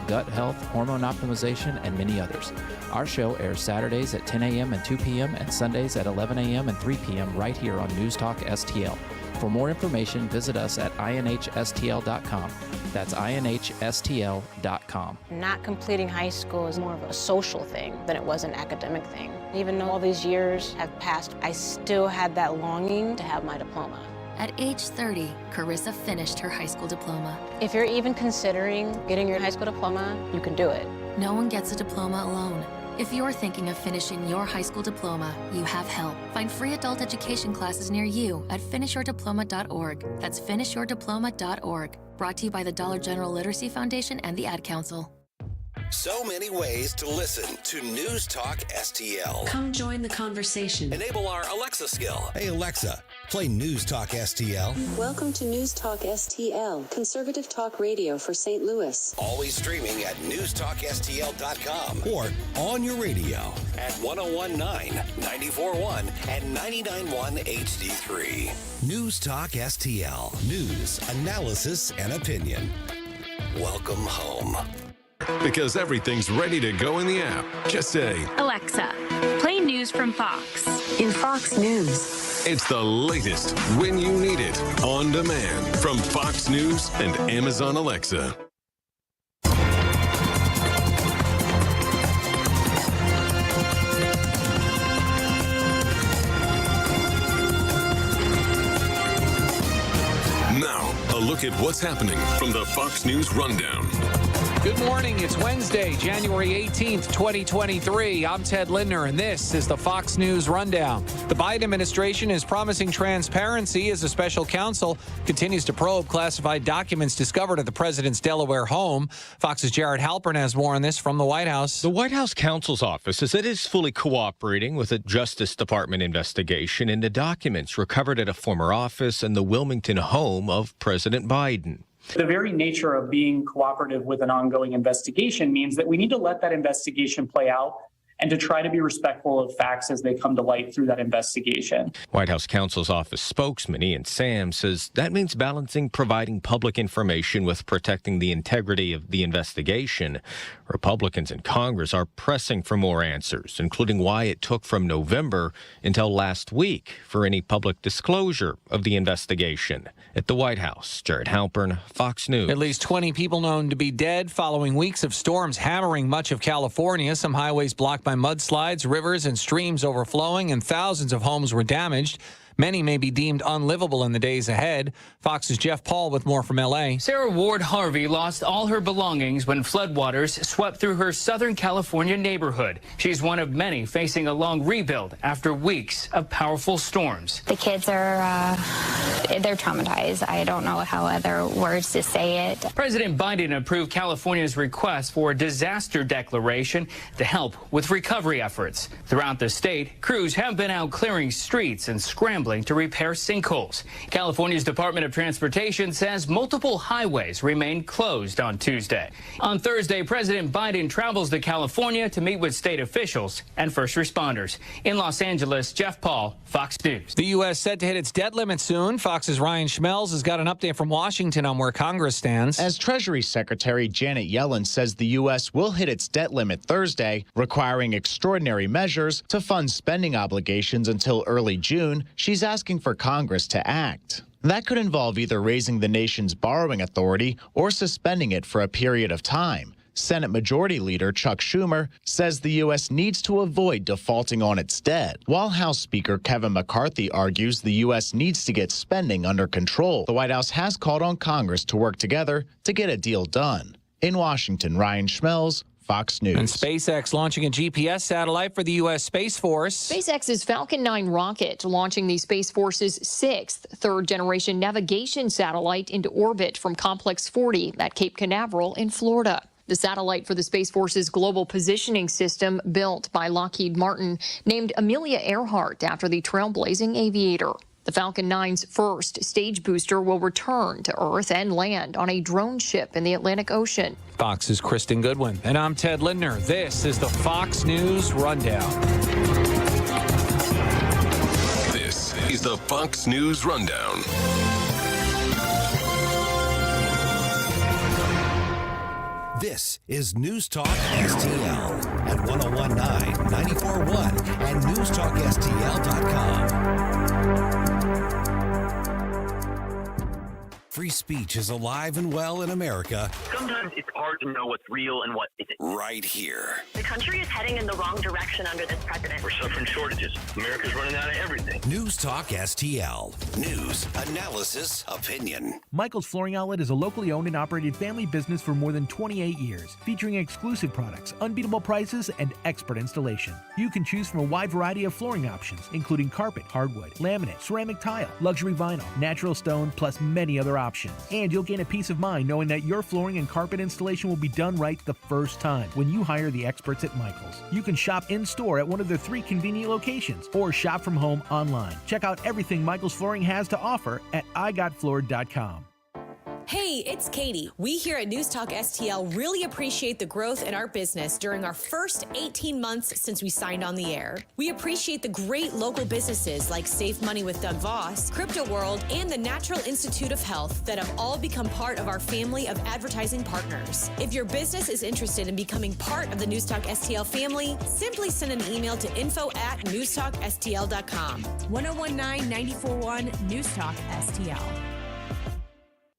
gut health, hormone optimization, and many others. Our show airs Saturdays at 10 a.m. and 2 p.m. and Sundays at 11 a.m. and 3 p.m. right here on News Talk STL. For more information, visit us at inhstl.com. That's inhstl.com. Not completing high school is more of a social thing than it was an academic thing. Even though all these years have passed, I still had that longing to have my diploma. At age 30, Carissa finished her high school diploma. If you're even considering getting your high school diploma, you can do it. No one gets a diploma alone. If you're thinking of finishing your high school diploma, you have help. Find free adult education classes near you at finishyourdiploma.org. That's finishyourdiploma.org. Brought to you by the Dollar General Literacy Foundation and the Ad Council. So many ways to listen to News Talk STL. Come join the conversation. Enable our Alexa skill. Hey, Alexa, play News Talk STL. Welcome to News Talk STL, conservative talk radio for St. Louis. Always streaming at newstalkstl.com or on your radio at 1019, 94.1, and 99.1 HD3. News Talk STL. News, analysis, and opinion. Welcome home. Because everything's ready to go in the app. Just say, Alexa, play news from Fox. In Fox News. it's the latest when you need it, on demand from Fox News and Amazon Alexa. Now, a look at what's happening from the Fox News Rundown. Good morning. It's Wednesday, January 18th, 2023. I'm Ted Lindner, and this is the Fox News Rundown. The Biden administration is promising transparency as a special counsel continues to probe classified documents discovered at the president's Delaware home. Fox's Jared Halpern has more on this from the White House. The White House counsel's office says it is fully cooperating with a Justice Department investigation into documents recovered at a former office and the Wilmington home of President Biden. The very nature of being cooperative with an ongoing investigation means that we need to let that investigation play out and to try to be respectful of facts as they come to light through that investigation. White House counsel's office spokesman Ian Sam says that means balancing providing public information with protecting the integrity of the investigation. Republicans in Congress are pressing for more answers, including why it took from November until last week for any public disclosure of the investigation. At the White House, Jared Halpern, Fox News. At least 20 people known to be dead following weeks of storms hammering much of California. Some highways blocked by mudslides, rivers and streams overflowing, and thousands of homes were damaged. Many may be deemed unlivable in the days ahead. Fox's Jeff Paul with more from L.A. Sarah Ward Harvey lost all her belongings when floodwaters swept through her Southern California neighborhood. She's one of many facing a long rebuild after weeks of powerful storms. The kids are, they're traumatized. I don't know how other words to say it. President Biden approved California's request for a disaster declaration to help with recovery efforts. Throughout the state, crews have been out clearing streets and scrambling to repair sinkholes. California's Department of Transportation says multiple highways remain closed on Tuesday. On Thursday, President Biden travels to California to meet with state officials and first responders. In Los Angeles, Jeff Paul, Fox News. The U.S. set to hit its debt limit soon. Fox's Ryan Schmelz has got an update from Washington on where Congress stands. As Treasury Secretary Janet Yellen says the U.S. will hit its debt limit Thursday, requiring extraordinary measures to fund spending obligations until early June. She's asking for Congress to act. That could involve either raising the nation's borrowing authority or suspending it for a period of time. Senate Majority Leader Chuck Schumer says the U.S. needs to avoid defaulting on its debt, while House Speaker Kevin McCarthy argues the U.S. needs to get spending under control. The White House has called on Congress to work together to get a deal done. In Washington, Ryan Schmelz, Fox News. And SpaceX launching a GPS satellite for the U.S. Space Force. SpaceX's Falcon 9 rocket launching the Space Force's sixth third-generation navigation satellite into orbit from Complex 40 at Cape Canaveral in Florida. The satellite for the Space Force's Global Positioning System, built by Lockheed Martin, named Amelia Earhart after the trailblazing aviator. The Falcon 9's first stage booster will return to Earth and land on a drone ship in the Atlantic Ocean. Fox's Kristen Goodwin. And I'm Ted Lindner. This is the Fox News Rundown. This is the Fox News Rundown. This is News Talk STL at 1019, 94.1 and newstalkstl.com. Free speech is alive and well in America. Sometimes it's hard to know what's real and what isn't. Right here. The country is heading in the wrong direction under this president. We're suffering shortages. America's running out of everything. News Talk STL. News, analysis, opinion. Michael's Flooring Outlet is a locally owned and operated family business for more than 28 years, featuring exclusive products, unbeatable prices, and expert installation. You can choose from a wide variety of flooring options, including carpet, hardwood, laminate, ceramic tile, luxury vinyl, natural stone, plus many other options. And you'll gain a peace of mind knowing that your flooring and carpet installation will be done right the first time when you hire the experts at Michael's. You can shop in-store at one of their 3 convenient locations or shop from home online. Check out everything Michael's Flooring has to offer at igotfloored.com. Hey, it's Katie. We here at News Talk STL really appreciate the growth in our business during our first 18 months since we signed on the air. We appreciate the great local businesses like Save Money with Doug Voss, Crypto World, and the Natural Institute of Health that have all become part of our family of advertising partners. If your business is interested in becoming part of the News Talk STL family, simply send an email to info@newstalkstl.com. 1019 941 News Talk STL.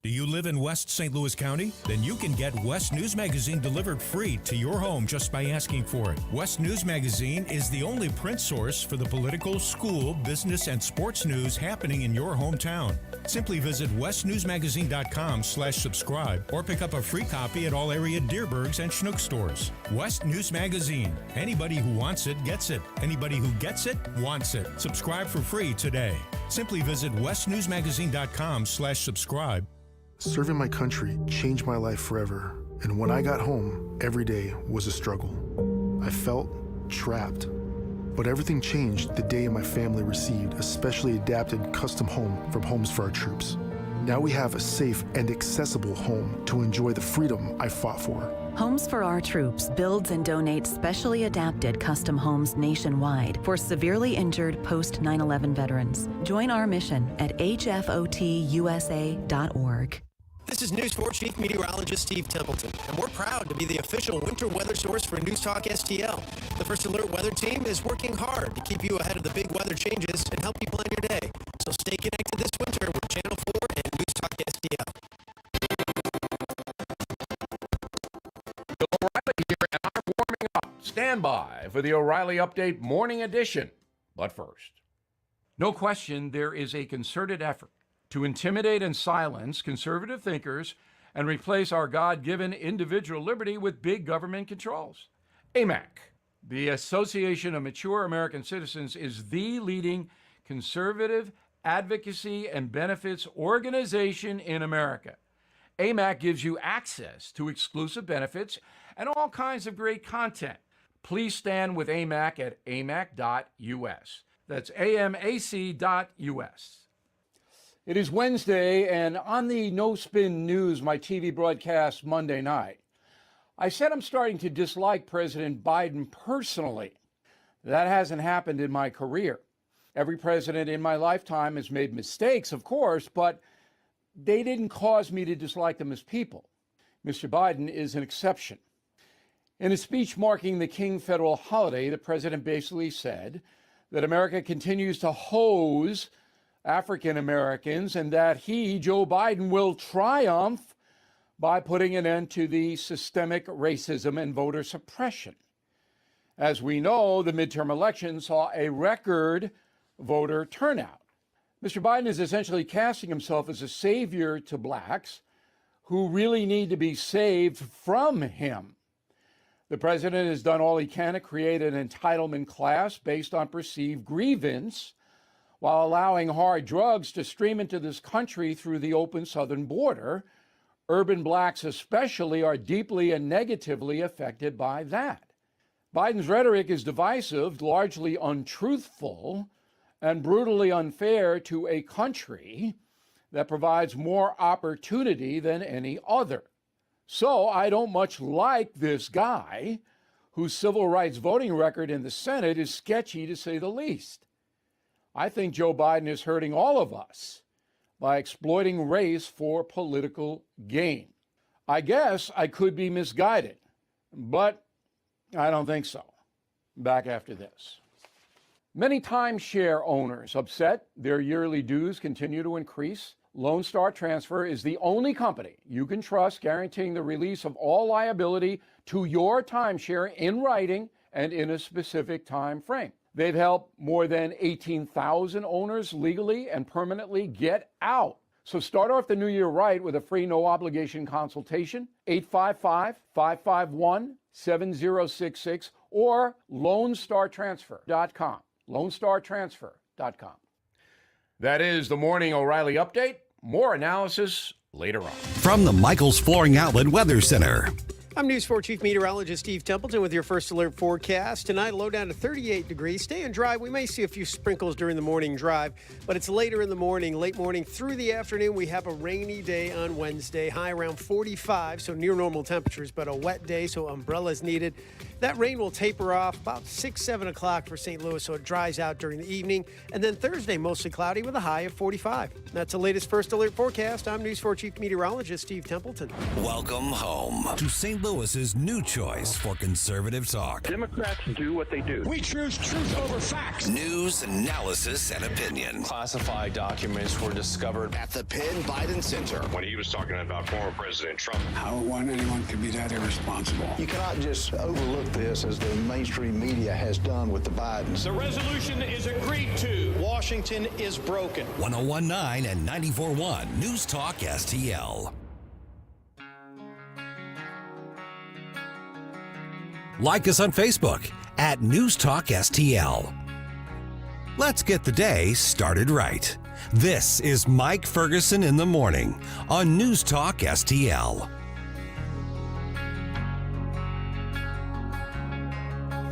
Do you live in West St. Louis County? Then you can get West News Magazine delivered free to your home just by asking for it. West News Magazine is the only print source for the political, school, business, and sports news happening in your hometown. Simply visit westnewsmagazine.com/subscribe or pick up a free copy at all area Deerbergs and Schnuck stores. West News Magazine. Anybody who wants it gets it. Anybody who gets it wants it. Subscribe for free today. Simply visit westnewsmagazine.com/subscribe. Serving my country changed my life forever, and when I got home, every day was a struggle. I felt trapped. But everything changed the day my family received a specially adapted custom home from Homes for Our Troops. Now we have a safe and accessible home to enjoy the freedom I fought for. Homes for Our Troops builds and donates specially adapted custom homes nationwide for severely injured post-9/11 veterans. Join our mission at hfotusa.org. This is News 4 Chief Meteorologist Steve Templeton, and we're proud to be the official winter weather source for News Talk STL. The First Alert Weather Team is working hard to keep you ahead of the big weather changes and help you plan your day. So stay connected this winter with Channel 4 and News Talk STL. Bill O'Reilly here, and I'm warming up. Stand by for the O'Reilly Update Morning Edition. But first, no question there is a concerted effort to intimidate and silence conservative thinkers and replace our God-given individual liberty with big government controls. AMAC, the Association of Mature American Citizens, is the leading conservative advocacy and benefits organization in America. AMAC gives you access to exclusive benefits and all kinds of great content. Please stand with AMAC at amac.us. That's amac.us. It is Wednesday, and on the No Spin News, my TV broadcast Monday night, I said I'm starting to dislike President Biden personally. That hasn't happened in my career. Every president in my lifetime has made mistakes, of course, but they didn't cause me to dislike them as people. Mr. Biden is an exception. In a speech marking the King federal holiday, the president basically said that America continues to hose African Americans and that he, Joe Biden, will triumph by putting an end to the systemic racism and voter suppression. As we know, the midterm election saw a record voter turnout. Mr. Biden is essentially casting himself as a savior to blacks who really need to be saved from him. The president has done all he can to create an entitlement class based on perceived grievance, while allowing hard drugs to stream into this country through the open southern border. Urban blacks especially are deeply and negatively affected by that. Biden's rhetoric is divisive, largely untruthful, and brutally unfair to a country that provides more opportunity than any other. So I don't much like this guy, whose civil rights voting record in the Senate is sketchy to say the least. I think Joe Biden is hurting all of us by exploiting race for political gain. I guess I could be misguided, but I don't think so. Back after this. Many timeshare owners upset their yearly dues continue to increase. Lone Star Transfer is the only company you can trust guaranteeing the release of all liability to your timeshare in writing and in a specific time frame. They've helped more than 18,000 owners legally and permanently get out. So start off the new year right with a free no-obligation consultation, 855-551-7066 or LoneStarTransfer.com. LoneStarTransfer.com. That is the Morning O'Reilly Update. More analysis later on. From the Michaels Flooring Outlet Weather Center. I'm News 4 Chief Meteorologist Steve Templeton with your first alert forecast. Tonight, low down to 38 degrees. Staying dry. We may see a few sprinkles during the morning drive, but it's later in the morning, late morning through the afternoon. We have a rainy day on Wednesday, high around 45, so near normal temperatures, but a wet day, so umbrellas needed. That rain will taper off about 6, 7 o'clock for St. Louis, so it dries out during the evening. And then Thursday, mostly cloudy with a high of 45. That's the latest first alert forecast. I'm News 4 Chief Meteorologist Steve Templeton. Welcome home to St. Louis's new choice for conservative talk. Democrats do what they do. We choose truth over facts. News, analysis, and opinion. Classified documents were discovered at the Penn Biden Center. When he was talking about former President Trump. How anyone can be that irresponsible? You cannot just overlook this as the mainstream media has done with the Bidens. The resolution is agreed to. Washington is broken. 101.9 and 94.1 News Talk STL. Like us on Facebook at News Talk STL. Let's get the day started right. This is Mike Ferguson in the morning on News Talk STL.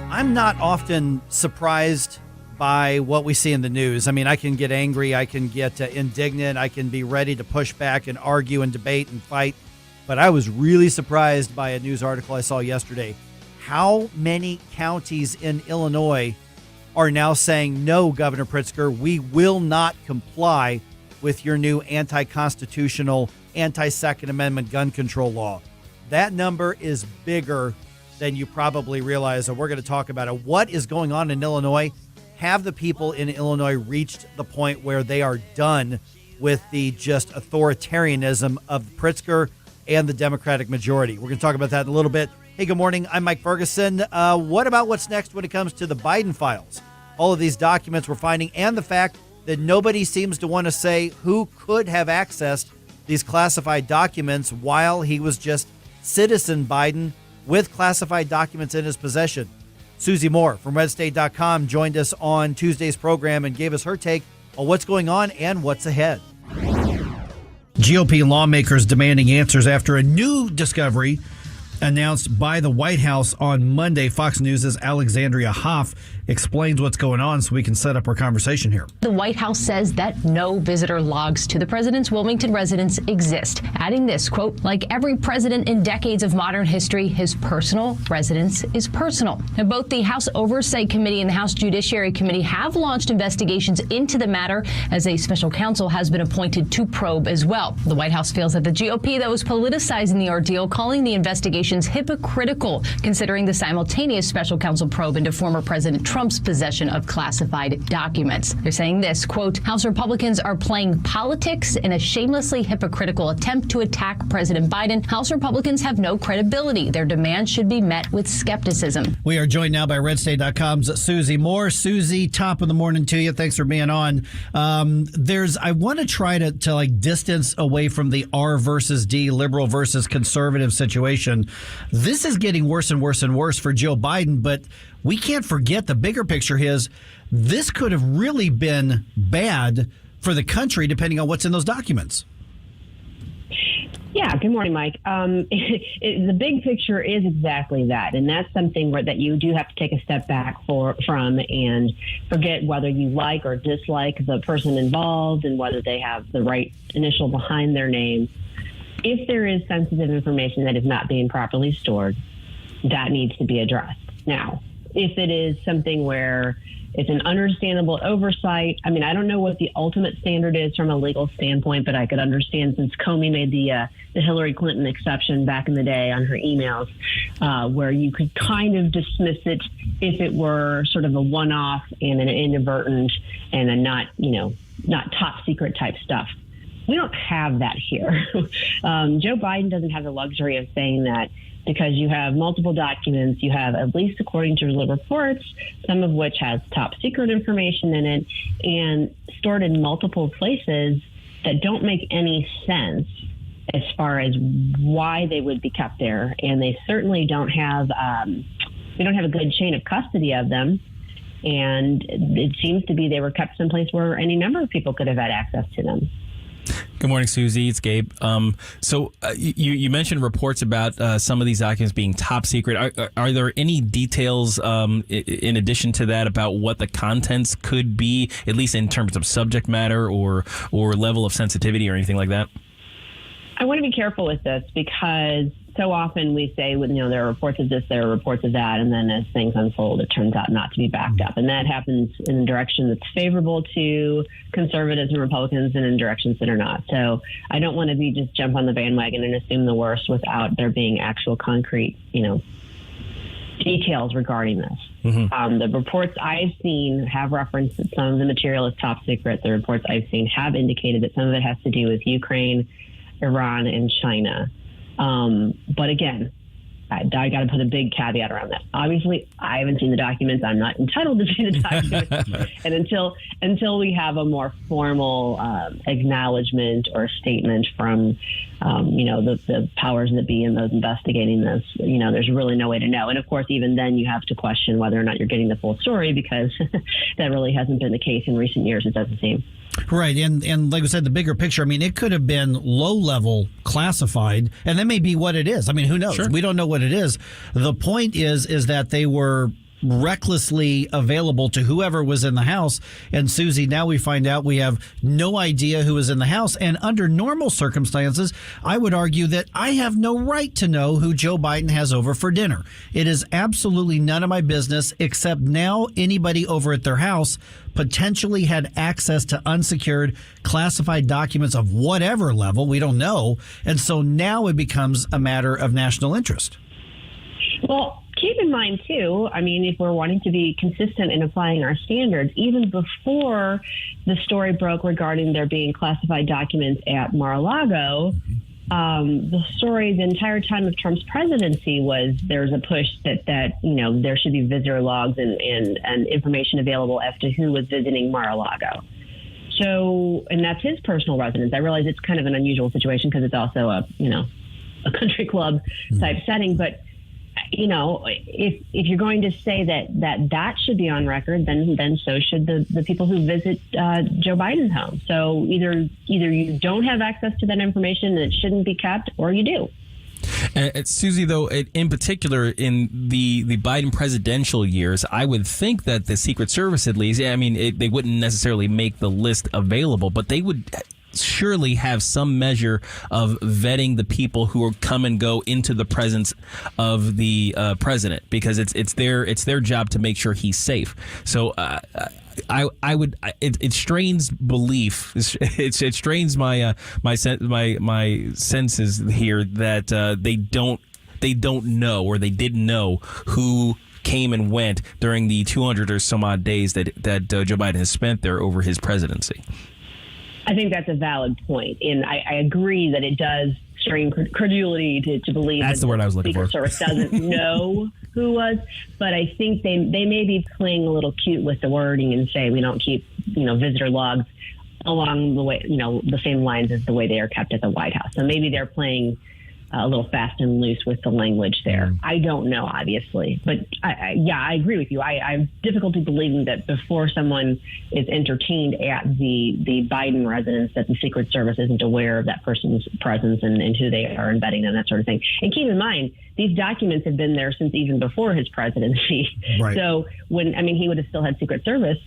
I'm not often surprised by what we see in the news. I mean, I can get angry, I can get indignant, I can be ready to push back and argue and debate and fight. But I was really surprised by a news article I saw yesterday. How many counties in Illinois are now saying, no, Governor Pritzker, we will not comply with your new anti-constitutional, anti-Second Amendment gun control law? That number is bigger than you probably realize, and we're going to talk about it. What is going on in Illinois? Have the people in Illinois reached the point where they are done with the just authoritarianism of Pritzker and the Democratic majority? We're going to talk about that in a little bit. Hey, good morning. I'm Mike Ferguson. What about what's next when it comes to the Biden files? All of these documents we're finding, and the fact that nobody seems to want to say who could have accessed these classified documents while he was just citizen Biden with classified documents in his possession. Susie Moore from RedState.com joined us on Tuesday's program and gave us her take on what's going on and what's ahead. GOP lawmakers demanding answers after a new discovery announced by the White House on Monday. Fox News' Alexandria Hoff explains what's going on so we can set up our conversation here. The White House says that no visitor logs to the president's Wilmington residence exist, adding this, quote, like every president in decades of modern history, his personal residence is personal. Now, both the House Oversight Committee and the House Judiciary Committee have launched investigations into the matter, as a special counsel has been appointed to probe as well. The White House feels that the GOP, though, is politicizing the ordeal, calling the investigations hypocritical, considering the simultaneous special counsel probe into former President Trump's possession of classified documents. They're saying this, quote, House Republicans are playing politics in a shamelessly hypocritical attempt to attack President Biden. House Republicans have no credibility. Their demands should be met with skepticism. We are joined now by RedState.com's Susie Moore. Susie, top of the morning to you. Thanks for being on. I want to try to distance away from the R versus D, liberal versus conservative situation. This is getting worse and worse and worse for Joe Biden, but we can't forget the bigger picture is this could have really been bad for the country, depending on what's in those documents. Yeah, good morning, Mike. The big picture is exactly that, and that's something that you do have to take a step back from and forget whether you like or dislike the person involved and whether they have the right initial behind their name. If there is sensitive information that is not being properly stored, that needs to be addressed. Now, if it is something where It's an understandable oversight. I mean, I don't know what the ultimate standard is from a legal standpoint, but I could understand since Comey made the Hillary Clinton exception back in the day on her emails, where you could kind of dismiss it if it were sort of a one-off and an inadvertent and a not top secret type stuff. We don't have that here. Joe Biden doesn't have the luxury of saying that, because you have multiple documents. You have, at least according to the reports, some of which has top secret information in it and stored in multiple places that don't make any sense as far as why they would be kept there. And they certainly don't have, we don't have a good chain of custody of them. And it seems to be they were kept someplace where any number of people could have had access to them. Good morning, Susie. It's Gabe. You mentioned reports about some of these documents being top secret. Are there any details in addition to that about what the contents could be, at least in terms of subject matter or level of sensitivity or anything like that? I want to be careful with this because so often we say, there are reports of this, there are reports of that, and then as things unfold, it turns out not to be backed up. And that happens in a direction that's favorable to conservatives and Republicans and in directions that are not. So I don't want to just jump on the bandwagon and assume the worst without there being actual concrete, details regarding this. Mm-hmm. The reports I've seen have referenced that some of the material is top secret. The reports I've seen have indicated that some of it has to do with Ukraine, Iran, and China. But again, I got to put a big caveat around that. Obviously, I haven't seen the documents. I'm not entitled to see the documents. And until we have a more formal acknowledgement or statement from, the powers that be in those investigating this, there's really no way to know. And of course, even then you have to question whether or not you're getting the full story, because that really hasn't been the case in recent years, it doesn't seem. Right. And like I said, the bigger picture, it could have been low level classified, and that may be what it is. Who knows? Sure. We don't know what it is. The point is that they were recklessly available to whoever was in the house. And Susie, now we find out we have no idea who was in the house. And under normal circumstances, I would argue that I have no right to know who Joe Biden has over for dinner. It is absolutely none of my business, except now anybody over at their house potentially had access to unsecured classified documents of whatever level. We don't know. And so now it becomes a matter of national interest. Well, keep in mind, too, if we're wanting to be consistent in applying our standards, even before the story broke regarding there being classified documents at Mar-a-Lago, the story the entire time of Trump's presidency was there's a push that there should be visitor logs and information available as to who was visiting Mar-a-Lago. So, and that's his personal residence. I realize it's kind of an unusual situation because it's also a country club type setting, but if you're going to say that should be on record, then so should the people who visit Joe Biden's home. So either you don't have access to that information and it shouldn't be kept, or you do. Susie, though, in particular, in the Biden presidential years, I would think that the Secret Service, at least, they wouldn't necessarily make the list available, but they would surely have some measure of vetting the people who come and go into the presence of the president, because it's their job to make sure he's safe. So it strains belief. It strains my senses here that they don't know, or they didn't know who came and went during the 200 or some odd days that Joe Biden has spent there over his presidency. I think that's a valid point, and I agree that it does strain credulity to believe that's the word I was looking for. Secret Service doesn't know who was, but I think they may be playing a little cute with the wording and say we don't keep visitor logs along the way the same lines as the way they are kept at the White House. So maybe they're playing a little fast and loose with the language there. I don't know, obviously, but I agree with you. I have difficulty believing that before someone is entertained at the Biden residence, that the Secret Service isn't aware of that person's presence and who they are, and vetting them, that sort of thing. And keep in mind, these documents have been there since even before his presidency. Right. So he would have still had Secret Service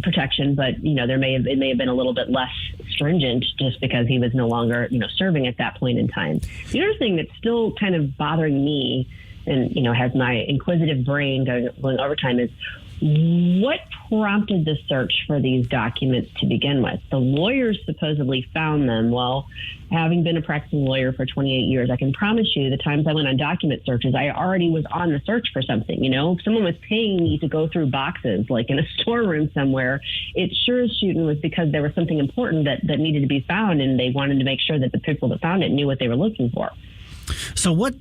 protection, but it may have been a little bit less stringent just because he was no longer serving at that point in time. The other thing that's still kind of bothering me and has my inquisitive brain going over time is, what prompted the search for these documents to begin with? The lawyers supposedly found them. Well, having been a practicing lawyer for 28 years, I can promise you the times I went on document searches, I already was on the search for something. You know, if someone was paying me to go through boxes, like in a storeroom somewhere, it sure as shooting was because there was something important that needed to be found, and they wanted to make sure that the people that found it knew what they were looking for. So what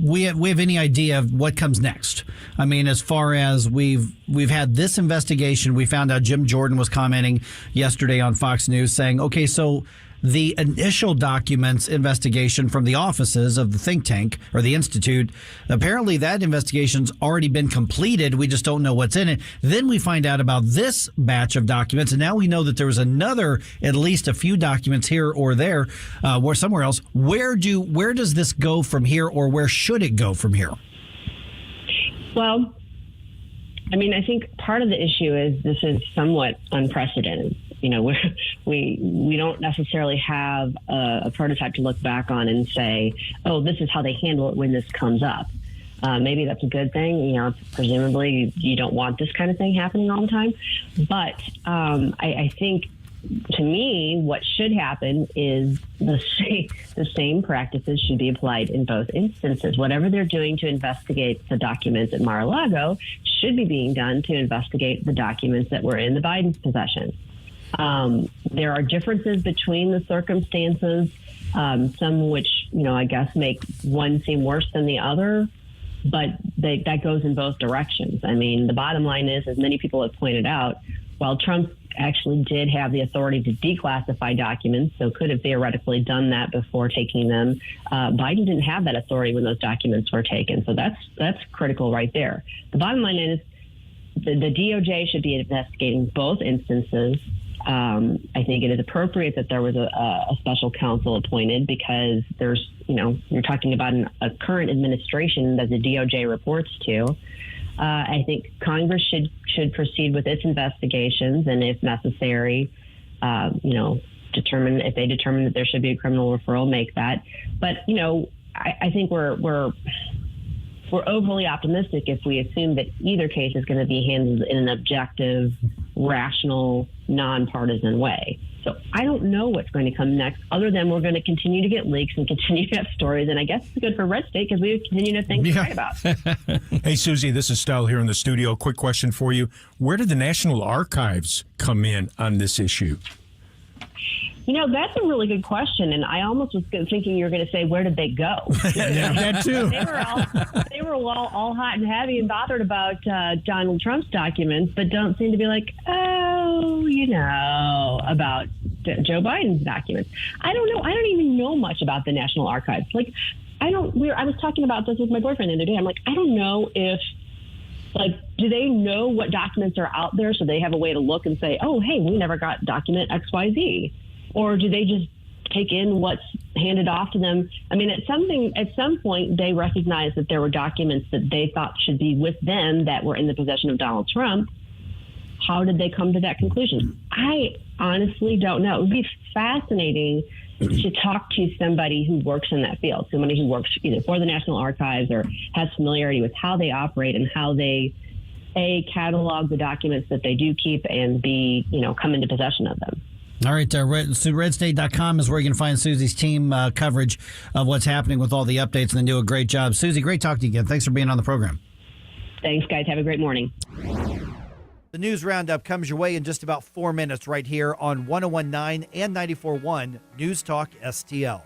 we have any idea of what comes next? I mean, as far as we've had this investigation, we found out Jim Jordan was commenting yesterday on Fox News saying, okay, so the initial documents investigation from the offices of the think tank or the institute, apparently that investigation's already been completed. We just don't know what's in it. Then we find out about this batch of documents, and now we know that there was another, at least a few documents here or there, or somewhere else. Where does this go from here, or where should it go from here? Well, I mean, I think part of the issue is this is somewhat unprecedented. You know, we don't necessarily have a prototype to look back on and say, oh, this is how they handle it when this comes up. Maybe that's a good thing. You know, presumably you don't want this kind of thing happening all the time. But I think, to me, what should happen is the same practices should be applied in both instances. Whatever they're doing to investigate the documents at Mar-a-Lago should be being done to investigate the documents that were in the Biden's possession. There are differences between the circumstances, some which, you know, I guess make one seem worse than the other, but that goes in both directions. I mean, the bottom line is, as many people have pointed out, while Trump actually did have the authority to declassify documents, so could have theoretically done that before taking them, Biden didn't have that authority when those documents were taken. So that's critical right there. The bottom line is the DOJ should be investigating both instances. I think it is appropriate that there was a special counsel appointed because there's, you know, you're talking about a current administration that the DOJ reports to. I think Congress should proceed with its investigations, and if necessary, you know, determine that there should be a criminal referral, make that. But, you know, I think we're overly optimistic if we assume that either case is going to be handled in an objective, rational, nonpartisan way. So I don't know what's going to come next, other than we're going to continue to get leaks and continue to have stories. And I guess it's good for Red State because we continue to think to write about. Hey, Susie, this is Stel here in the studio. Quick question for you. Where did the National Archives come in on this issue? You know, that's a really good question, and I almost was thinking you were going to say, where did they go? Yeah, that too. They were all hot and heavy and bothered about Donald Trump's documents, but don't seem to be like, oh, you know, about Joe Biden's documents. I don't know. I don't even know much about the National Archives. Like, I was talking about this with my boyfriend the other day. I'm like, I don't know if, like, do they know what documents are out there so they have a way to look and say, oh, hey, we never got document XYZ? Or do they just take in what's handed off to them? I mean, at some point, they recognized that there were documents that they thought should be with them that were in the possession of Donald Trump. How did they come to that conclusion? I honestly don't know. It would be fascinating to talk to somebody who works in that field, somebody who works either for the National Archives or has familiarity with how they operate and how they, A, catalog the documents that they do keep, and B, you know, come into possession of them. All right, redstate.com is where you can find Susie's team coverage of what's happening with all the updates, and they do a great job. Susie, great talking to you again. Thanks for being on the program. Thanks, guys. Have a great morning. The news roundup comes your way in just about 4 minutes right here on 101.9 and 94.1 News Talk STL.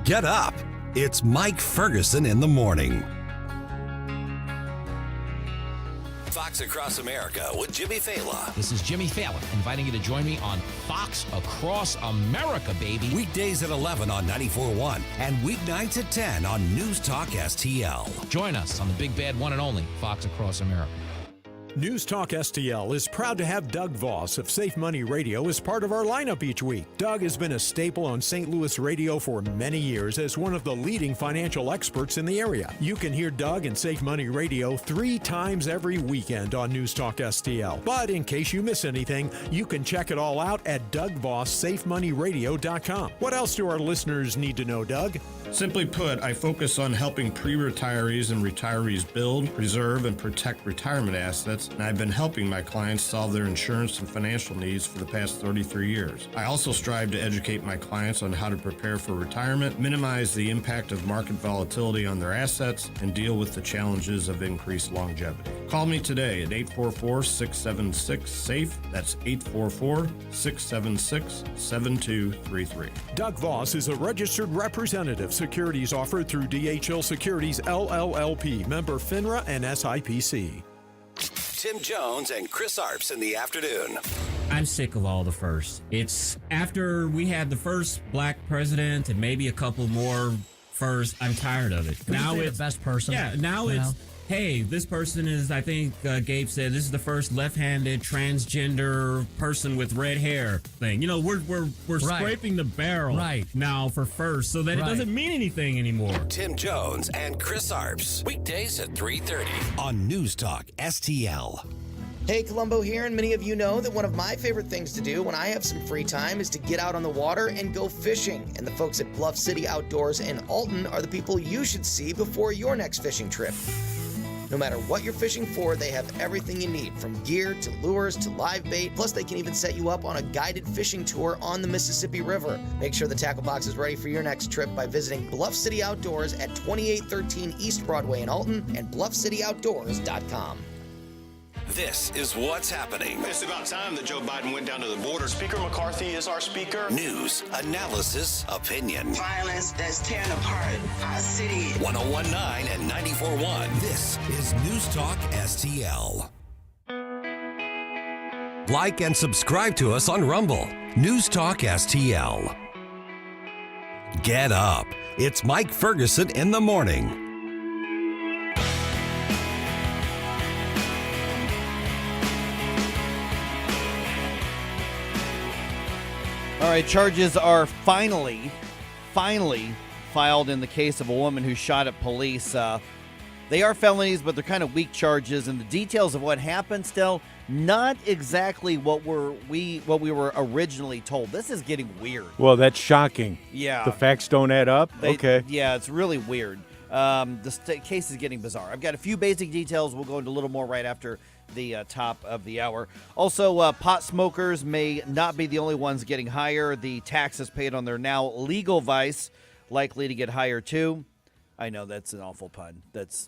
Get up. It's Mike Ferguson in the morning. Fox Across America with Jimmy Fallon. This is Jimmy Fallon inviting you to join me on Fox Across America, baby. Weekdays at 11 on 94.1 and weeknights at 10 on News Talk STL. Join us on the big bad one and only Fox Across America. News Talk STL is proud to have Doug Voss of Safe Money Radio as part of our lineup each week. Doug has been a staple on St. Louis radio for many years as one of the leading financial experts in the area. You can hear Doug and Safe Money Radio 3 times every weekend on News Talk STL. But in case you miss anything, you can check it all out at DougVossSafeMoneyRadio.com. What else do our listeners need to know, Doug? Simply put, I focus on helping pre-retirees and retirees build, preserve, and protect retirement assets, and I've been helping my clients solve their insurance and financial needs for the past 33 years. I also strive to educate my clients on how to prepare for retirement, minimize the impact of market volatility on their assets, and deal with the challenges of increased longevity. Call me today at 844-676-SAFE. That's 844-676-7233. Doug Voss is a registered representative. Securities offered through DHL Securities LLLP, member FINRA and SIPC. Tim Jones and Chris Arps in the afternoon. I'm sick of all the firsts. It's after we had the first black president and maybe a couple more firsts. I'm tired of it. Now it's the best person. Yeah, now it's hey, this person is, I think Gabe said, this is the first left-handed transgender person with red hair thing. You know, we're scraping the barrel now for first, so that it doesn't mean anything anymore. Tim Jones and Chris Arps, weekdays at 3:30 on News Talk STL. Hey, Columbo here, and many of you know that one of my favorite things to do when I have some free time is to get out on the water and go fishing. And the folks at Bluff City Outdoors in Alton are the people you should see before your next fishing trip. No matter what you're fishing for, they have everything you need, from gear to lures to live bait. Plus, they can even set you up on a guided fishing tour on the Mississippi River. Make sure the tackle box is ready for your next trip by visiting Bluff City Outdoors at 2813 East Broadway in Alton and BluffCityOutdoors.com. This is what's happening. It's about time that Joe Biden went down to the border. Speaker McCarthy is our speaker. News, analysis, opinion. Violence that's tearing apart our city. 101.9 and 94.1. This is News Talk STL. Like and subscribe to us on Rumble. News Talk STL. Get up. It's Mike Ferguson in the morning. All right, charges are finally filed in the case of a woman who shot at police. They are felonies, but they're kind of weak charges, and the details of what happened still not exactly what we were originally told. This is getting weird. Well, that's shocking. Yeah. The facts don't add up? Okay. Yeah, it's really weird. The case is getting bizarre. I've got a few basic details. We'll go into a little more right after the top of the hour. Also, pot smokers may not be the only ones getting higher. The taxes paid on their now legal vice likely to get higher too. I know that's an awful pun. It's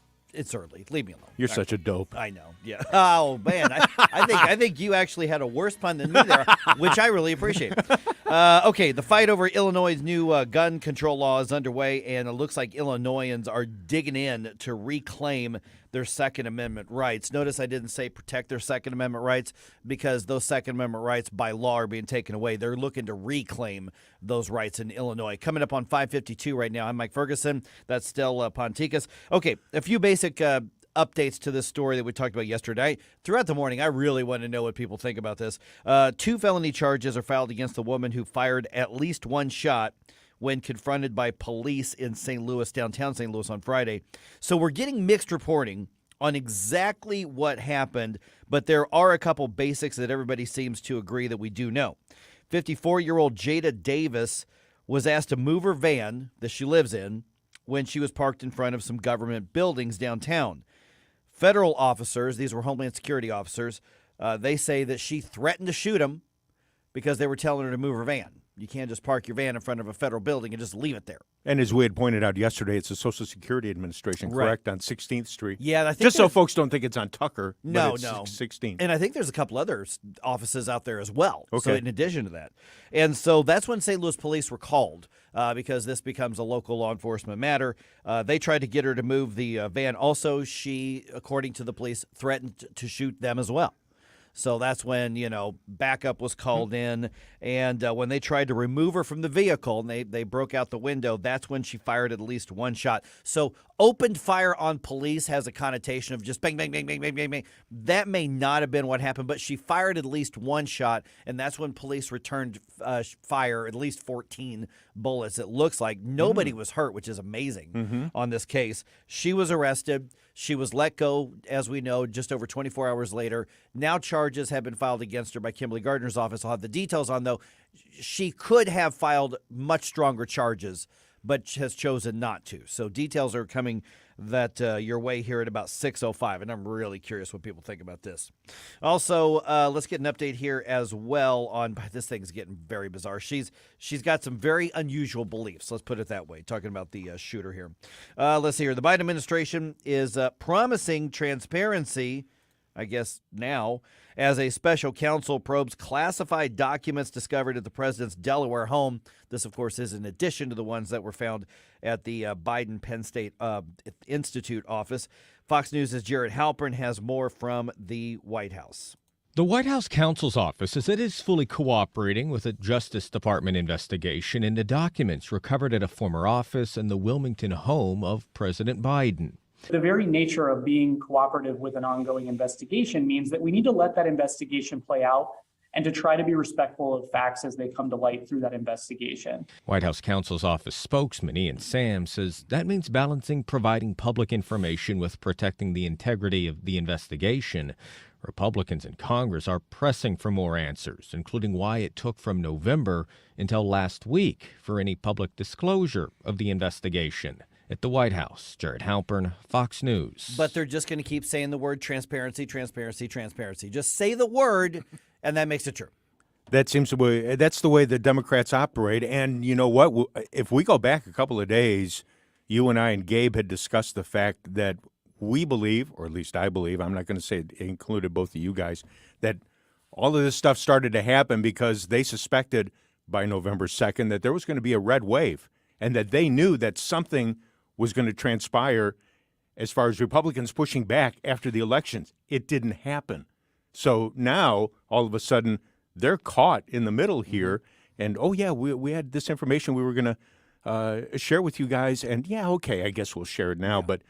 early. Leave me alone. You're such a dope. I know. Yeah. Oh man, I think you actually had a worse pun than me there, which I really appreciate. Okay, the fight over Illinois' new gun control law is underway, and it looks like Illinoisans are digging in to reclaim their Second Amendment rights. Notice I didn't say protect their Second Amendment rights, because those Second Amendment rights by law are being taken away. They're looking to reclaim those rights in Illinois. Coming up on 5:52 right now, I'm Mike Ferguson. That's Stel Ponticus. Okay, a few basic updates to this story that we talked about yesterday. Throughout the morning, I really want to know what people think about this. 2 felony charges are filed against the woman who fired at least one shot when confronted by police in St. Louis, downtown St. Louis on Friday. So we're getting mixed reporting on exactly what happened, but there are a couple basics that everybody seems to agree that we do know. 54-year-old Jada Davis was asked to move her van that she lives in when she was parked in front of some government buildings downtown. Federal officers, these were Homeland Security officers, they say that she threatened to shoot them because they were telling her to move her van. You can't just park your van in front of a federal building and just leave it there. And as we had pointed out yesterday, it's the Social Security Administration, correct, on 16th Street? Yeah, I think just so folks don't think it's on Tucker. No, but it's 16th. And I think there's a couple other offices out there as well. Okay. So in addition to that. And so that's when St. Louis police were called because this becomes a local law enforcement matter. They tried to get her to move the van. Also, she, according to the police, threatened to shoot them as well. So that's when, backup was called in. And when they tried to remove her from the vehicle and they broke out the window, that's when she fired at least one shot. So opened fire on police has a connotation of just bang, bang, bang, bang, bang, bang, bang. That may not have been what happened, but she fired at least one shot, and that's when police returned fire, at least 14 bullets. It looks like nobody was hurt, which is amazing on this case. She was arrested. She was let go, as we know, just over 24 hours later. Now charges have been filed against her by Kimberly Gardner's office. I'll have the details on, though. She could have filed much stronger charges, but has chosen not to. So details are coming your way here at about 6:05, and I'm really curious what people think about this. Also, let's get an update here as well on this thing's getting very bizarre. She's got some very unusual beliefs. Let's put it that way. Talking about the shooter here. Let's see here. The Biden administration is promising transparency, I guess now, as a special counsel probes classified documents discovered at the president's Delaware home. This, of course, is in addition to the ones that were found at the Biden Penn State Institute office. Fox News' Jared Halpern has more from the White House. The White House counsel's office says it is fully cooperating with a Justice Department investigation into documents recovered at a former office in the Wilmington home of President Biden. The very nature of being cooperative with an ongoing investigation means that we need to let that investigation play out and to try to be respectful of facts as they come to light through that investigation. White House counsel's office spokesman Ian Sam says that means balancing providing public information with protecting the integrity of the investigation. Republicans in Congress are pressing for more answers, including why it took from November until last week for any public disclosure of the investigation. At the White House, Jared Halpern, Fox News. But they're just going to keep saying the word transparency, transparency, transparency. Just say the word, and that makes it true. That's the way the Democrats operate. And you know what? If we go back a couple of days, you and I and Gabe had discussed the fact that we believe, or at least I believe, I'm not going to say it included both of you guys, that all of this stuff started to happen because they suspected by November 2nd that there was going to be a red wave and that they knew that something was going to transpire as far as Republicans pushing back after the elections. It didn't happen. So now, all of a sudden, they're caught in the middle here. And, oh, yeah, we had this information we were going to share with you guys. And, yeah, okay, I guess we'll share it now. Yeah. But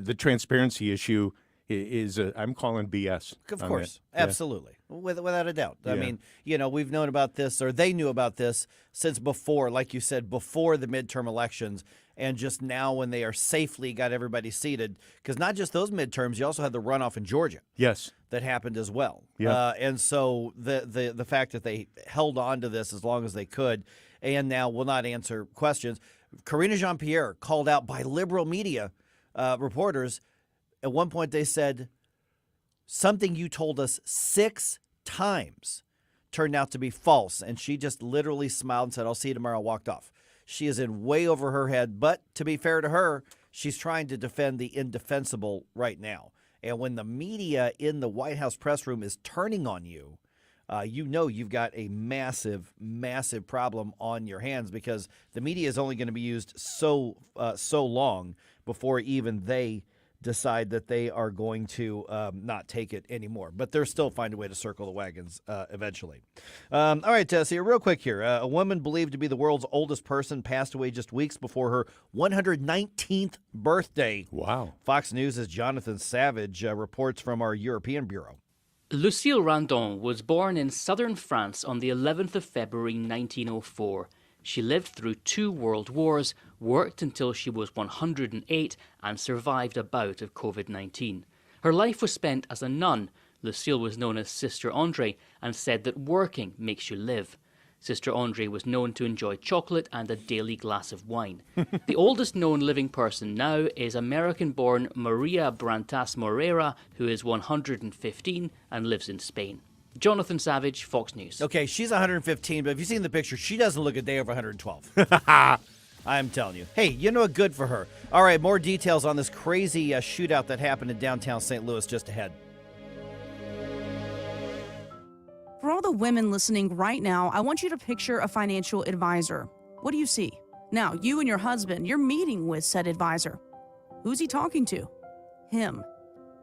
the transparency issue is I'm calling BS. Of course. Absolutely. Without a doubt. Yeah. I mean, we've known about this, or they knew about this since before, like you said, before the midterm elections. And just now when they are safely got everybody seated, because not just those midterms, you also had the runoff in Georgia. Yes. That happened as well. Yeah. And so the fact that they held on to this as long as they could and now will not answer questions. Karina Jean-Pierre called out by liberal media reporters. At one point they said, something you told us 6 times turned out to be false. And she just literally smiled and said, I'll see you tomorrow, walked off. She is in way over her head, but to be fair to her, she's trying to defend the indefensible right now. And when the media in the White House press room is turning on you, you've got a massive, massive problem on your hands because the media is only going to be used so long before even they decide that they are going to not take it anymore. But they'll still find a way to circle the wagons eventually. All right, so real quick here. A woman believed to be the world's oldest person passed away just weeks before her 119th birthday. Wow. Fox News' Jonathan Savage reports from our European bureau. Lucille Randon was born in southern France on the 11th of February 1904. She lived through 2 world wars, worked until she was 108, and survived a bout of COVID-19. Her life was spent as a nun. Lucille was known as Sister Andre and said that working makes you live. Sister Andre was known to enjoy chocolate and a daily glass of wine. The oldest known living person now is American-born Maria Brantas Moreira, who is 115 and lives in Spain. Jonathan Savage, Fox News. Okay, she's 115, but if you've seen the picture, she doesn't look a day over 112. I'm telling you. Hey, good for her. All right, more details on this crazy shootout that happened in downtown St. Louis just ahead. For all the women listening right now, I want you to picture a financial advisor. What do you see? Now, you and your husband, you're meeting with said advisor. Who's he talking to? Him.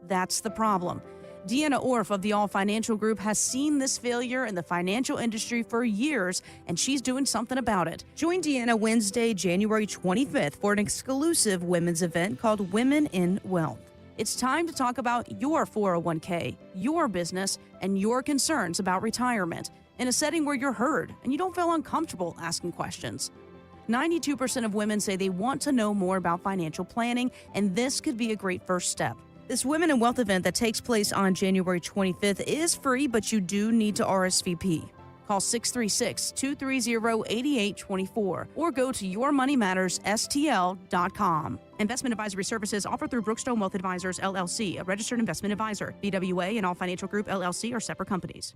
That's the problem. Deanna Orff of the All Financial Group has seen this failure in the financial industry for years, and she's doing something about it. Join Deanna Wednesday, January 25th for an exclusive women's event called Women in Wealth. It's time to talk about your 401k, your business, and your concerns about retirement in a setting where you're heard and you don't feel uncomfortable asking questions. 92% of women say they want to know more about financial planning, and this could be a great first step. This Women in Wealth event that takes place on January 25th is free, but you do need to RSVP. Call 636-230-8824 or go to yourmoneymattersstl.com. Investment advisory services offered through Brookstone Wealth Advisors, LLC, a registered investment advisor. BWA and All Financial Group, LLC are separate companies.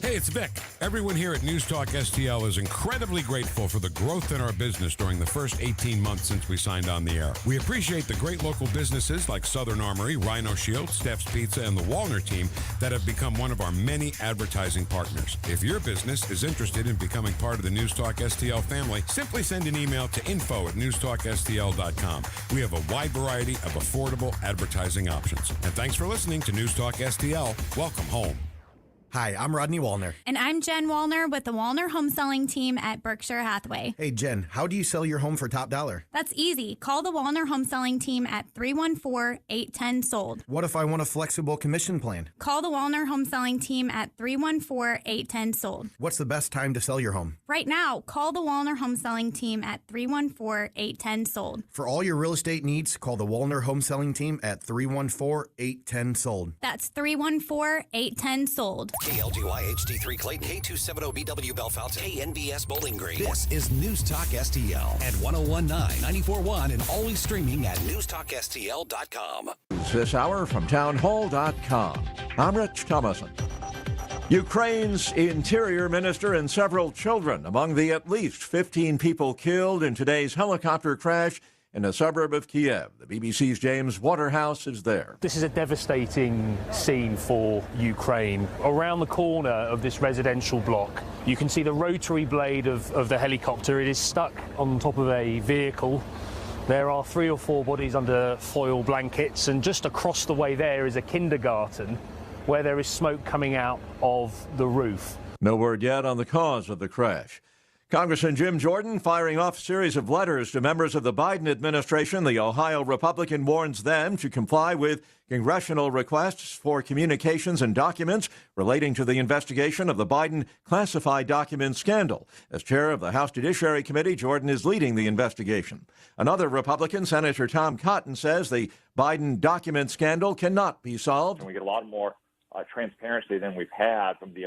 Hey, it's Vic. Everyone here at News Talk STL is incredibly grateful for the growth in our business during the first 18 months since we signed on the air. We appreciate the great local businesses like Southern Armory, Rhino Shield, Steph's Pizza, and the Walner team that have become one of our many advertising partners. If your business is interested in becoming part of the News Talk STL family, simply send an email to info@newstalkstl.com. We have a wide variety of affordable advertising options. And thanks for listening to News Talk STL. Welcome home. Hi, I'm Rodney Wallner. And I'm Jen Wallner with the Wallner Home Selling Team at Berkshire Hathaway. Hey, Jen, how do you sell your home for top dollar? That's easy. Call the Wallner Home Selling Team at 314-810-SOLD. What if I want a flexible commission plan? Call the Wallner Home Selling Team at 314-810-SOLD. What's the best time to sell your home? Right now, call the Wallner Home Selling Team at 314-810-SOLD. For all your real estate needs, call the Wallner Home Selling Team at 314-810-SOLD. That's 314-810-SOLD. KLGY HD3 Clayton, K270BW Bellefonte, KNBS Bowling Green. This is News Talk STL at 1019, 94.1, and always streaming at newstalkstl.com. This hour from townhall.com. I'm Rich Thomason. Ukraine's interior minister and several children among the at least 15 people killed in today's helicopter crash in a suburb of Kiev. The BBC's James Waterhouse is there. This is a devastating scene for Ukraine. Around the corner of this residential block, you can see the rotary blade of the helicopter. It is stuck on top of a vehicle. There are 3 or 4 bodies under foil blankets, and just across the way there is a kindergarten where there is smoke coming out of the roof. No word yet on the cause of the crash. Congressman Jim Jordan firing off a series of letters to members of the Biden administration. The Ohio Republican warns them to comply with congressional requests for communications and documents relating to the investigation of the Biden classified documents scandal. As chair of the House Judiciary Committee, Jordan is leading the investigation. Another Republican, Senator Tom Cotton, says the Biden document scandal cannot be solved. And we get a lot more transparency than we've had from the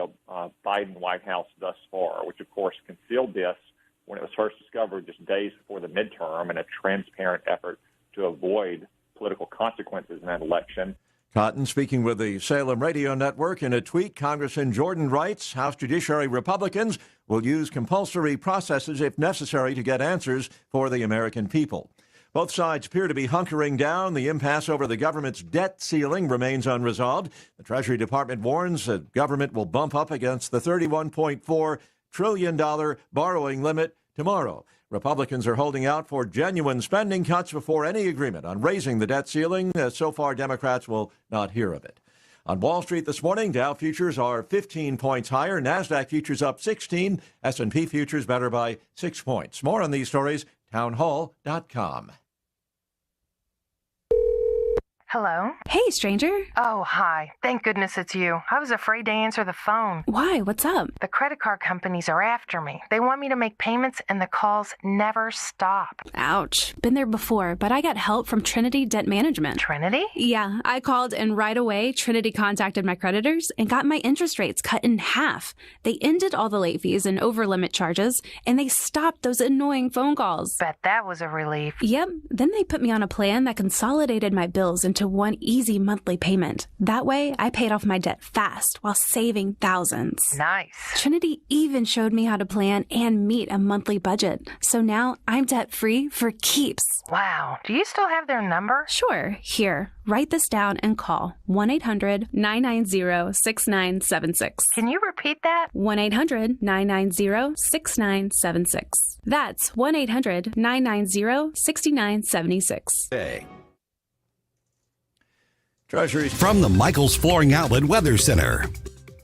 Biden White House thus far, which, of course, concealed this when it was first discovered just days before the midterm in a transparent effort to avoid political consequences in that election. Cotton speaking with the Salem Radio Network. In a tweet, Congressman Jordan writes, House Judiciary Republicans will use compulsory processes if necessary to get answers for the American people. Both sides appear to be hunkering down. The impasse over the government's debt ceiling remains unresolved. The Treasury Department warns that government will bump up against the $31.4 trillion borrowing limit tomorrow. Republicans are holding out for genuine spending cuts before any agreement on raising the debt ceiling. So far, Democrats will not hear of it. On Wall Street this morning, Dow futures are 15 points higher. NASDAQ futures up 16. S&P futures better by 6 points. More on these stories, townhall.com. Hello? Hey, stranger. Oh, hi. Thank goodness it's you. I was afraid to answer the phone. Why? What's up? The credit card companies are after me. They want me to make payments, and the calls never stop. Ouch. Been there before, but I got help from Trinity Debt Management. Trinity? Yeah, I called, and right away, Trinity contacted my creditors and got my interest rates cut in half. They ended all the late fees and over-limit charges, and they stopped those annoying phone calls. Bet that was a relief. Yep. Then they put me on a plan that consolidated my bills into one easy monthly payment. That way, I paid off my debt fast while saving thousands. Nice. Trinity even showed me how to plan and meet a monthly budget. So now I'm debt-free for keeps. Wow. Do you still have their number? Sure. Here, write this down and call 1-800-990-6976. Can you repeat that? 1-800-990-6976. That's 1-800-990-6976. Hey. Treasuries. From the Michaels Flooring Outlet Weather Center.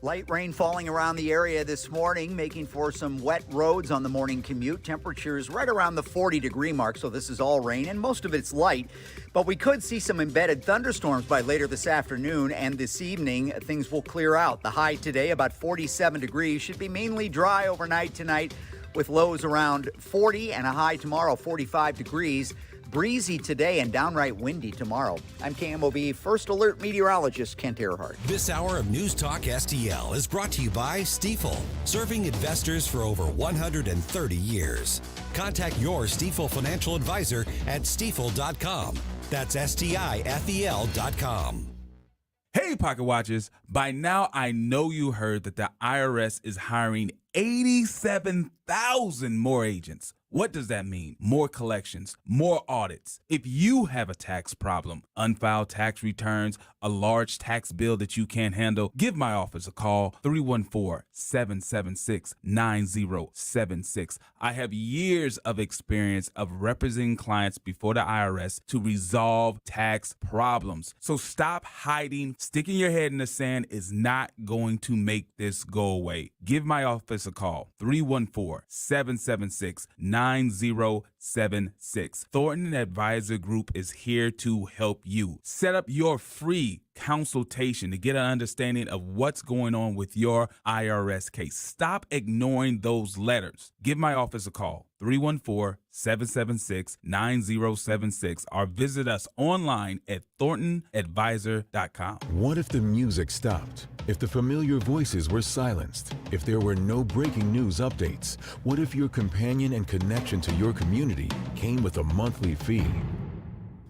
Light rain falling around the area this morning, making for some wet roads on the morning commute. Temperatures right around the 40-degree mark, so this is all rain, and most of it's light. But we could see some embedded thunderstorms by later this afternoon, and this evening, things will clear out. The high today, about 47 degrees, should be mainly dry overnight tonight, with lows around 40 and a high tomorrow, 45 degrees. Breezy today and downright windy tomorrow. I'm KMOV First Alert meteorologist Kent Earhart. This hour of News Talk STL is brought to you by Stifel, serving investors for over 130 years. Contact your Stifel financial advisor at stifel.com. That's STIFEL.com. Hey, Pocket Watchers. By now, I know you heard that the IRS is hiring 87,000 more agents. What does that mean? More collections, more audits. If you have a tax problem, unfiled tax returns, a large tax bill that you can't handle, give my office a call, 314-776-9076. I have years of experience of representing clients before the IRS to resolve tax problems. So stop hiding. Sticking your head in the sand is not going to make this go away. Give my office a call, 314-776-9076. Thornton Advisor Group is here to help you. Set up your free consultation to get an understanding of what's going on with your IRS case. Stop ignoring those letters. Give my office a call, 314-776-9076, or visit us online at thorntonadvisor.com. What if the music stopped? If the familiar voices were silenced? If there were no breaking news updates? What if your companion and connection to your community came with a monthly fee?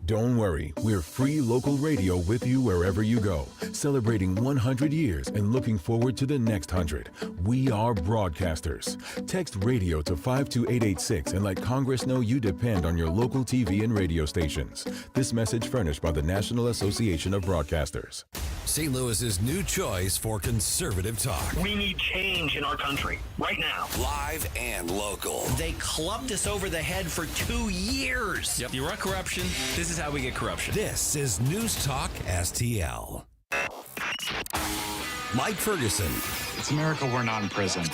Don't worry, we're free local radio with you wherever you go, celebrating 100 years and looking forward to the next 100. We are broadcasters. Text radio to 52886 and let Congress know you depend on your local TV and radio stations. This message furnished by the National Association of Broadcasters. St. Louis's new choice for conservative talk. We need change in our country right now. Live and local. They clubbed us over the head for 2 years. Yep. You want corruption? This is how we get corruption. This is News Talk STL. Mike Ferguson. It's a miracle we're not in prison.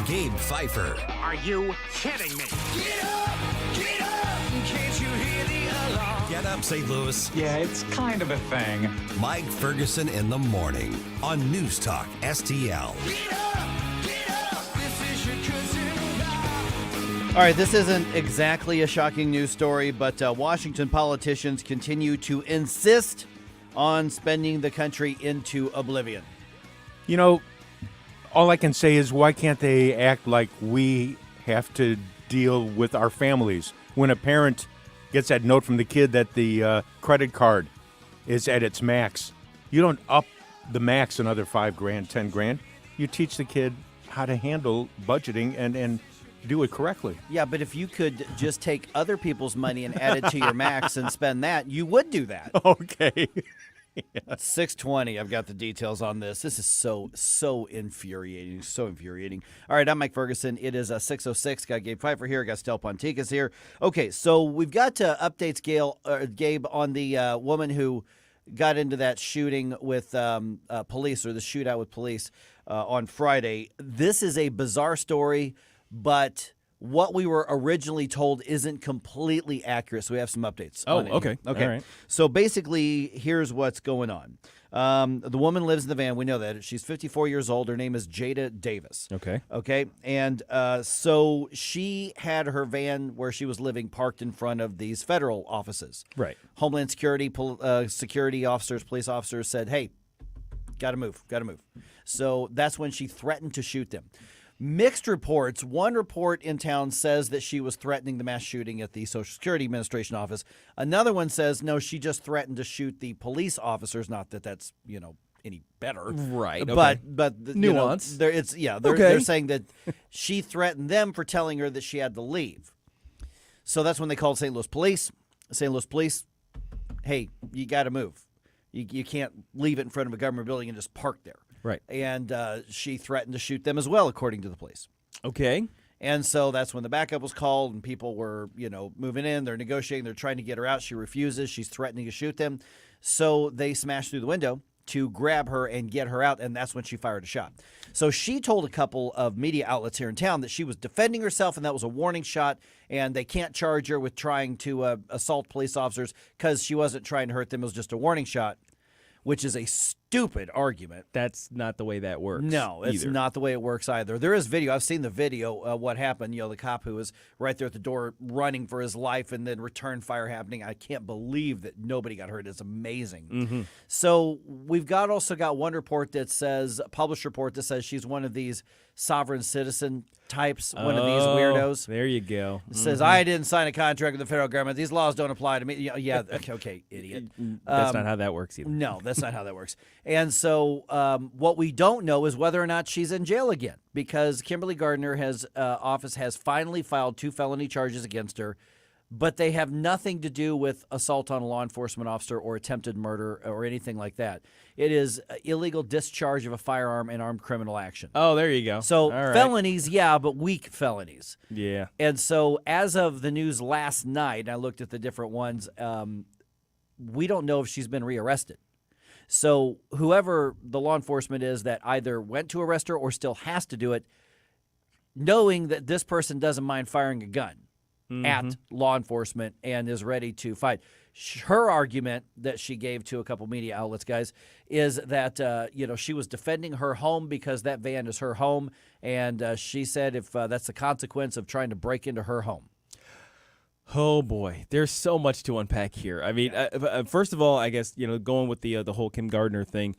Gabe Pfeiffer. Are you kidding me? Get up! Get up! Can't you hear the alarm? Get up, St. Louis. Yeah, it's kind of a thing. Mike Ferguson in the morning on News Talk STL. Get up! Get up! This is your cousin God. All right, this isn't exactly a shocking news story, but Washington politicians continue to insist on spending the country into oblivion. You know, all I can say is why can't they act like we have to deal with our families? When a parent gets that note from the kid that the credit card is at its max, you don't up the max another $5,000, $10,000. You teach the kid how to handle budgeting and do it correctly. Yeah, but if you could just take other people's money and add it to your max and spend that, you would do that. Okay. Yeah. 620. I've got the details on this. This is so infuriating. So infuriating. All right, I'm Mike Ferguson. It is 6:06. Got Gabe Pfeiffer here. Got Stel Ponticus here. Okay, so we've got updates, Gabe, on the woman who got into that shooting with police, or the shootout with police on Friday. This is a bizarre story, but what we were originally told isn't completely accurate, so we have some updates. Oh, on it. okay. Okay. All right. So basically, here's what's going on. The woman lives in the van. We know that. She's 54 years old. Her name is Jada Davis. Okay. Okay. And so she had her van where she was living parked in front of these federal offices. Right. Homeland Security, security officers, police officers said, hey, got to move. So that's when she threatened to shoot them. Mixed reports. One report in town says that she was threatening the mass shooting at the Social Security Administration office. Another one says, no, she just threatened to shoot the police officers. Not that that's, any better. Right. Okay. But nuance. They're saying that she threatened them for telling her that she had to leave. So that's when they called St. Louis Police. St. Louis Police, hey, you got to move. You can't leave it in front of a government building and just park there. Right. And she threatened to shoot them as well, according to the police. Okay. And so that's when the backup was called and people were, moving in. They're negotiating. They're trying to get her out. She refuses. She's threatening to shoot them. So they smash through the window to grab her and get her out, and that's when she fired a shot. So she told a couple of media outlets here in town that she was defending herself, and that was a warning shot, and they can't charge her with trying to assault police officers because she wasn't trying to hurt them. It was just a warning shot, which is a stupid argument. That's not the way that works. No, it's not the way it works either. There is video. I've seen the video of what happened. The cop who was right there at the door running for his life and then return fire happening. I can't believe that nobody got hurt. It's amazing. Mm-hmm. So we've also got one report that says, a published report that says she's one of these sovereign citizen types, one of these weirdos. There you go. It says, I didn't sign a contract with the federal government. These laws don't apply to me. Yeah, okay, idiot. That's not how that works either. No, that's not how that works. And so what we don't know is whether or not she's in jail again, because Kimberly Gardner's office has finally filed 2 felony charges against her, but they have nothing to do with assault on a law enforcement officer or attempted murder or anything like that. It is illegal discharge of a firearm and armed criminal action. Oh, there you go. So All right. felonies, yeah, but weak felonies. Yeah. And so as of the news last night, I looked at the different ones, we don't know if she's been rearrested. So whoever the law enforcement is that either went to arrest her or still has to do it, knowing that this person doesn't mind firing a gun at law enforcement and is ready to fight. Her argument that she gave to a couple media outlets, guys, is that, she was defending her home because that van is her home. And she said if that's the consequence of trying to break into her home. Oh boy, there's so much to unpack here. I mean, first of all, I guess going with the whole Kim Gardner thing,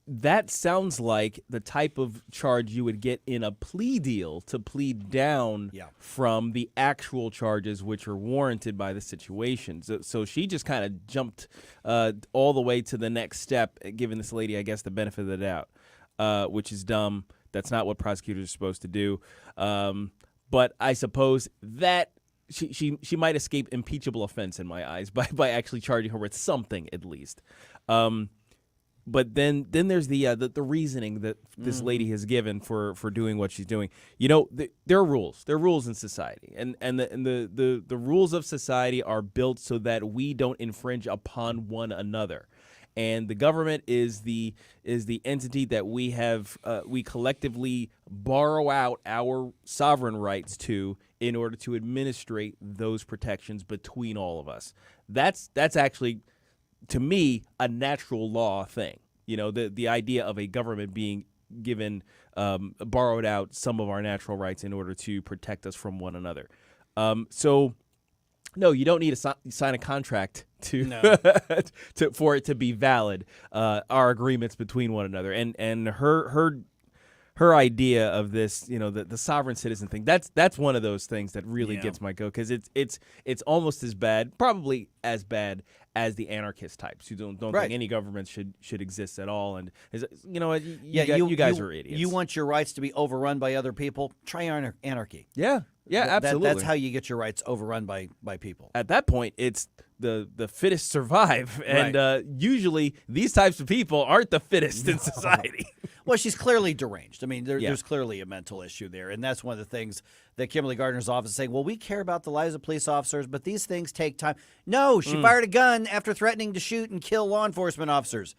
that sounds like the type of charge you would get in a plea deal to plead down from the actual charges, which are warranted by the situation. So she just kind of jumped all the way to the next step, giving this lady, I guess, the benefit of the doubt, which is dumb. That's not what prosecutors are supposed to do. But I suppose that. She might escape impeachable offense in my eyes by actually charging her with something at least. But then there's the reasoning that this lady has given for doing what she's doing. There are rules. There are rules in society, and the rules of society are built so that we don't infringe upon one another. And the government is the entity that we collectively borrow out our sovereign rights to in order to administrate those protections between all of us. That's actually, to me, a natural law thing. The idea of a government being given borrowed out some of our natural rights in order to protect us from one another. So. No, you don't need to sign a contract for it to be valid. Our agreements between one another, and her idea of this, the sovereign citizen thing. That's one of those things that really gets my goat, because it's almost as bad, probably as bad as the anarchist types who don't think any government should exist at all. And you guys are idiots. You want your rights to be overrun by other people? Try anarchy. Yeah, absolutely. That's how you get your rights overrun by people. At that point, it's the fittest survive, and usually these types of people aren't the fittest in society. Well, she's clearly deranged. I mean, there's clearly a mental issue there, and that's one of the things that Kimberly Gardner's office is saying, well, we care about the lives of police officers, but these things take time. No, she fired a gun after threatening to shoot and kill law enforcement officers.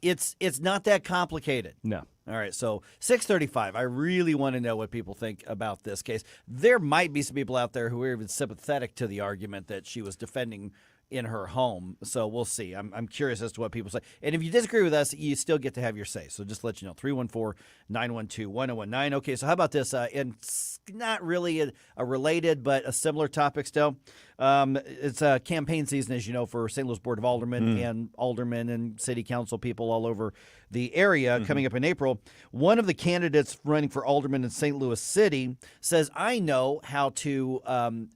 It's not that complicated. No. All right, so 6:35. I really want to know what people think about this case. There might be some people out there who are even sympathetic to the argument that she was defending in her home. So we'll see. I'm curious as to what people say. And if you disagree with us, you still get to have your say. So just let you know. 314-912-1019. Okay, so how about this? And it's not really a related, but a similar topic still. It's campaign season, as you know, for St. Louis Board of Aldermen and aldermen and city council people all over the area coming up in April. One of the candidates running for alderman in St. Louis City says, I know how to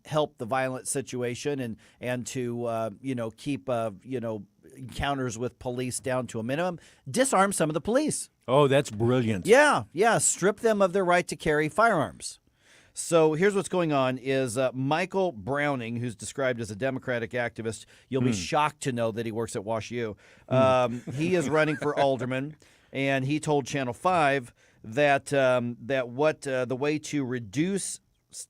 help the violent situation and to keep encounters with police down to a minimum. Disarm some of the police. Oh, that's brilliant. Yeah. Strip them of their right to carry firearms. So here's what's going on is Michael Browning, who's described as a Democratic activist. You'll be shocked to know that he works at Wash U. He is running for alderman, and he told Channel 5 that the way to reduce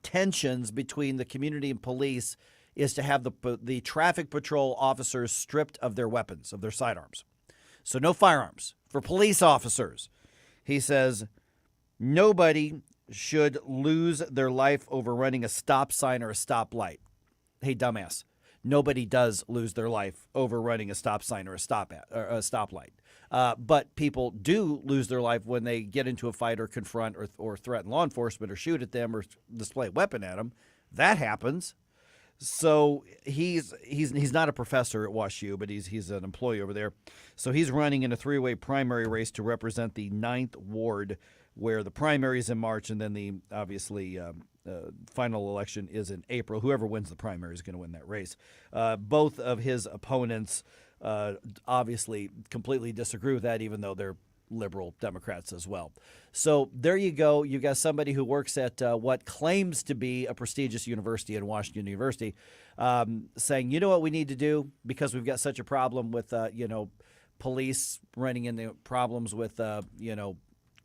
tensions between the community and police is to have the traffic patrol officers stripped of their weapons, of their sidearms. So no firearms for police officers. He says nobody should lose their life over running a stop sign or a stoplight. Hey, dumbass. Nobody does lose their life over running a stop sign or a stoplight. But people do lose their life when they get into a fight or confront or threaten law enforcement or shoot at them or display a weapon at them. That happens. So he's not a professor at WashU, but he's an employee over there. So he's running in a three-way primary race to represent the 9th Ward, where the primary is in March, and then the final election is in April. Whoever wins the primary is going to win that race. Both of his opponents obviously completely disagree with that, even though they're liberal Democrats as well. So there you go. You got somebody who works at what claims to be a prestigious university in Washington University saying, you know what we need to do, because we've got such a problem with, police running into problems with,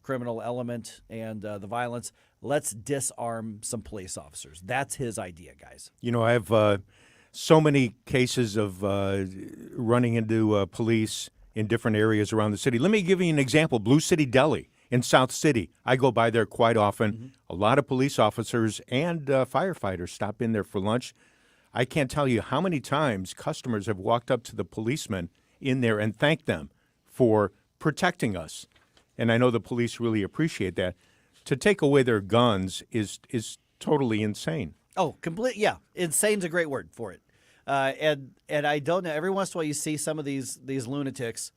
criminal element and the violence. Let's disarm some police officers. That's his idea, guys. I have so many cases of running into police in different areas around the city. Let me give you an example. Blue City Deli in South City. I go by there quite often. Mm-hmm. A lot of police officers and firefighters stop in there for lunch. I can't tell you how many times customers have walked up to the policemen in there and thanked them for protecting us. And I know the police really appreciate that. To take away their guns is totally insane. Oh, complete. Yeah, insane's a great word for it. And I don't know. Every once in a while, you see some of these lunatics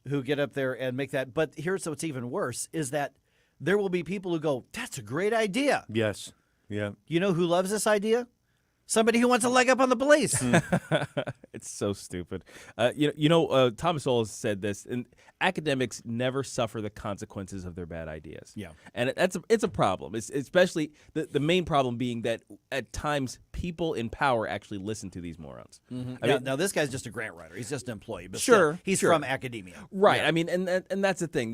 who get up there and make that. But here's what's even worse: is that there will be people who go, "That's a great idea." Yes. Yeah. You know who loves this idea? Somebody who wants a leg up on the police. It's so stupid. Thomas Sowell said this, and academics never suffer the consequences of their bad ideas. Yeah. And it's a problem. It's especially the main problem being that at times people in power actually listen to these morons. Mm-hmm. Now, this guy's just a grant writer. He's just an employee. But sure. He's from academia. Right. Yeah. I mean, and that's the thing.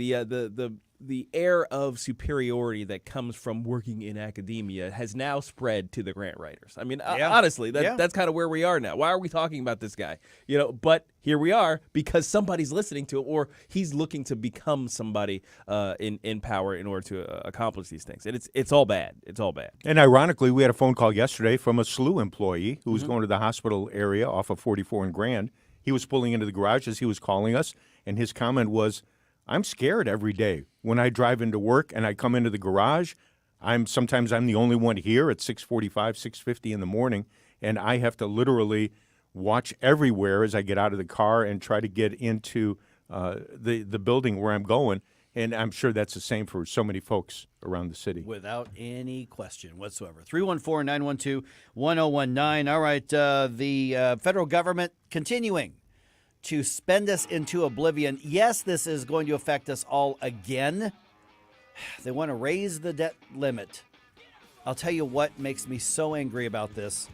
The air of superiority that comes from working in academia has now spread to the grant writers. I mean, honestly, that's kind of where we are now. Why are we talking about this guy? But here we are because somebody's listening to him, or he's looking to become somebody in power in order to accomplish these things. And it's all bad. It's all bad. And ironically, we had a phone call yesterday from a SLU employee who was going to the hospital area off of 44 and Grand. He was pulling into the garage as he was calling us, and his comment was, I'm scared every day when I drive into work and I come into the garage. Sometimes I'm the only one here at 6:45, 6:50 in the morning, and I have to literally watch everywhere as I get out of the car and try to get into the building where I'm going. And I'm sure that's the same for so many folks around the city. Without any question whatsoever. 314-912-1019. All right, the federal government continuing to spend us into oblivion. Yes, this is going to affect us all again. They want to raise the debt limit. I'll tell you what makes me so angry about this.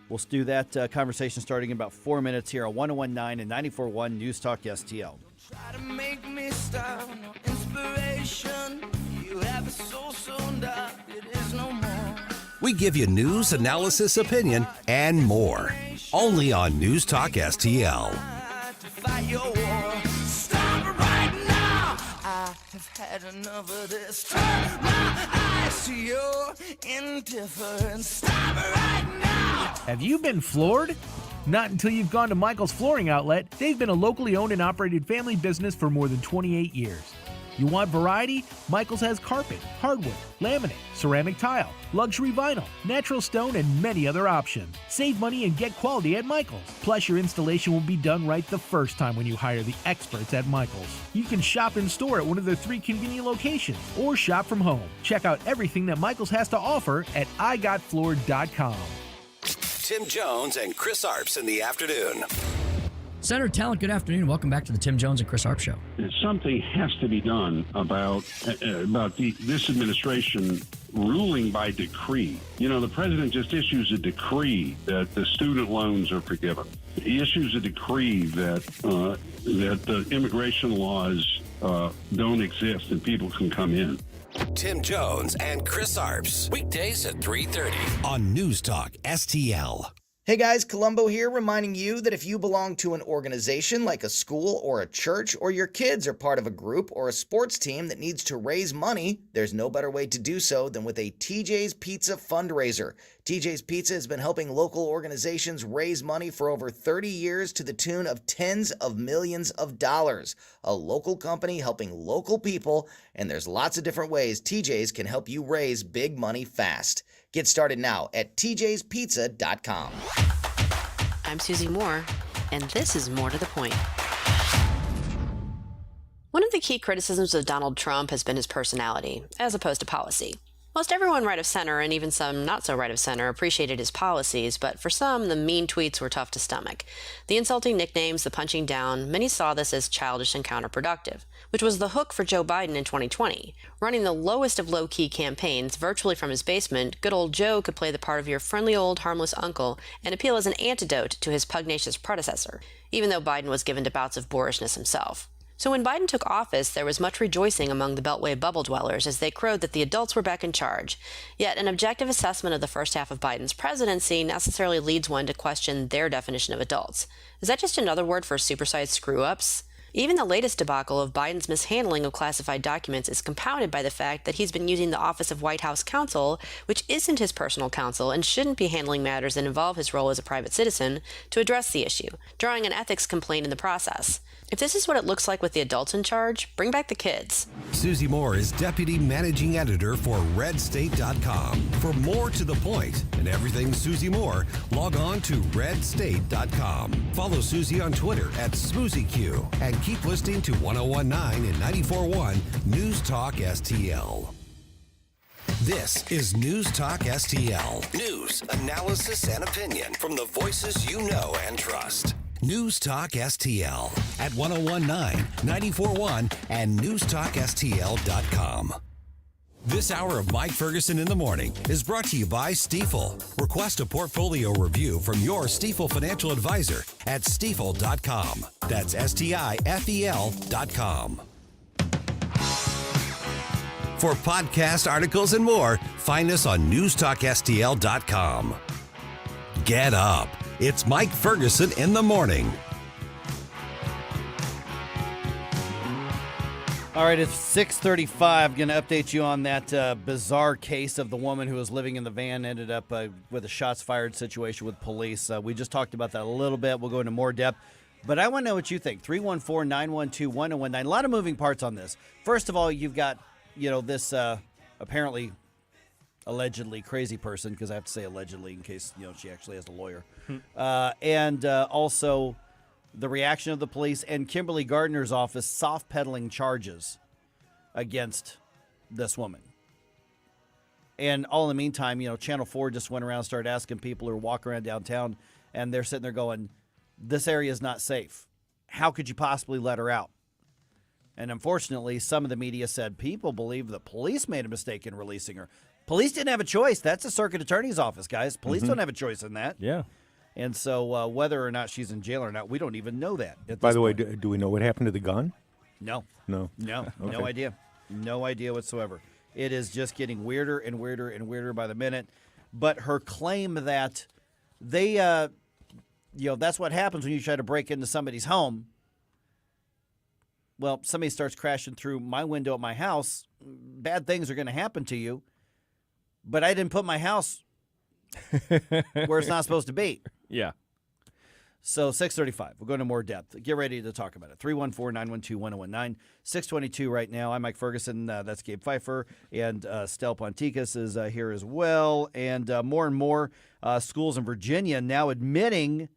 We'll do that conversation starting in about 4 minutes here on 101.9 and 94.1 News Talk STL. Try to make me stop, no inspiration. You have a soul so dark, it is no more. We give you news, analysis, opinion, and more. Only on News Talk STL. Fight your war. Stop it right now. I have had enough of this. Turn my eyes to your indifference. Stop it right now. Have you been floored? Not until you've gone to Michael's Flooring Outlet. They've been a locally owned and operated family business for more than 28 years. You want variety? Michael's has carpet, hardwood, laminate, ceramic tile, luxury vinyl, natural stone, and many other options. Save money and get quality at Michael's. Plus, your installation will be done right the first time when you hire the experts at Michael's. You can shop in store at one of their 3 convenient locations or shop from home. Check out everything that Michael's has to offer at igotfloored.com. Tim Jones and Chris Arps in the afternoon. Senator Talent, good afternoon. Welcome back to the Tim Jones and Chris Arp Show. Something has to be done about this administration ruling by decree. The president just issues a decree that the student loans are forgiven. He issues a decree that the immigration laws don't exist and people can come in. Tim Jones and Chris Arps. Weekdays at 3:30 on News Talk STL. Hey guys, Columbo here, reminding you that if you belong to an organization like a school or a church, or your kids are part of a group or a sports team that needs to raise money, there's no better way to do so than with a TJ's Pizza fundraiser. TJ's Pizza has been helping local organizations raise money for over 30 years to the tune of tens of millions of dollars. A local company helping local people, and there's lots of different ways TJ's can help you raise big money fast. Get started now at tjspizza.com. I'm Susie Moore, and this is More to the Point. One of the key criticisms of Donald Trump has been his personality, as opposed to policy. Most everyone right of center, and even some not so right of center, appreciated his policies, but for some, the mean tweets were tough to stomach. The insulting nicknames, the punching down, many saw this as childish and counterproductive, which was the hook for Joe Biden in 2020. Running the lowest of low-key campaigns virtually from his basement, good old Joe could play the part of your friendly old harmless uncle and appeal as an antidote to his pugnacious predecessor, even though Biden was given to bouts of boorishness himself. So when Biden took office, there was much rejoicing among the Beltway bubble dwellers as they crowed that the adults were back in charge. Yet an objective assessment of the first half of Biden's presidency necessarily leads one to question their definition of adults. Is that just another word for supersized screw-ups? Even the latest debacle of Biden's mishandling of classified documents is compounded by the fact that he's been using the office of White House counsel, which isn't his personal counsel and shouldn't be handling matters that involve his role as a private citizen, to address the issue, drawing an ethics complaint in the process. If this is what it looks like with the adults in charge, bring back the kids. Susie Moore is Deputy Managing Editor for RedState.com. For more to the point and everything Susie Moore, log on to RedState.com. Follow Susie on Twitter at SmoozyQ and keep listening to 1019 and 94.1 News Talk STL. This is News Talk STL. News, analysis, and opinion from the voices you know and trust. News Talk STL at 1019, 94.1, and newstalkstl.com. This hour of Mike Ferguson in the Morning is brought to you by Stifel. Request a portfolio review from your Stifel financial advisor at stifel.com. That's STIFEL.com. For podcast articles and more, find us on newstalkstl.com. Get up. It's Mike Ferguson in the Morning. All right, it's 6:35. Going to update you on that bizarre case of the woman who was living in the van, ended up with a shots fired situation with police. We just talked about that a little bit. We'll go into more depth. But I want to know what you think. 314-912-1019. A lot of moving parts on this. First of all, you've got, this apparently allegedly crazy person, because I have to say allegedly in case, she actually has a lawyer. And also the reaction of the police and Kimberly Gardner's office soft-pedaling charges against this woman. And all in the meantime, Channel 4 just went around and started asking people who are walking around downtown, and they're sitting there going, this area is not safe. How could you possibly let her out? And unfortunately, some of the media said people believe the police made a mistake in releasing her. Police didn't have a choice. That's the circuit attorney's office, guys. Police don't have a choice in that. Yeah. And so whether or not she's in jail or not, we don't even know that. By the way, do we know what happened to the gun? No. No. No. Okay. No idea. No idea whatsoever. It is just getting weirder and weirder and weirder by the minute. But her claim that they, that's what happens when you try to break into somebody's home. Well, somebody starts crashing through my window at my house. Bad things are going to happen to you. But I didn't put my house where it's not supposed to be. Yeah. So 6:35. We'll go into more depth. Get ready to talk about it. 314-912-1019. 6:22 right now. I'm Mike Ferguson. That's Gabe Pfeiffer. And Stel Ponticus is here as well. And more and more schools in Virginia now admitting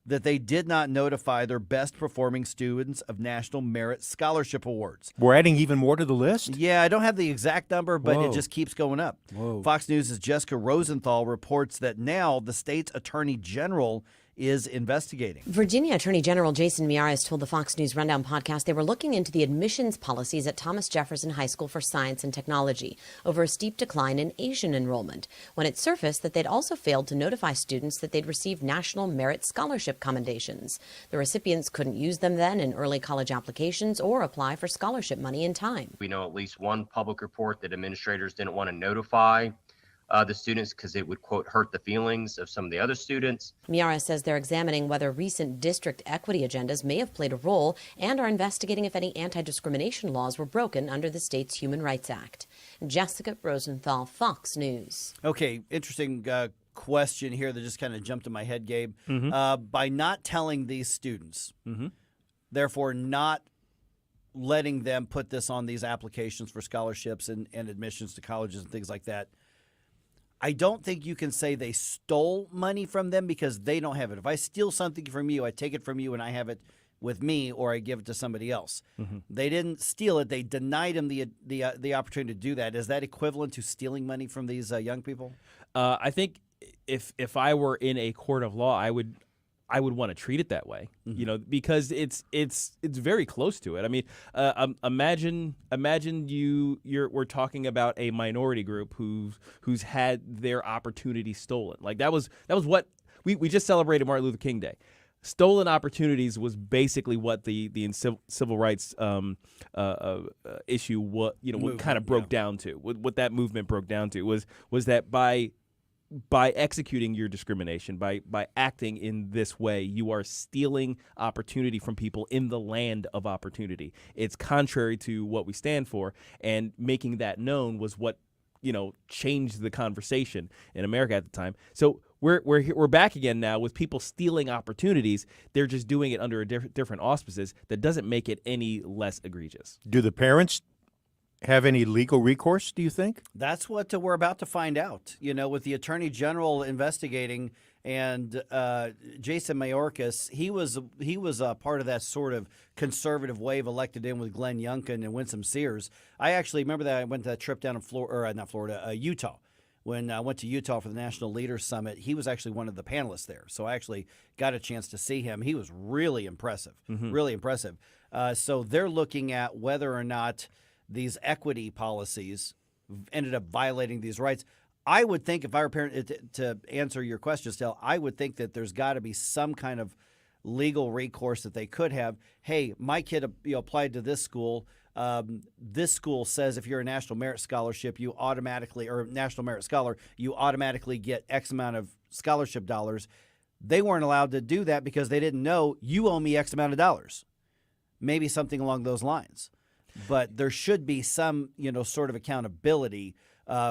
that they did not notify their best performing students of National Merit Scholarship Awards. We're adding even more to the list? Yeah, I don't have the exact number, but Whoa. it just keeps going up. Whoa. Fox News' Jessica Rosenthal reports that now the state's attorney general is investigating. Virginia Attorney General Jason Miyares told the Fox News Rundown podcast they were looking into the admissions policies at Thomas Jefferson High School for Science and Technology over a steep decline in Asian enrollment, when it surfaced that they'd also failed to notify students that they'd received National Merit Scholarship commendations. The recipients couldn't use them then in early college applications or apply for scholarship money in time. We know at least one public report that administrators didn't want to notify the students because it would, quote, hurt the feelings of some of the other students. Miyares says they're examining whether recent district equity agendas may have played a role and are investigating if any anti-discrimination laws were broken under the state's Human Rights Act. Jessica Rosenthal, Fox News. Okay, interesting question here that just kind of jumped in my head, Gabe. By not telling these students, therefore not letting them put this on these applications for scholarships and admissions to colleges and things like that, I don't think you can say they stole money from them because they don't have it. If I steal something from you, I take it from you and I have it with me, or I give it to somebody else. They didn't steal it. They denied them the opportunity to do that. Is that equivalent to stealing money from these young people? I think if I were in a court of law, I would want to treat it that way, because it's very close to it. I mean, imagine we're talking about a minority group who's had their opportunity stolen. Like that was what we just celebrated Martin Luther King Day. Stolen opportunities was basically what the civil rights issue what kind of broke down to. What that movement broke down to was that by executing your discrimination, by acting in this way, you are stealing opportunity from people in the land of opportunity. It's contrary to what we stand for, and making that known was what changed the conversation in America at the time. So we're back again now with people stealing opportunities. They're just doing it under different auspices. That doesn't make it any less egregious. Do the parents have any legal recourse, do you think? That's what we're about to find out. With the Attorney General investigating and Jason Mayorkas, he was a part of that sort of conservative wave elected in with Glenn Youngkin and Winsome Sears. I actually remember that I went to that trip down in Utah. When I went to Utah for the National Leaders Summit, he was actually one of the panelists there. So I actually got a chance to see him. He was really impressive, really impressive. So they're looking at whether or not these equity policies ended up violating these rights. I would think, if I were a parent, to answer your question, Stell, I would think that there's got to be some kind of legal recourse that they could have. Hey, my kid applied to this school. This school says if you're a National Merit Scholarship, National Merit Scholar, you automatically get X amount of scholarship dollars. They weren't allowed to do that because they didn't know you owe me X amount of dollars. Maybe something along those lines. But there should be some, sort of accountability,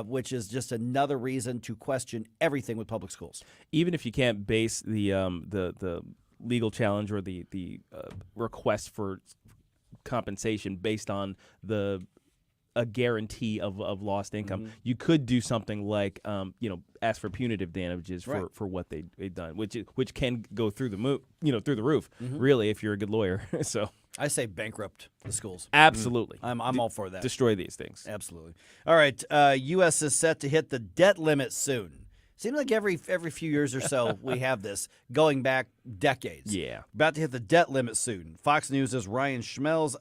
which is just another reason to question everything with public schools. Even if you can't base the legal challenge or the request for compensation based on a guarantee of lost income, you could do something like ask for punitive damages for what they've done, which can go through the roof, really, if you're a good lawyer. So I say bankrupt the schools. Absolutely. I'm all for that. Destroy these things. Absolutely. All right. U.S. is set to hit the debt limit soon. Seems like every few years or so we have this going back decades. Yeah. About to hit the debt limit soon. Fox News' Ryan Schmelz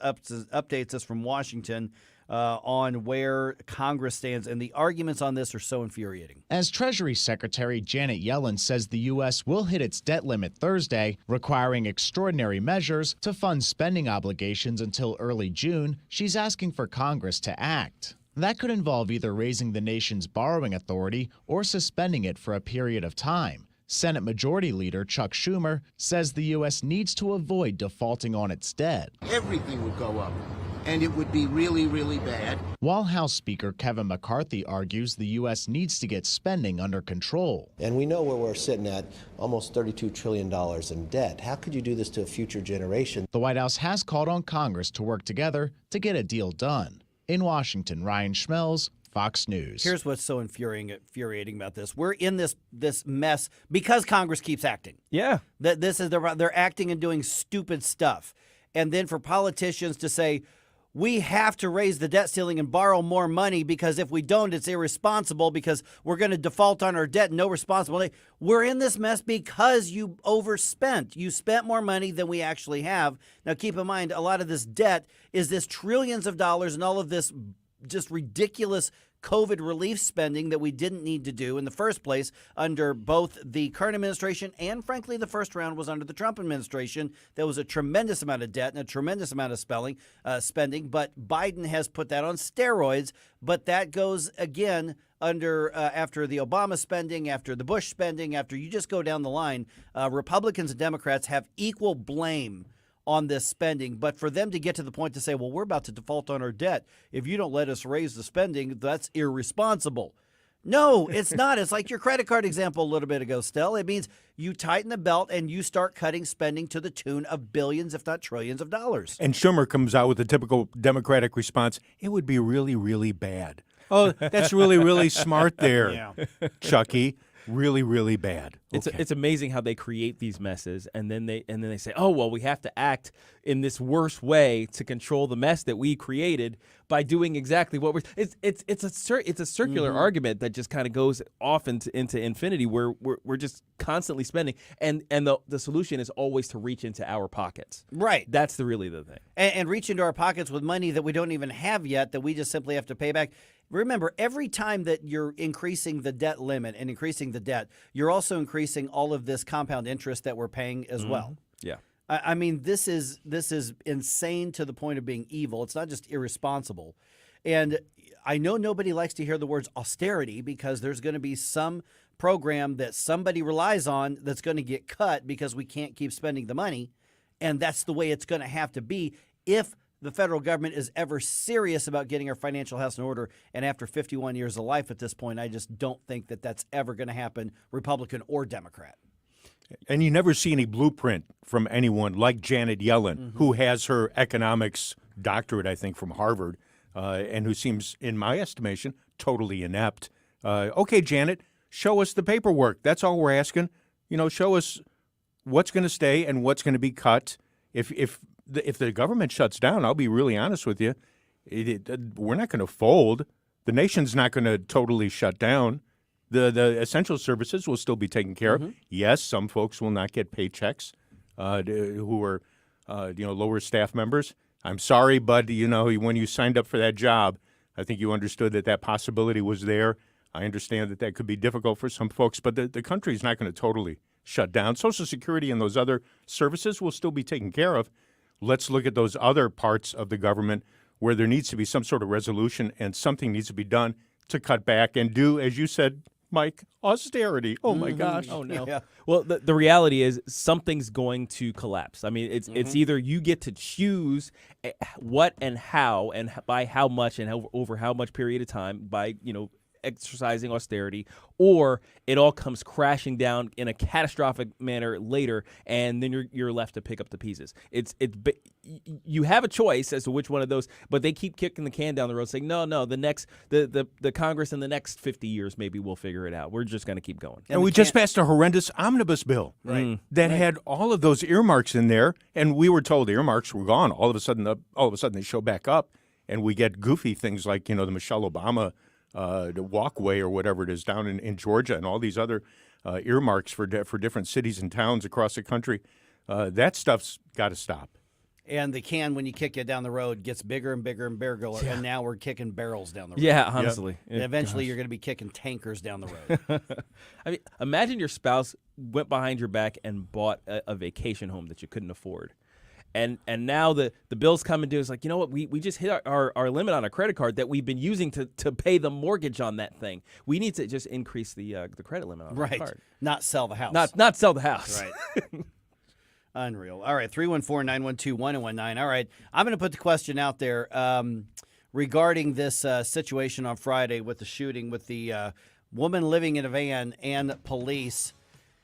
updates us from Washington on where Congress stands, and the arguments on this are so infuriating. As Treasury Secretary Janet Yellen says the U.S. will hit its debt limit Thursday, requiring extraordinary measures to fund spending obligations until early June, she's asking for Congress to act. That could involve either raising the nation's borrowing authority or suspending it for a period of time. Senate Majority Leader Chuck Schumer says the U.S. needs to avoid defaulting on its debt. Everything would go up, and it would be really, really bad. While House Speaker Kevin McCarthy argues the U.S. needs to get spending under control. And we know where we're sitting at, almost $32 trillion in debt. How could you do this to a future generation? The White House has called on Congress to work together to get a deal done. In Washington, Ryan Schmelz, Fox News. Here's what's so infuriating about this. We're in this mess because Congress keeps acting. Yeah. They're acting and doing stupid stuff. And then for politicians to say, we have to raise the debt ceiling and borrow more money because if we don't, it's irresponsible because we're going to default on our debt and no responsibility. We're in this mess because you overspent. You spent more money than we actually have. Now, keep in mind, a lot of this debt is this trillions of dollars and all of this just ridiculous COVID relief spending that we didn't need to do in the first place under both the current administration and, frankly, the first round was under the Trump administration. There was a tremendous amount of debt and a tremendous amount of spending, but Biden has put that on steroids. But that goes, again, under after the Obama spending, after the Bush spending, after you just go down the line, Republicans and Democrats have equal blame on this spending. But for them to get to the point to say, well, we're about to default on our debt. If you don't let us raise the spending, that's irresponsible. No, it's not. It's like your credit card example a little bit ago, Stell. It means you tighten the belt and you start cutting spending to the tune of billions, if not trillions of dollars. And Schumer comes out with the typical Democratic response, it would be really, really bad. Oh, that's really, really smart there, Chucky. Really, really bad. Okay. It's amazing how they create these messes, and then they say, oh well, we have to act in this worst way to control the mess that we created by doing exactly what we're. It's a circular argument that just kind of goes off into infinity, where we're just constantly spending, and the solution is always to reach into our pockets. Right. That's really the thing. And reach into our pockets with money that we don't even have yet, that we just simply have to pay back. Remember, every time that you're increasing the debt limit and increasing the debt, you're also increasing all of this compound interest that we're paying as well. Yeah. I mean, this is insane to the point of being evil. It's not just irresponsible. And I know nobody likes to hear the words austerity because there's going to be some program that somebody relies on that's going to get cut because we can't keep spending the money. And that's the way it's going to have to be if the federal government is ever serious about getting our financial house in order. And after 51 years of life at this point, I just don't think that that's ever going to happen, Republican or Democrat. And you never see any blueprint from anyone like Janet Yellen, who has her economics doctorate, I think, from Harvard, and who seems, in my estimation, totally inept. Okay, Janet, show us the paperwork. That's all we're asking. Show us what's going to stay and what's going to be cut. If the government shuts down, I'll be really honest with you, we're not going to fold. The nation's not going to totally shut down. The essential services will still be taken care of. Yes, some folks will not get paychecks who are lower staff members. I'm sorry, but when you signed up for that job, I think you understood that possibility was there. I understand that could be difficult for some folks, but the country is not going to totally shut down. Social Security and those other services will still be taken care of. Let's look at those other parts of the government where there needs to be some sort of resolution and something needs to be done to cut back and do, as you said, Mike, austerity. Oh, my gosh. Oh, no. Yeah. Well, the reality is something's going to collapse. I mean, it's either you get to choose what and how and by how much and over how much period of time by, exercising austerity, or it all comes crashing down in a catastrophic manner later, and then you're left to pick up the pieces. You have a choice as to which one of those, but they keep kicking the can down the road, saying no, the Congress in the next 50 years maybe we'll figure it out. We're just going to keep going. And we just passed a horrendous omnibus bill that had all of those earmarks in there, and we were told the earmarks were gone. All of a sudden they show back up, and we get goofy things like the Michelle Obama the walkway or whatever it is down in Georgia and all these other earmarks for different cities and towns across the country. That stuff's got to stop. And the can, when you kick it down the road, gets bigger and bigger and bigger, and now we're kicking barrels down the road. Yeah, honestly. And eventually you're going to be kicking tankers down the road. I mean, imagine your spouse went behind your back and bought a vacation home that you couldn't afford. And now the bills come and do. It's like, you know what? We just hit our limit on a credit card that we've been using to pay the mortgage on that thing. We need to just increase the credit limit on the card. Not sell the house. Not sell the house. Right. Unreal. All right, 314-912-1019. All right, I'm going to put the question out there regarding this situation on Friday with the shooting with the woman living in a van and police.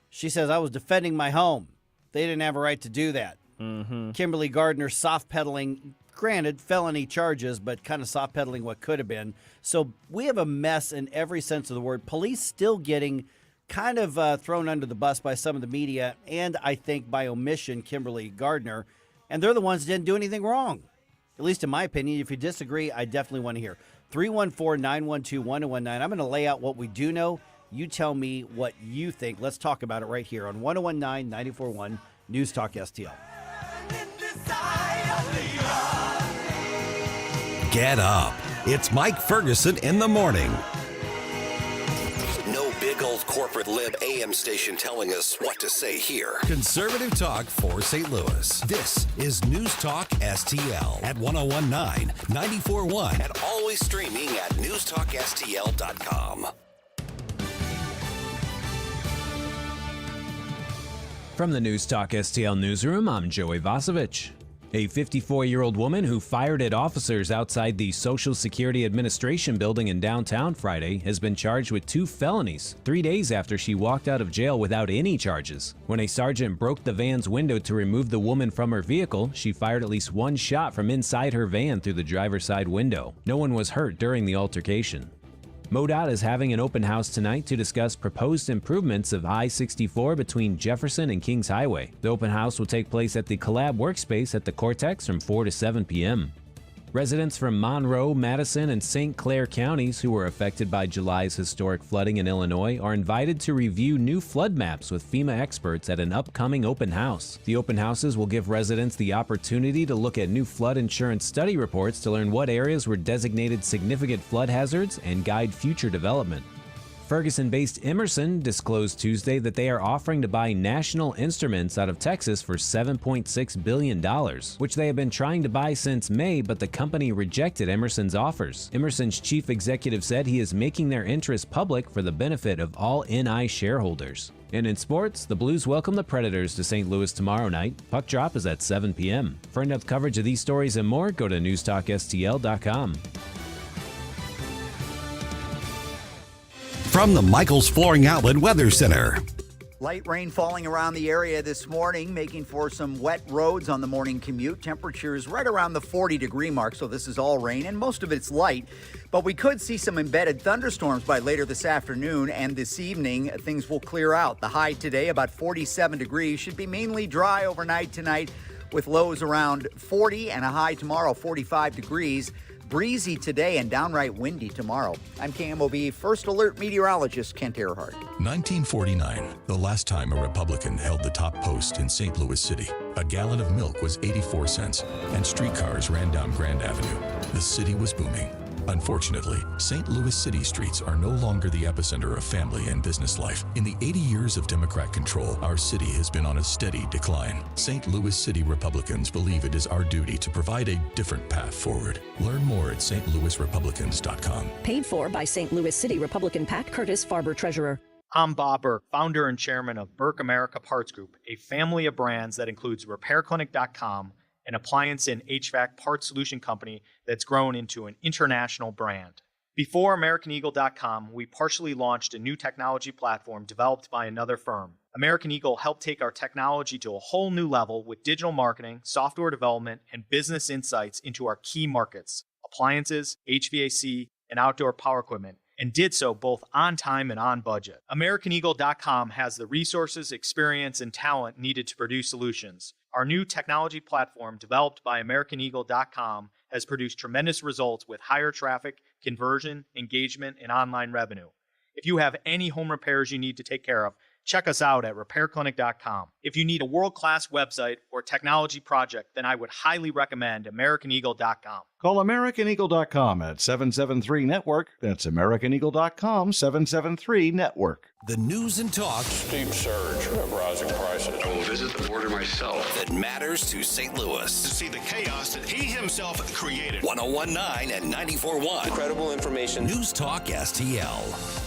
She says, I was defending my home. They didn't have a right to do that. Kimberly Gardner soft-pedaling, granted, felony charges, but kind of soft-pedaling what could have been. So we have a mess in every sense of the word. Police still getting kind of thrown under the bus by some of the media, and I think by omission, Kimberly Gardner. And they're the ones that didn't do anything wrong. at least in my opinion. If you disagree, I definitely want to hear. 314-912-1019. I'm going to lay out what we do know. You tell me what you think. Let's talk about it right here on 1019 94.1 News Talk STL. Get up. It's Mike Ferguson in the morning. No big old corporate lib AM station telling us what to say here. Conservative talk for St. Louis. This is News Talk STL at 1019 94.1 and always streaming at newstalkstl.com. From the News Talk STL newsroom, I'm Joey Vasovich. A 54-year-old woman who fired at officers outside the Social Security Administration building in downtown Friday has been charged with 2 felonies 3 days after she walked out of jail without any charges. When a sergeant broke the van's window to remove the woman from her vehicle, she fired at least 1 shot from inside her van through the driver's side window. No one was hurt during the altercation. MoDOT is having an open house tonight to discuss proposed improvements of I-64 between Jefferson and Kings Highway. The open house will take place at the Collab Workspace at the Cortex from 4 to 7 p.m. Residents from Monroe, Madison, and St. Clair counties who were affected by July's historic flooding in Illinois are invited to review new flood maps with FEMA experts at an upcoming open house. The open houses will give residents the opportunity to look at new flood insurance study reports to learn what areas were designated significant flood hazards and guide future development. Ferguson-based Emerson disclosed Tuesday that they are offering to buy National Instruments out of Texas for $7.6 billion, which they have been trying to buy since May, but the company rejected Emerson's offers. Emerson's chief executive said he is making their interest public for the benefit of all NI shareholders. And in sports, the Blues welcome the Predators to St. Louis tomorrow night. Puck drop is at 7 p.m. For in-depth coverage of these stories and more, go to newstalkstl.com. From the Michaels Flooring Outlet Weather Center. Light rain falling around the area this morning, making for some wet roads on the morning commute. Temperatures right around the 40-degree mark, so this is all rain, and most of it's light. But we could see some embedded thunderstorms by later this afternoon, and this evening things will clear out. The high today, about 47 degrees, should be mainly dry overnight tonight with lows around 40 and a high tomorrow, 45 degrees. Breezy today and downright windy tomorrow. I'm KMOV First Alert meteorologist Kent Earhart. 1949, the last time a Republican held the top post in St. Louis City. A gallon of milk was 84 cents, and streetcars ran down Grand Avenue. The city was booming. Unfortunately, St. Louis city streets are no longer the epicenter of family and business life. In the 80 years of Democrat control, our city has been on a steady decline. St. Louis City Republicans believe it is our duty to provide a different path forward. Learn more at stlouisrepublicans.com. Paid for by St. Louis City Republican Pat Curtis, Farber Treasurer. I'm Bob Burke, founder and chairman of Burke America Parts Group, a family of brands that includes RepairClinic.com, an appliance and HVAC parts solution company that's grown into an international brand. Before AmericanEagle.com, we partially launched a new technology platform developed by another firm. American Eagle helped take our technology to a whole new level with digital marketing, software development, and business insights into our key markets, appliances, HVAC, and outdoor power equipment, and did so both on time and on budget. AmericanEagle.com has the resources, experience, and talent needed to produce solutions. Our new technology platform, developed by AmericanEagle.com, has produced tremendous results with higher traffic, conversion, engagement, and online revenue. If you have any home repairs you need to take care of, check us out at RepairClinic.com. If you need a world-class website or technology project, then I would highly recommend AmericanEagle.com. Call AmericanEagle.com at 773-NETWORK. That's AmericanEagle.com, 773-NETWORK. The news and talk. Steep surge of rising prices. I will visit the border myself. That matters to St. Louis. To see the chaos that he himself created. 1019 and 94.1. Credible information. News Talk STL.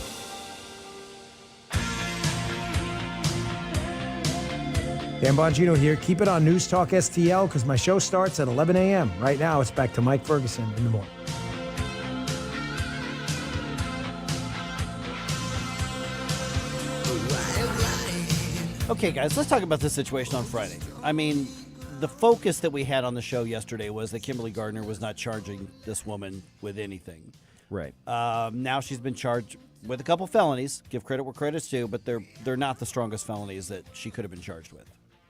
Dan Bongino here. Keep it on News Talk STL because my show starts at 11 a.m. Right now, it's back to Mike Ferguson in the morning. Okay, guys, let's talk about this situation on Friday. I mean, the focus that we had on the show yesterday was that Kimberly Gardner was not charging this woman with anything. Right. Now she's been charged with a couple felonies. Give credit where credit's due, but they're not the strongest felonies that she could have been charged with.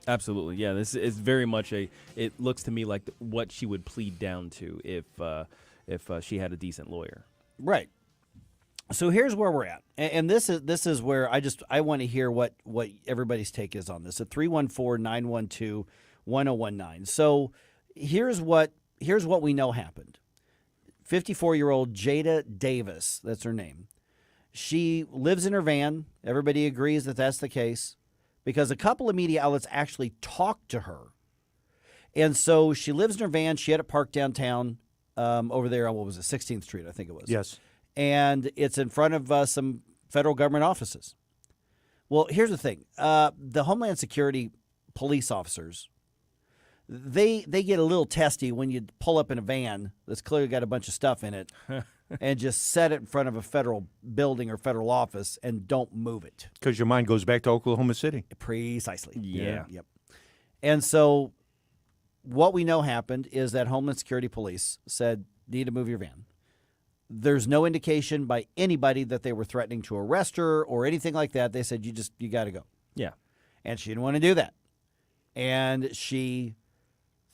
Absolutely, yeah. This is very much it looks to me like what she would plead down to if she had a decent lawyer. Right. So here's where we're at, and this is where I want to hear what everybody's take is on this at 314-912-1019. So here's what we know happened. 54-year-old Jada Davis, that's her name. She lives in her van. Everybody agrees that that's the case because a couple of media outlets actually talked to her, and so she lives in her van. She had it parked downtown over there on 16th Street, I think it was. Yes. And it's in front of some federal government offices. Well, here's the thing. The Homeland Security police officers, they get a little testy when you pull up in a van that's clearly got a bunch of stuff in it and just set it in front of a federal building or federal office and don't move it. Because your mind goes back to Oklahoma City. Precisely. Yeah. Yep. And so what we know happened is that Homeland Security police said, need to move your van. There's no indication by anybody that they were threatening to arrest her or anything like that. They said, you got to go. Yeah. And she didn't want to do that. And she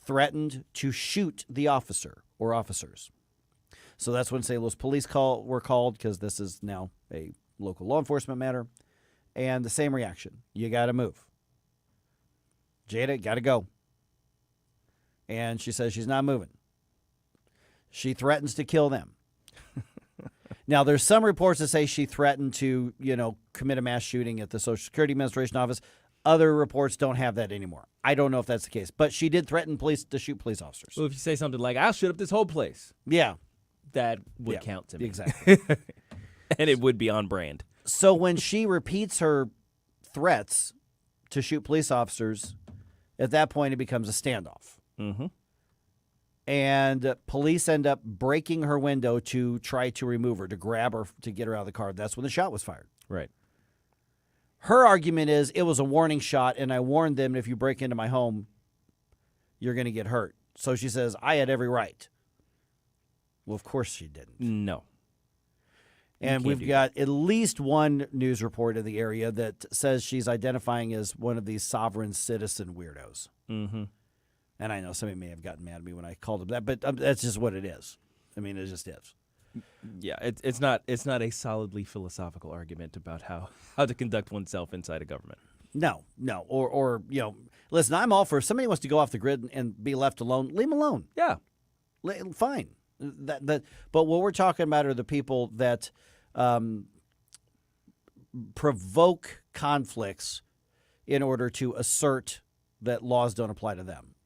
threatened to shoot the officer or officers. So that's when St. Louis police were called because this is now a local law enforcement matter. And the same reaction. You got to move. Jada, got to go. And she says she's not moving. She threatens to kill them. Now, there's some reports that say she threatened to, commit a mass shooting at the Social Security Administration office. Other reports don't have that anymore. I don't know if that's the case. But she did threaten police to shoot police officers. Well, if you say something like, I'll shoot up this whole place. Yeah. That would count to me. Exactly. And it would be on brand. So when she repeats her threats to shoot police officers, at that point it becomes a standoff. Mm-hmm. And police end up breaking her window to try to remove her, to grab her, to get her out of the car. That's when the shot was fired. Right. Her argument is it was a warning shot, and I warned them if you break into my home, you're going to get hurt. So she says, I had every right. Well, of course she didn't. No. And we've got at least one news report in the area that says she's identifying as one of these sovereign citizen weirdos. Mm-hmm. And I know somebody may have gotten mad at me when I called them that, but that's just what it is. I mean, it just is. Yeah, it's not a solidly philosophical argument about how to conduct oneself inside a government. No. Or listen, I'm all for if somebody wants to go off the grid and be left alone, leave them alone. Yeah. Fine. But what we're talking about are the people that provoke conflicts in order to assert that laws don't apply to them.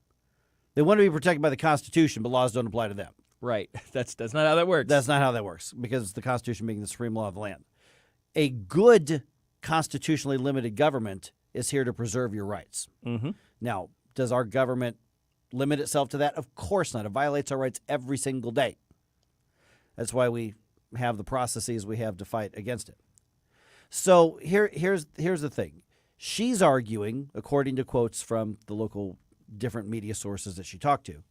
They want to be protected by the Constitution, but laws don't apply to them. Right. That's not how that works. That's not how that works, because the Constitution being the supreme law of the land. A good constitutionally limited government is here to preserve your rights. Mm-hmm. Now, does our government limit itself to that? Of course not. It violates our rights every single day. That's why we have the processes we have to fight against it. So here's the thing. She's arguing, according to quotes from the local different media sources that she talked to,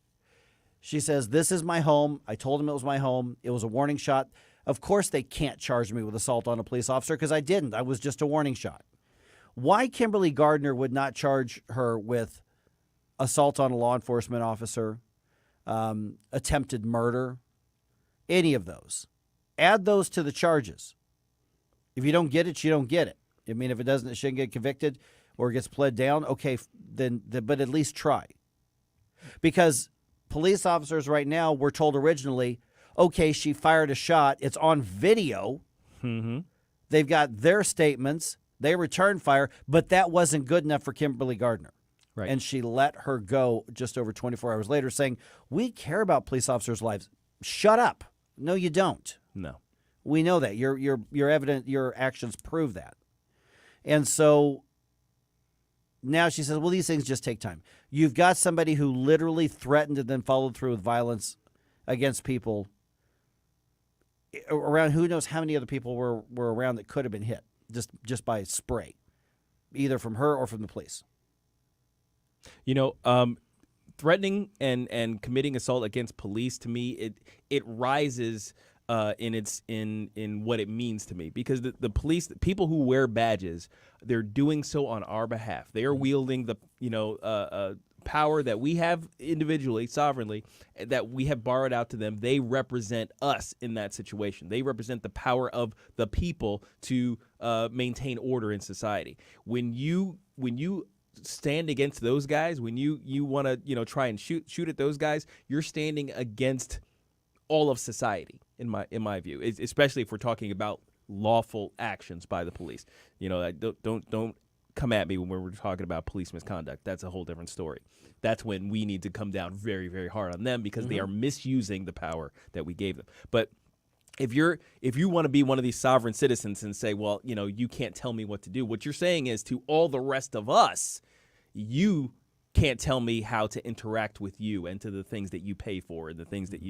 she says, this is my home. I told him it was my home. It was a warning shot. Of course they can't charge me with assault on a police officer because I didn't. I was just a warning shot. Why Kimberly Gardner would not charge her with assault on a law enforcement officer, attempted murder, any of those. Add those to the charges. If you don't get it, you don't get it. I mean, if it doesn't, it shouldn't get convicted or gets pled down, okay, then but at least try. Because police officers right now were told originally, okay, she fired a shot. It's on video. Mm-hmm. They've got their statements. They returned fire, but that wasn't good enough for Kimberly Gardner. Right. And she let her go just over 24 hours later saying, we care about police officers' lives. Shut up. No, you don't. No. We know that. Your actions prove that. And so now she says, well, these things just take time. You've got somebody who literally threatened and then followed through with violence against people around who knows how many other people were around that could have been hit just by spray, either from her or from the police. Threatening and committing assault against police, to me, it rises in what it means to me, because the police, the people who wear badges, they're doing so on our behalf. They are wielding the power that we have individually, sovereignly, that we have borrowed out to them. They represent us in that situation. They represent the power of the people to maintain order in society. When you stand against those guys, when you want to try and shoot at those guys, you're standing against all of society, in my view, especially if we're talking about lawful actions by the police. Don't come at me when we're talking about police misconduct. That's a whole different story. That's when we need to come down very, very hard on them, because they are misusing the power that we gave them. But if you want to be one of these sovereign citizens and say, well, you can't tell me what to do, what you're saying is to all the rest of us, you can't tell me how to interact with you and to the things that you pay for and the things that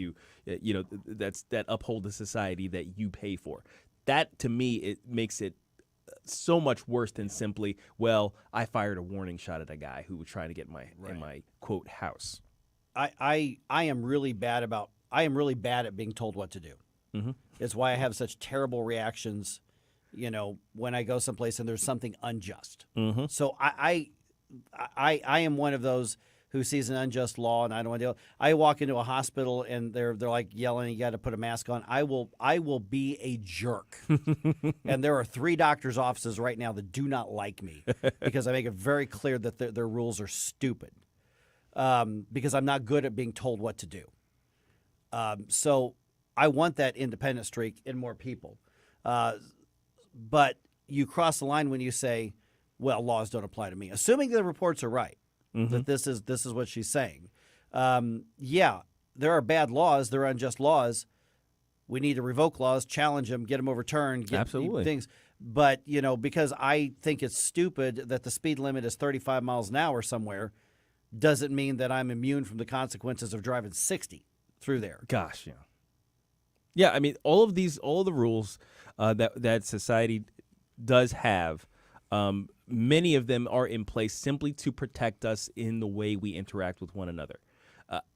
that uphold the society that you pay for. That, to me, it makes it so much worse than simply, well, I fired a warning shot at a guy who was trying to get in my quote house. I am really bad at being told what to do. Mm-hmm. It's why I have such terrible reactions, when I go someplace and there's something unjust. Mm-hmm. So I am one of those who sees an unjust law, and I don't want to deal. I walk into a hospital and they're like yelling, "You got to put a mask on." I will be a jerk. And there are 3 doctors' offices right now that do not like me because I make it very clear that their rules are stupid. Because I'm not good at being told what to do. So I want that independent streak in more people. But you cross the line when you say, well, laws don't apply to me. Assuming the reports are right, that this is what she's saying. Yeah, there are bad laws. There are unjust laws. We need to revoke laws, challenge them, get them overturned, get Absolutely. things. But, because I think it's stupid that the speed limit is 35 miles an hour somewhere doesn't mean that I'm immune from the consequences of driving 60 through there. Gosh, yeah. Yeah, I mean, all the rules that society does have, many of them are in place simply to protect us in the way we interact with one another.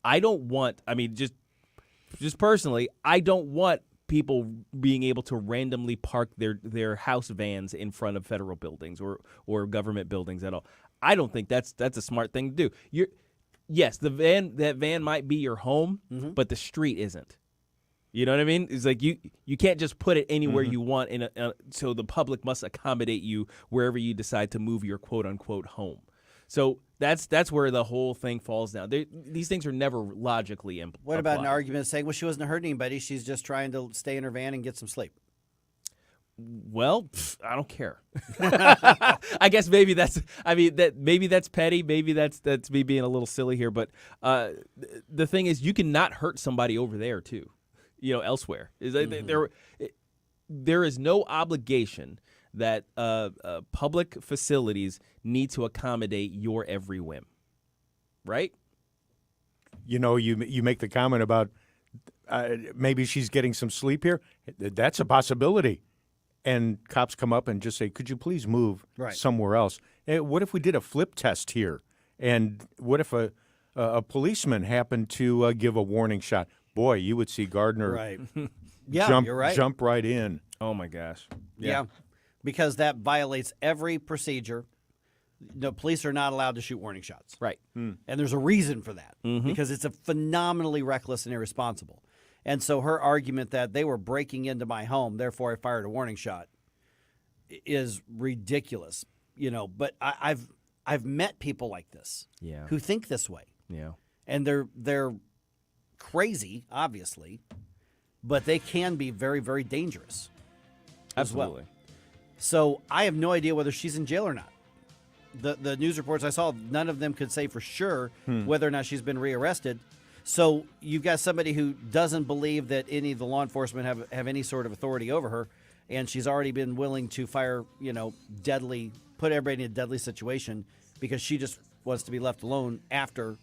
I don't want, just personally, I don't want people being able to randomly park their house vans in front of federal buildings or government buildings at all. I don't think that's a smart thing to do. Yes, that van might be your home, but the street isn't. You know what I mean? It's like you can't just put it anywhere you want, so the public must accommodate you wherever you decide to move your quote-unquote home. So that's where the whole thing falls down. These things are never logically applied. What about an argument saying, well, she wasn't hurting anybody, she's just trying to stay in her van and get some sleep? Well, I don't care. I guess maybe that's petty. Maybe that's me being a little silly here. But the thing is, you can not hurt somebody over there too. Elsewhere. There is no obligation that public facilities need to accommodate your every whim, right? You make the comment about maybe she's getting some sleep here. That's a possibility. And cops come up and just say, could you please move somewhere else? What if we did a flip test here? And what if a policeman happened to give a warning shot? Boy, you would see Gardner jump right in. Oh, my gosh. Yeah, because that violates every procedure. The police are not allowed to shoot warning shots. Right. And there's a reason for that, because it's a phenomenally reckless and irresponsible. And so her argument that they were breaking into my home, therefore I fired a warning shot, is ridiculous. But I've met people like this who think this way. Yeah. And they're crazy, obviously, but they can be very, very dangerous. Absolutely. As well. So I have no idea whether she's in jail or not. The news reports I saw, none of them could say for sure whether or not she's been rearrested. So you've got somebody who doesn't believe that any of the law enforcement have any sort of authority over her, and she's already been willing to fire, put everybody in a deadly situation because she just wants to be left alone after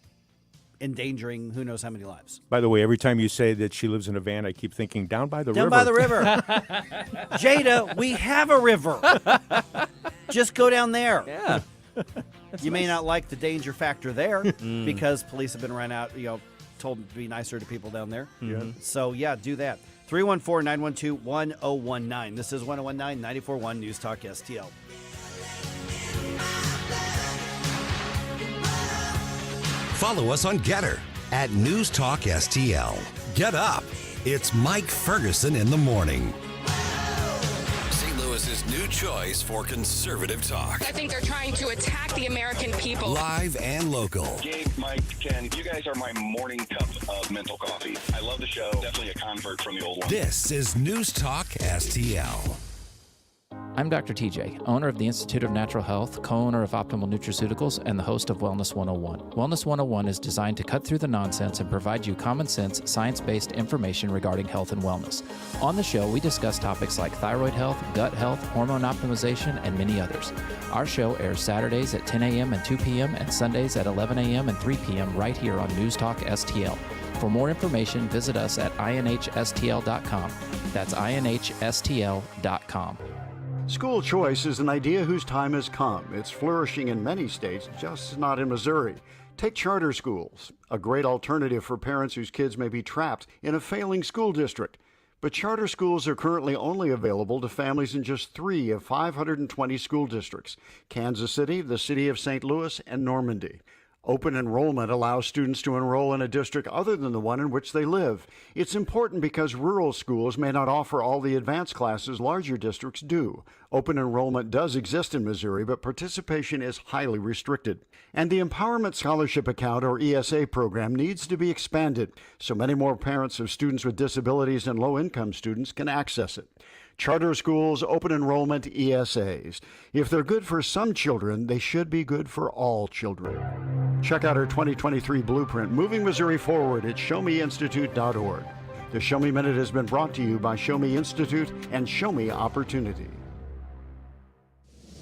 endangering who knows how many lives. By the way, every time you say that she lives in a van, I keep thinking down by the river. Down by the river. Jada, we have a river. Just go down there. Yeah. You may not like the danger factor there because police have been run out, told to be nicer to people down there. Yeah. So, yeah, do that. 314-912-1019. This is 1019 94.1 News Talk STL. Follow us on Getter at News Talk STL. Get up. It's Mike Ferguson in the morning. St. Louis's new choice for conservative talk. I think they're trying to attack the American people. Live and local. Gabe, Mike, Ken, you guys are my morning cup of mental coffee. I love the show. Definitely a convert from the old one. This is News Talk STL. I'm Dr. TJ, owner of the Institute of Natural Health, co-owner of Optimal Nutraceuticals, and the host of Wellness 101. Wellness 101 is designed to cut through the nonsense and provide you common sense, science-based information regarding health and wellness. On the show, we discuss topics like thyroid health, gut health, hormone optimization, and many others. Our show airs Saturdays at 10 a.m. and 2 p.m. and Sundays at 11 a.m. and 3 p.m. right here on News Talk STL. For more information, visit us at inhstl.com. That's inhstl.com. School choice is an idea whose time has come. It's flourishing in many states, just not in Missouri. Take charter schools, a great alternative for parents whose kids may be trapped in a failing school district. But charter schools are currently only available to families in just 3 of 520 school districts: Kansas City, the city of St. Louis, and Normandy. Open enrollment allows students to enroll in a district other than the one in which they live. It's important because rural schools may not offer all the advanced classes larger districts do. Open enrollment does exist in Missouri, but participation is highly restricted. And the Empowerment Scholarship Account, or ESA program, needs to be expanded so many more parents of students with disabilities and low-income students can access it. Charter schools, open enrollment, ESAs. If they're good for some children, they should be good for all children. Check out our 2023 blueprint, Moving Missouri Forward, at showmeinstitute.org. The Show Me Minute has been brought to you by Show Me Institute and Show Me Opportunity.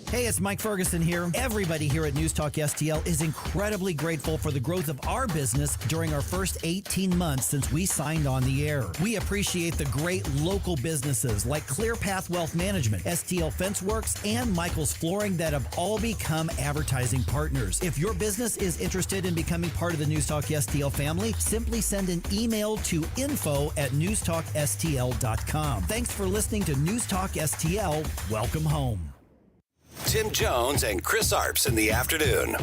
Hey, it's Mike Ferguson here. Everybody here at News Talk STL is incredibly grateful for the growth of our business during our first 18 months since we signed on the air. We appreciate the great local businesses like Clear Path Wealth Management, STL Fence Works, and Michael's Flooring that have all become advertising partners. If your business is interested in becoming part of the News Talk STL family, simply send an email to info@newstalkstl.com. Thanks for listening to News Talk STL. Welcome home. Tim Jones and Chris Arps in the afternoon.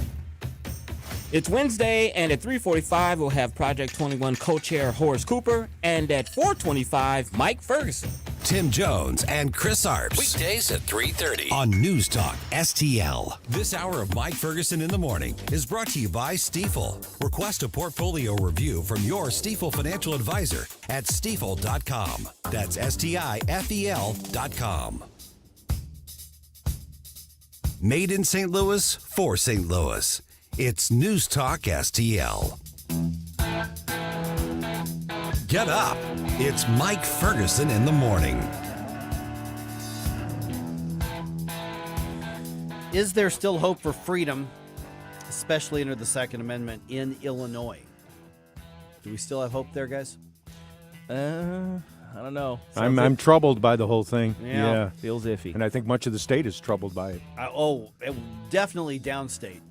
It's Wednesday, and at 3:45, we'll have Project 21 co-chair Horace Cooper, and at 4:25, Mike Ferguson. Tim Jones and Chris Arps. Weekdays at 3:30 on News Talk STL. This hour of Mike Ferguson in the morning is brought to you by Stifel. Request a portfolio review from your Stifel financial advisor at stifel.com. That's STIFEL.com. Made in St. Louis for St. Louis. It's News Talk STL. Get up. It's Mike Ferguson in the morning. Is there still hope for freedom, especially under the Second Amendment in Illinois? Do we still have hope there, guys? I don't know. I'm troubled by the whole thing. Yeah. Feels iffy. And I think much of the state is troubled by it. Definitely downstate,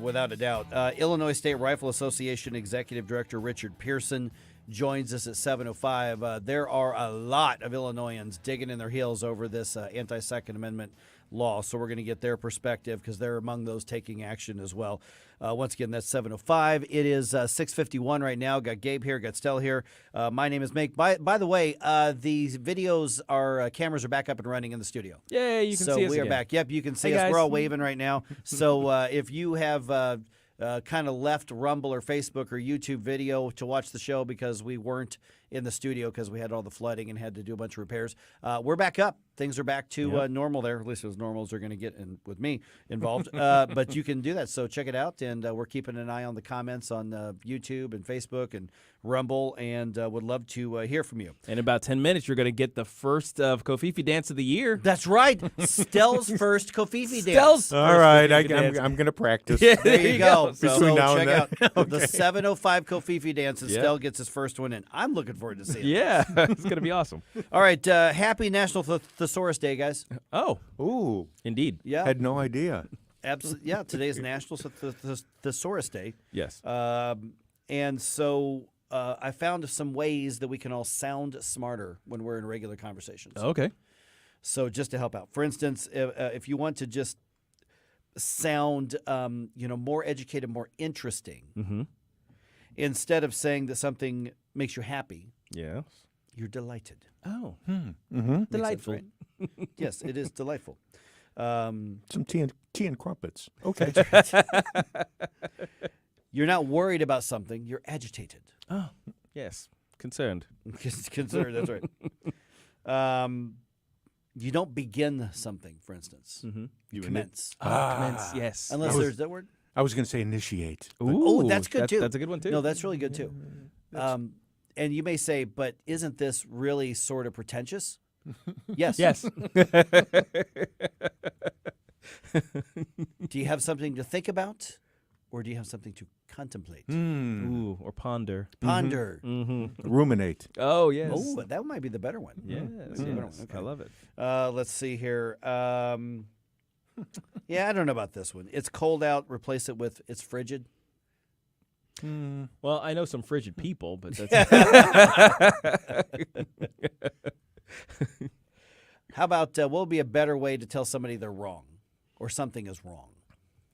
without a doubt. Illinois State Rifle Association Executive Director Richard Pearson joins us at 7:05. There are a lot of Illinoisans digging in their heels over this anti-Second Amendment law, so we're going to get their perspective because they're among those taking action as well. Once again, that's 7:05. It is 6:51 right now. Got Gabe here, got Stell here. My name is Mike. By the way, these videos, our cameras are back up and running in the studio. Yeah, you can see us So we are again. back. Yep, you can see Hey, us. guys. We're all waving right now. So if you have kind of left Rumble or Facebook or YouTube video to watch the show because we weren't in the studio because we had all the flooding and had to do a bunch of repairs, we're back up. Things are back to normal there, at least as normal as they're going to get with me involved. But you can do that. So check it out. And we're keeping an eye on the comments on YouTube and Facebook and Rumble, and would love to hear from you. In about 10 minutes, you're going to get the first Kofifi dance of the year. That's right. Stell's first Kofifi dance. Stell's All right, I'm going to practice. Yeah, There you go. Between So now and check then. out the 7:05 Kofifi dance, and Yeah. Stell gets his first one in. I'm looking forward to seeing it. Yeah, it's going to be awesome. All right. Happy National Thesaurus Day, guys. Oh, Ooh, indeed. Yeah. had no idea. Absolutely. Yeah, today is National Thesaurus Day. Yes. And so I found some ways that we can all sound smarter when we're in regular conversations. Okay. So just to help out, for instance, if you want to just sound, more educated, more interesting, instead of saying that something makes you happy, yes, you're delighted. Oh, Makes delightful. sense, right? Yes, it is delightful. Some tea and crumpets. Okay. You're not worried about something. You're agitated. Oh, yes, concerned. Consider that's right. You don't begin something, for instance. You commence. Commence. Yes. Unless there's that word. I was going to say initiate. Oh, that's good too. That's a good one too. No, that's really good too. And you may say, but isn't this really sort of pretentious? Yes. Yes. Do you have something to think about, or do you have something to contemplate? Ooh, or ponder. Ponder. Ruminate. Oh, yes. Oh, that might be the better one. Yes, Might be the better one. I love it. Let's see here. Yeah, I don't know about this one. It's cold out. Replace it with it's frigid. Well, I know some frigid people, but that's How about what would be a better way to tell somebody they're wrong or something is wrong?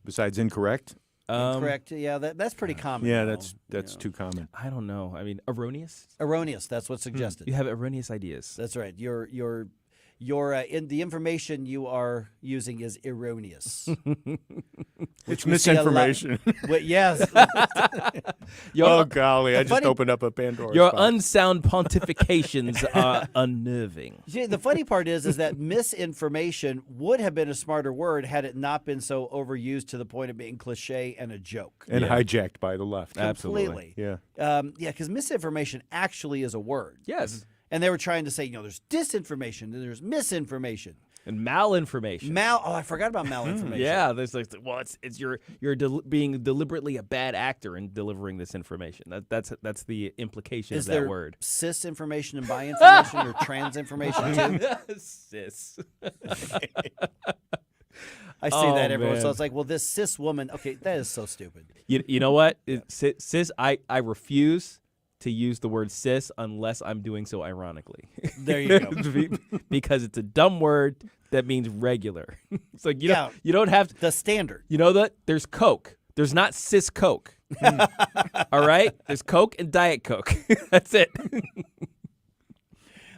Besides incorrect? Incorrect. Yeah, that's pretty common. Yeah, though. that's too common. I don't know. I mean, erroneous. Erroneous. That's what's suggested. You have erroneous ideas. That's right. The information you are using is erroneous. It's misinformation. Yes. Oh, golly. I just opened up a Pandora's Your box. unsound pontifications are unnerving. See, the funny part is that misinformation would have been a smarter word had it not been so overused to the point of being cliche and a joke. And hijacked by the left. Completely. Yeah. Because misinformation actually is a word. Yes. And they were trying to say, there's disinformation and there's misinformation. And malinformation. I forgot about malinformation. Yeah, there's it's you're being deliberately a bad actor in delivering this information. That's the implication Is of that there word. cis information and bi information or trans information too? Cis. I see that everywhere. Man. So it's like, well, this cis woman. Okay, that is so stupid. You know what? Cis. I refuse to use the word cis unless I'm doing so ironically. There you go. Because it's a dumb word that means regular. It's like you don't have to, the standard. You know that there's Coke. There's not cis Coke. All right? There's Coke and Diet Coke. That's it.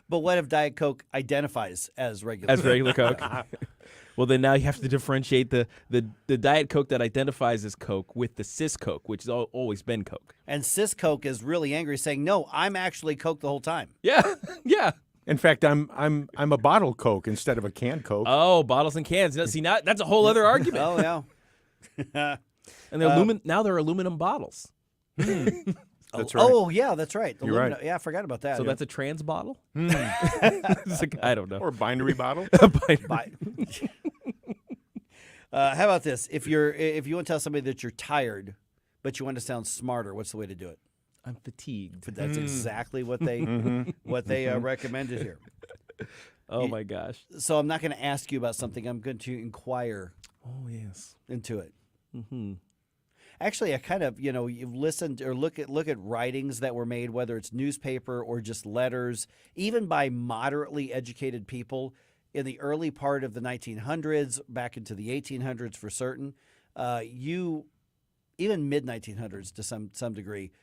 But what if Diet Coke identifies as regular? As regular Coke. Well, then now you have to differentiate the Diet Coke that identifies as Coke with the cis Coke, which has always been Coke. And cis Coke is really angry, saying, "No, I'm actually Coke the whole time." Yeah, yeah. In fact, I'm a bottle Coke instead of a canned Coke. Oh, bottles and cans. See, now that's a whole other argument. Oh yeah. And they're now they're aluminum bottles. That's right. Oh yeah, that's right. You're right. Yeah, I forgot about that. So that's a trans bottle? It's like, I don't know. Or a binary bottle. How about this? If you want to tell somebody that you're tired, but you want to sound smarter, what's the way to do it? I'm fatigued. That's exactly what they recommended here. Oh my gosh. So I'm not going to ask you about something. I'm going to inquire. Oh yes. Into it. Mm-hmm. Actually, I kind of, you've listened or look at writings that were made, whether it's newspaper or just letters, even by moderately educated people in the early part of the 1900s, back into the 1800s for certain. Even mid 1900s to some degree,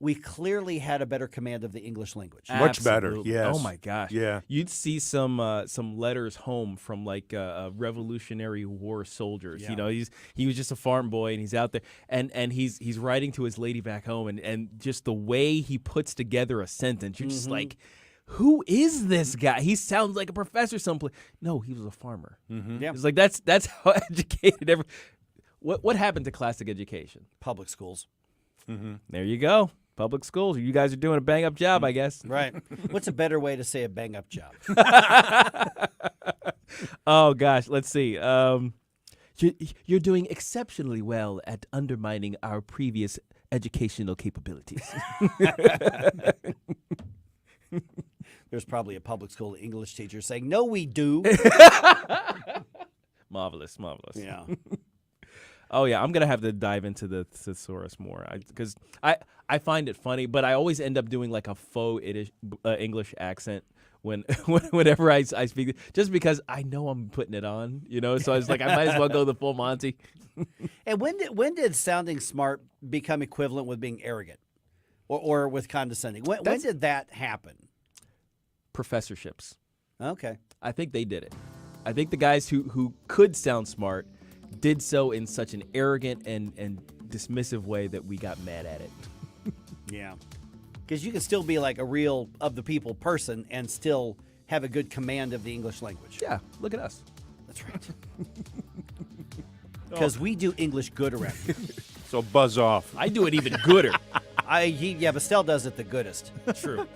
we clearly had a better command of the English language. Much better, Absolutely. yes. Oh my gosh. Yeah. You'd see some letters home from like Revolutionary War soldiers. Yeah. He was just a farm boy and he's out there and he's writing to his lady back home and just the way he puts together a sentence, you're just like, who is this guy? He sounds like a professor someplace. No, he was a farmer. Yeah. It's like that's how educated What happened to classic education? Public schools. There you go. Public schools. You guys are doing a bang-up job, I guess. Right. What's a better way to say a bang-up job? Oh, gosh. Let's see. You're doing exceptionally well at undermining our previous educational capabilities. There's probably a public school English teacher saying, "No, we do." Marvelous. Yeah. Oh, yeah. I'm going to have to dive into the thesaurus more because I find it funny, but I always end up doing like a faux English accent whenever I speak, just because I know I'm putting it on, so I was like, I might as well go the full Monty. And when did sounding smart become equivalent with being arrogant or with condescending? When did that happen? Professorships. Okay. I think they did it. I think the guys who could sound smart did so in such an arrogant and dismissive way that we got mad at it. Yeah. Because you can still be like a real of the people person and still have a good command of the English language. Yeah, look at us. That's right. Because we do English good around here. So buzz off. I do it even gooder. But Stell does it the goodest. True.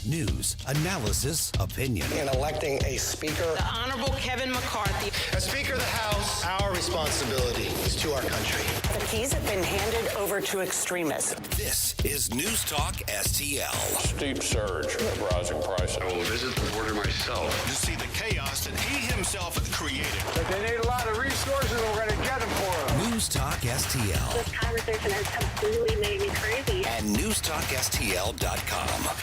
News, analysis, opinion. In electing a speaker, The Honorable Kevin McCarthy. as Speaker of the House, our responsibility is to our country. The keys have been handed over to extremists. This is News Talk STL. Steep surge of rising prices. I will visit the border myself To see the chaos that he himself created. But they need a lot of resources, and we're going to get them for them. News Talk STL. This conversation has completely made me crazy. And newstalkstl.com.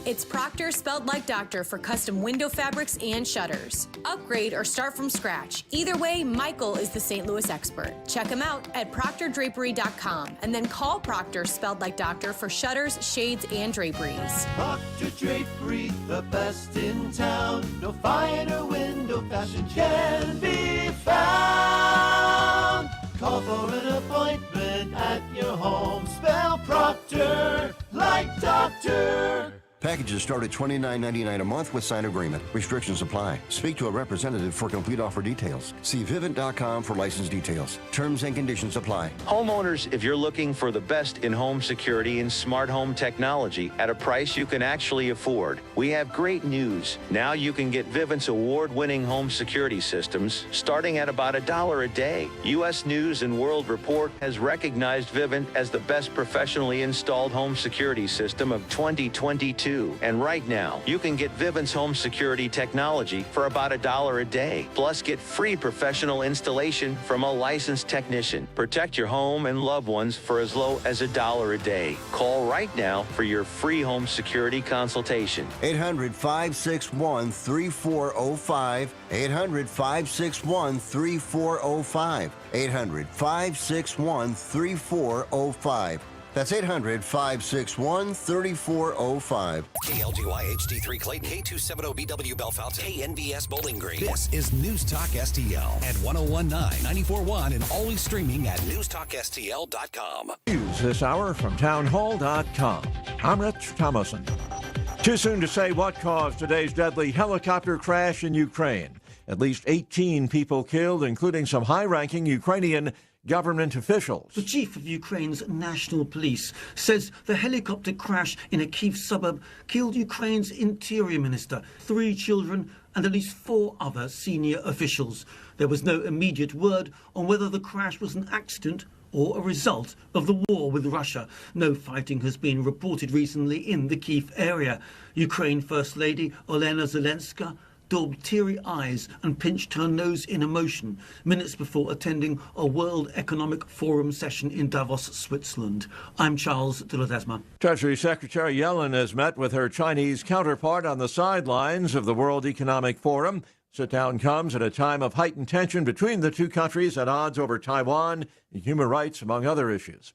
It's Proctor spelled like doctor for custom window fabrics and shutters. Upgrade or start from scratch. Either way, Michael is the St. Louis expert. Check him out at proctordrapery.com and then call Proctor spelled like doctor for shutters, shades, and draperies. Proctor Drapery, the best in town. No finer window fashion can be found. Call for an appointment at your home. Spell Proctor like doctor. Packages start at $29.99 a month with signed agreement. Restrictions apply. Speak to a representative for complete offer details. See Vivint.com for license details. Terms and conditions apply. Homeowners, if you're looking for the best in home security and smart home technology at a price you can actually afford, we have great news. Now you can get Vivint's award-winning home security systems starting at about $1 a day. U.S. News and World Report has recognized Vivint as the best professionally installed home security system of 2022. And right now, you can get Vivint's home security technology for about $1 a day. Plus, get free professional installation from a licensed technician. Protect your home and loved ones for as low as $1 a day. Call right now for your free home security consultation. 800-561-3405. 800-561-3405. 800-561-3405. That's 800-561-3405. KLGY HD3 Clayton, K270BW Bellefonte, KNBS Bowling Green. This is News Talk STL at 1019, 94.1, and always streaming at newstalkstl.com. News this hour from townhall.com. I'm Rich Thomason. Too soon to say what caused today's deadly helicopter crash in Ukraine. At least 18 people killed, including some high-ranking Ukrainian government officials. The chief of Ukraine's national police says the helicopter crash in a Kyiv suburb killed Ukraine's interior minister, 3 children, and at least 4 other senior officials. There was no immediate word on whether the crash was an accident or a result of the war with Russia. No fighting has been reported recently in the Kyiv area. Ukraine First Lady Olena Zelenska daubed teary eyes and pinched her nose in emotion minutes before attending a World Economic Forum session in Davos, Switzerland. I'm Charles de Ledesma. Treasury Secretary Yellen has met with her Chinese counterpart on the sidelines of the World Economic Forum. Sit-down comes at a time of heightened tension between the two countries at odds over Taiwan and human rights, among other issues.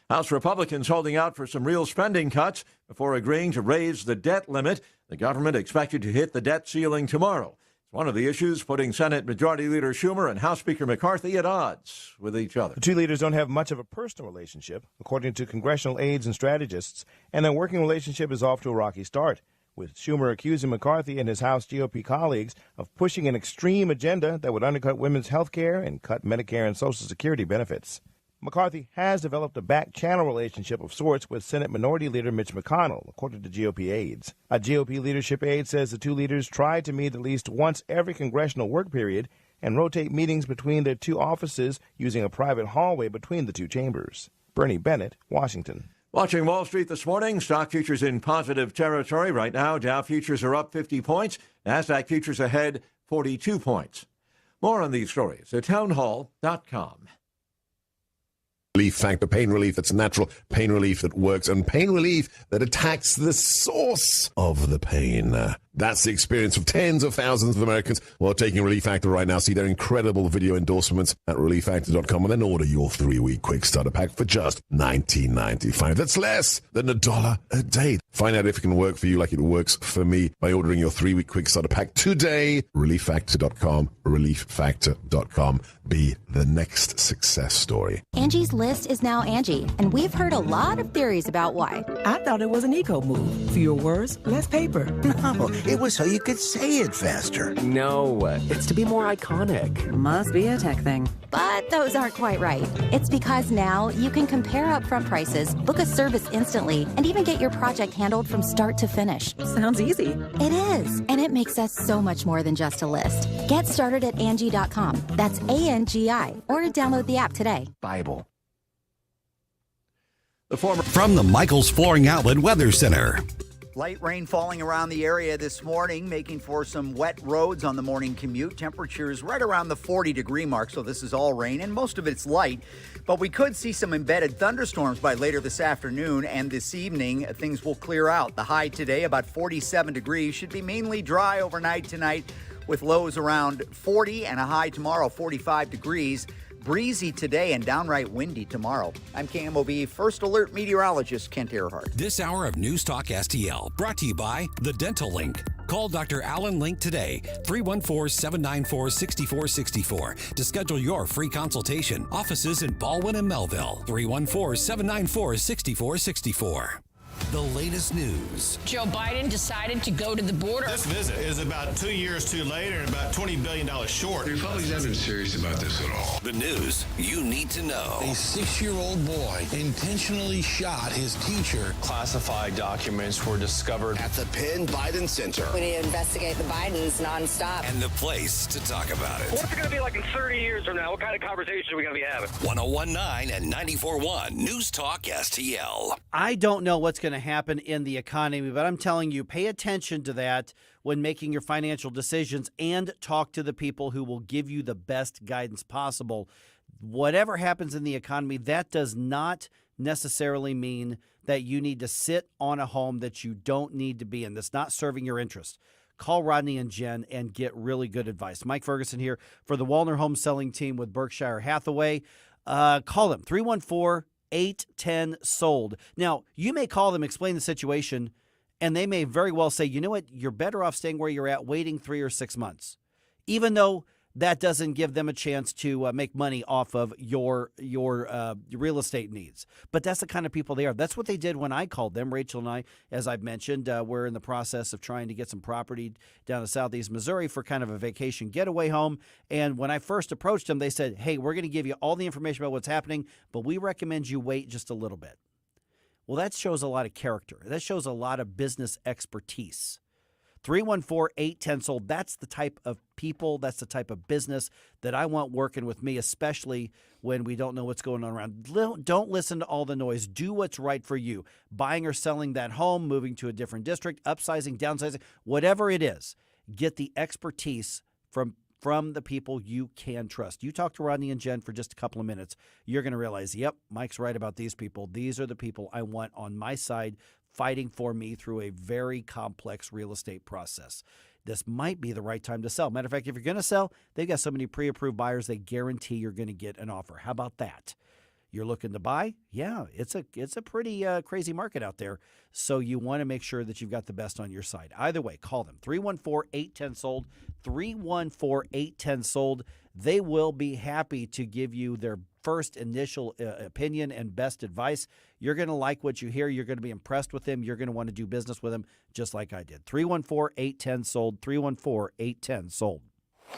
House Republicans holding out for some real spending cuts before agreeing to raise the debt limit. The government expected to hit the debt ceiling tomorrow. It's one of the issues putting Senate Majority Leader Schumer and House Speaker McCarthy at odds with each other. The two leaders don't have much of a personal relationship, according to congressional aides and strategists, and their working relationship is off to a rocky start, with Schumer accusing McCarthy and his House GOP colleagues of pushing an extreme agenda that would undercut women's health care and cut Medicare and Social Security benefits. McCarthy has developed a back-channel relationship of sorts with Senate Minority Leader Mitch McConnell, according to GOP aides. A GOP leadership aide says the two leaders tried to meet at least once every congressional work period and rotate meetings between their two offices using a private hallway between the two chambers. Bernie Bennett, Washington. Watching Wall Street this morning, stock futures in positive territory. Right now, Dow futures are up 50 points. NASDAQ futures ahead 42 points. More on these stories at townhall.com. Relief Factor, pain relief that's natural, pain relief that works, and pain relief that attacks the source of the pain. That's the experience of tens of thousands of Americans who are taking Relief Factor right now. See their incredible video endorsements at relieffactor.com and then order your 3-week quick starter pack for just $19.95. That's less than $1 a day. Find out if it can work for you like it works for me by ordering your 3-week quick starter pack today. relieffactor.com, relieffactor.com. Be the next success story. Angie's List is now Angie, and we've heard a lot of theories about why. I thought it was an eco move. Fewer words, less paper. No, it was so you could say it faster. No, it's to be more iconic. Must be a tech thing. But those aren't quite right. It's because now you can compare upfront prices, book a service instantly, and even get your project handled from start to finish. Sounds easy. It is, and it makes us so much more than just a list. Get started at Angie.com. That's ANGI, or download the app today. Bible. From the Michaels Flooring Outlet Weather Center. Light rain falling around the area this morning, making for some wet roads on the morning commute. Temperatures right around the 40-degree mark, so this is all rain, and most of it's light. But we could see some embedded thunderstorms by later this afternoon, and this evening things will clear out. The high today, about 47 degrees, should be mainly dry overnight tonight with lows around 40 and a high tomorrow, 45 degrees. Breezy today and downright windy tomorrow. I'm KMOV First Alert meteorologist Kent Earhart. This hour of News Talk STL brought to you by The Dental Link. Call Dr. Alan Link today, 314-794-6464 to schedule your free consultation. Offices in Baldwin and Melville, 314-794-6464. The latest news. Joe Biden decided to go to the border. This visit is about 2 years too late and about $20 billion short. The Republicans haven't been serious about this at all. The news you need to know. A 6-year-old boy intentionally shot his teacher. Classified documents were discovered at the Penn Biden Center. We need to investigate the Bidens nonstop. And the place to talk about it. What's it going to be like in 30 years from now? What kind of conversation are we going to be having? 101.9 and 94.1 News Talk STL. I don't know what's going to happen in the economy, but I'm telling you, pay attention to that when making your financial decisions and talk to the people who will give you the best guidance possible. Whatever happens in the economy, that does not necessarily mean that you need to sit on a home that you don't need to be in, that's not serving your interest. Call Rodney and Jen and get really good advice. Mike Ferguson here for the Wallner Home Selling Team with Berkshire Hathaway. Call them, 314-810-SOLD. Now, you may call them, explain the situation, and they may very well say, you know what, you're better off staying where you're at, waiting 3 or 6 months, even though that doesn't give them a chance to make money off of your real estate needs. But that's the kind of people they are. That's what they did when I called them. Rachel and I, as I've mentioned, we're in the process of trying to get some property down in southeast Missouri for kind of a vacation getaway home. And when I first approached them, they said, hey, we're going to give you all the information about what's happening, but we recommend you wait just a little bit. Well, that shows a lot of character. That shows a lot of business expertise. 314-810-SOLD. That's the type of people, that's the type of business that I want working with me, especially when we don't know what's going on around. Don't listen to all the noise. Do what's right for you. Buying or selling that home, moving to a different district, upsizing, downsizing, whatever it is, get the expertise from the people you can trust. You talk to Rodney and Jen for just a couple of minutes, you're going to realize, yep, Mike's right about these people. These are the people I want on my side fighting for me through a very complex real estate process. This might be the right time to sell. Matter of fact, if you're going to sell, they've got so many pre-approved buyers, they guarantee you're going to get an offer. How about that? You're looking to buy? Yeah, it's a pretty crazy market out there. So you want to make sure that you've got the best on your side. Either way, call them. 314-810-SOLD, 314-810-SOLD. They will be happy to give you their first initial opinion and best advice. You're going to like what you hear. You're going to be impressed with them. You're going to want to do business with them just like I did. 314-810-SOLD, 314-810-SOLD.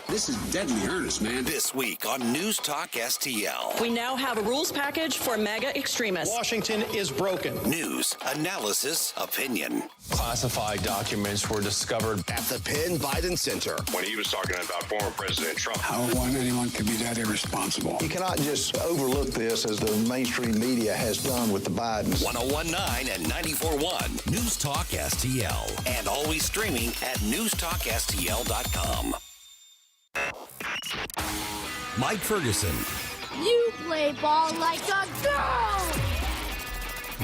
This is deadly earnest, man. This week on News Talk STL. We now have a rules package for mega extremists. Washington is broken. News, analysis, opinion. Classified documents were discovered at the Penn Biden Center. When he was talking about former President Trump. How anyone can be that irresponsible? You cannot just overlook this as the mainstream media has done with the Bidens. 101.9 and 94.1 News Talk STL. And always streaming at newstalkstl.com. Mike Ferguson, You play ball like a girl!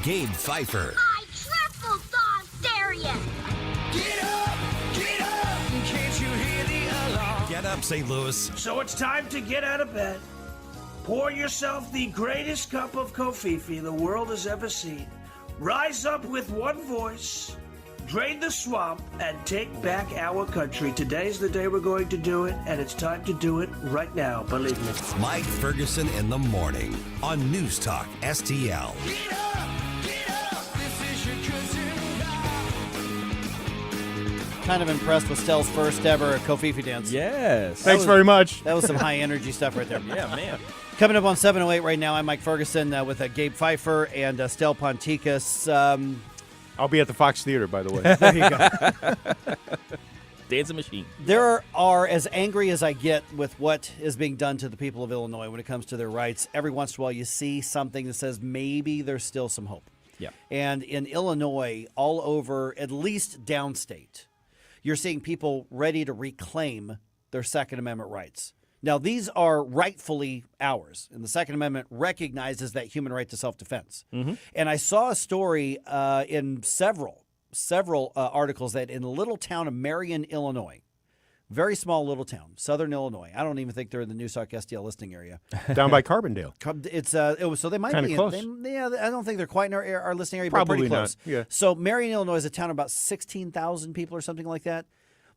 Gabe Pfeiffer, I triple dog dare you! Get up! Get up! Can't you hear the alarm? Get Up St. Louis, So it's time to get out of bed. Pour yourself the greatest cup of Kofifi the world has ever seen. Rise up with one voice, drain the swamp, and take back our country. Today's the day we're going to do it, and it's time to do it right now, believe me. Mike Ferguson in the morning on News Talk STL. Get up! Get up! This is your cousin Rob. Kind of impressed with Stell's first ever Kofifi dance. Yes. Thanks very much. That was some high energy stuff right there. Yeah, man. Coming up on 708 right now, I'm Mike Ferguson with Gabe Pfeiffer and Stell Ponticus. I'll be at the Fox Theater, by the way. There you go. Dancing machine. There are, as angry as I get with what is being done to the people of Illinois when it comes to their rights, every once in a while you see something that says maybe there's still some hope. Yeah. And in Illinois, all over, at least downstate, you're seeing people ready to reclaim their Second Amendment rights. Now, these are rightfully ours, and the Second Amendment recognizes that human right to self-defense. Mm-hmm. And I saw a story in several articles that in the little town of Marion, Illinois, very small little town, southern Illinois. I don't even think they're in the News Talk STL listing area. Down by Carbondale. So they might Kinda be close. I don't think they're quite in our listing area, Probably but pretty close. not. Yeah. So Marion, Illinois is a town of about 16,000 people or something like that.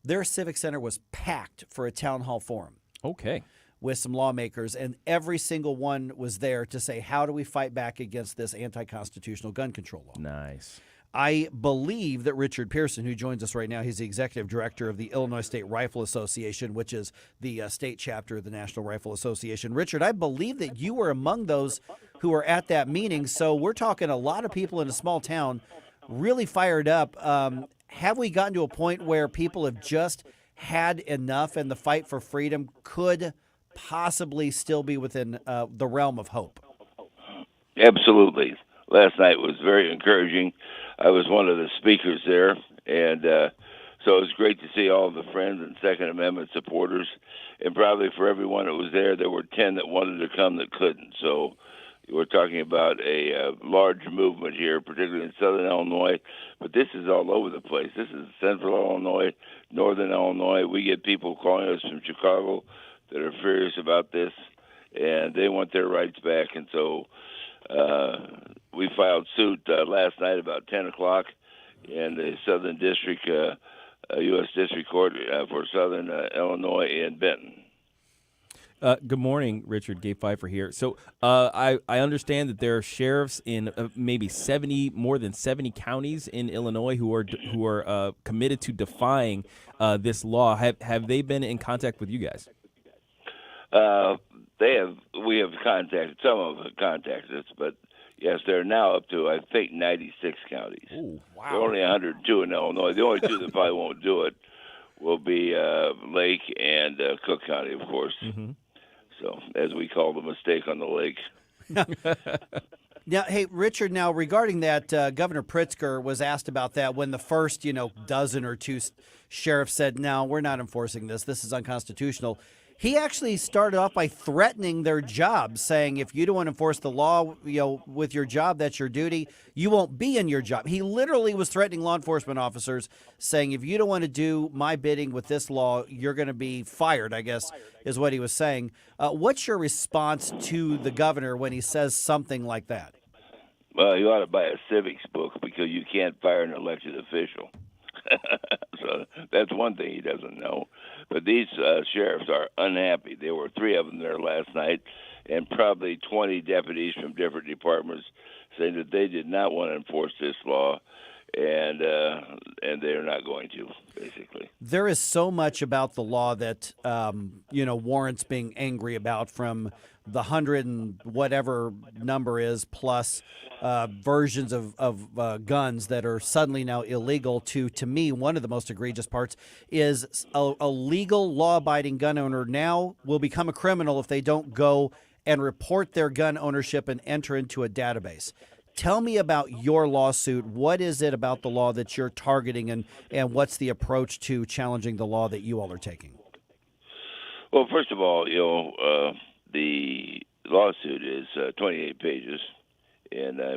Their civic center was packed for a town hall forum. Okay. With some lawmakers, and every single one was there to say, how do we fight back against this anti-constitutional gun control law? Nice. I believe that Richard Pearson, who joins us right now, he's the executive director of the Illinois State Rifle Association, which is the state chapter of the National Rifle Association. Richard, I believe that you were among those who were at that meeting, so we're talking a lot of people in a small town really fired up. Have we gotten to a point where people have just had enough and the fight for freedom could possibly still be within the realm of hope? Absolutely. Last night was very encouraging. I was one of the speakers there, and so it was great to see all the friends and Second Amendment supporters. And probably for everyone that was there were 10 that wanted to come that couldn't. So we're talking about a large movement here, particularly in Southern Illinois. But this is all over the place. This is Central Illinois, Northern Illinois. We get people calling us from Chicago that are furious about this, and they want their rights back. And so we filed suit last night about 10 o'clock in the Southern District, U.S. District Court for Southern Illinois in Benton. Good morning, Richard. Gabe Pfeiffer here. So I understand that there are sheriffs in maybe more than 70 counties in Illinois who are committed to defying this law. Have they been in contact with you guys? We have contacted, some of them have contacted us, but yes, they're now up to, I think, 96 counties. Ooh, wow. There are only 102 in Illinois. The only two that probably won't do it will be Lake and Cook County, of course. Mm-hmm. So, as we call the mistake on the lake. Now, hey, Richard, now regarding that, Governor Pritzker was asked about that when the first, dozen or two sheriffs said, no, we're not enforcing this. This is unconstitutional. He actually started off by threatening their jobs, saying if you don't want to enforce the law, with your job, that's your duty. You won't be in your job. He literally was threatening law enforcement officers, saying if you don't want to do my bidding with this law, you're going to be fired, I guess, is what he was saying. What's your response to the governor when he says something like that? Well, you ought to buy a civics book because you can't fire an elected official. So that's one thing he doesn't know. But these sheriffs are unhappy. There were 3 of them there last night, and probably 20 deputies from different departments saying that they did not want to enforce this law, and they're not going to, basically. There is so much about the law that, warrants being angry about, from the 100 and whatever number is plus versions of guns that are suddenly now illegal to me, one of the most egregious parts is a legal law-abiding gun owner now will become a criminal if they don't go and report their gun ownership and enter into a database. Tell me about your lawsuit. What is it about the law that you're targeting, and what's the approach to challenging the law that you all are taking? Well, first of all, the lawsuit is 28 pages, and I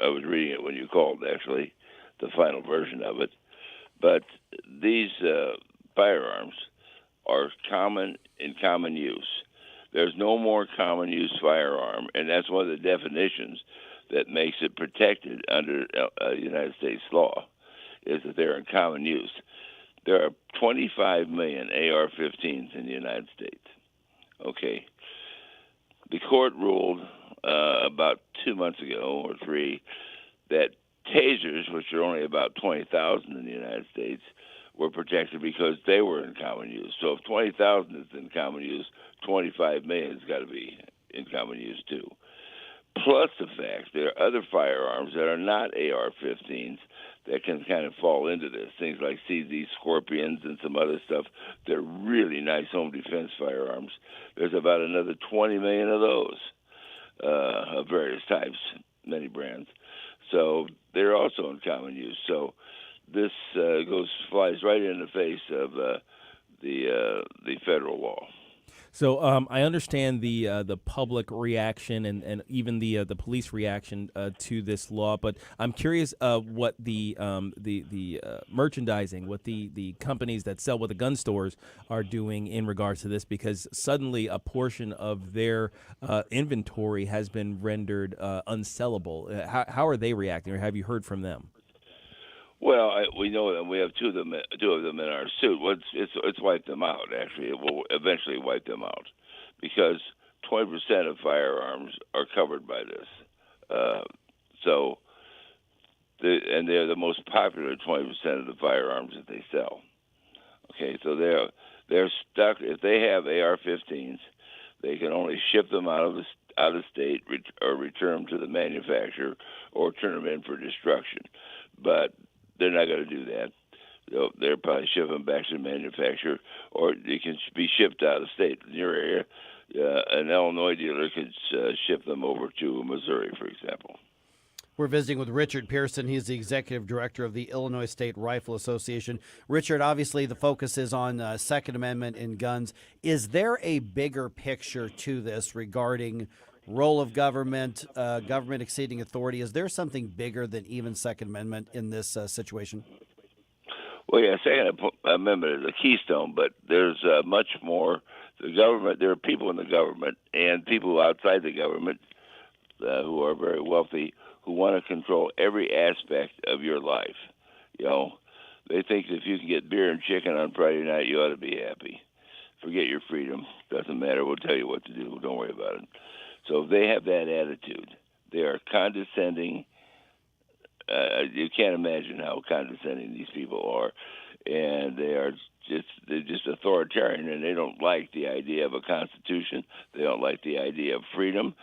was reading it when you called, actually, the final version of it. But these firearms are in common use. There's no more common use firearm, and that's one of the definitions that makes it protected under United States law, is that they're in common use. There are 25 million AR-15s in the United States. Okay. The court ruled about 2 months ago or 3 that tasers, which are only about 20,000 in the United States, were protected because they were in common use. So if 20,000 is in common use, 25 million has got to be in common use too. Plus the fact there are other firearms that are not AR-15s that can kind of fall into this. Things like CZ Scorpions and some other stuff. They're really nice home defense firearms. There's about another 20 million of those of various types, many brands. So they're also in common use. So this flies right in the face of the federal law. So I understand the public reaction and even the police reaction to this law, but I'm curious what the merchandising, what the companies that sell, what the gun stores are doing in regards to this, because suddenly a portion of their inventory has been rendered unsellable. How are they reacting, or have you heard from them? Well, we know them. We have two of them in our suit. It's wiped them out. Actually, it will eventually wipe them out because 20% of firearms are covered by this. And they're the most popular 20% of the firearms that they sell. Okay, so they're stuck. If they have AR-15s, they can only ship them out of state or return them to the manufacturer or turn them in for destruction. But they're not going to do that. They'll probably ship them back to the manufacturer, or they can be shipped out of state in your area. An Illinois dealer could ship them over to Missouri, for example. We're visiting with Richard Pearson. He's the executive director of the Illinois State Rifle Association. Richard, obviously the focus is on Second Amendment in guns. Is there a bigger picture to this regarding role of government, government exceeding authority? Is there something bigger than even Second Amendment in this situation? Well, yeah, Second Amendment is a keystone, but there's much more. The government, there are people in the government and people outside the government who are very wealthy who want to control every aspect of your life. They think if you can get beer and chicken on Friday night, you ought to be happy. Forget your freedom. Doesn't matter. We'll tell you what to do. Don't worry about it. So if they have that attitude, they are condescending. You can't imagine how condescending these people are, and they're just authoritarian, and they don't like the idea of a constitution. They don't like the idea of freedom.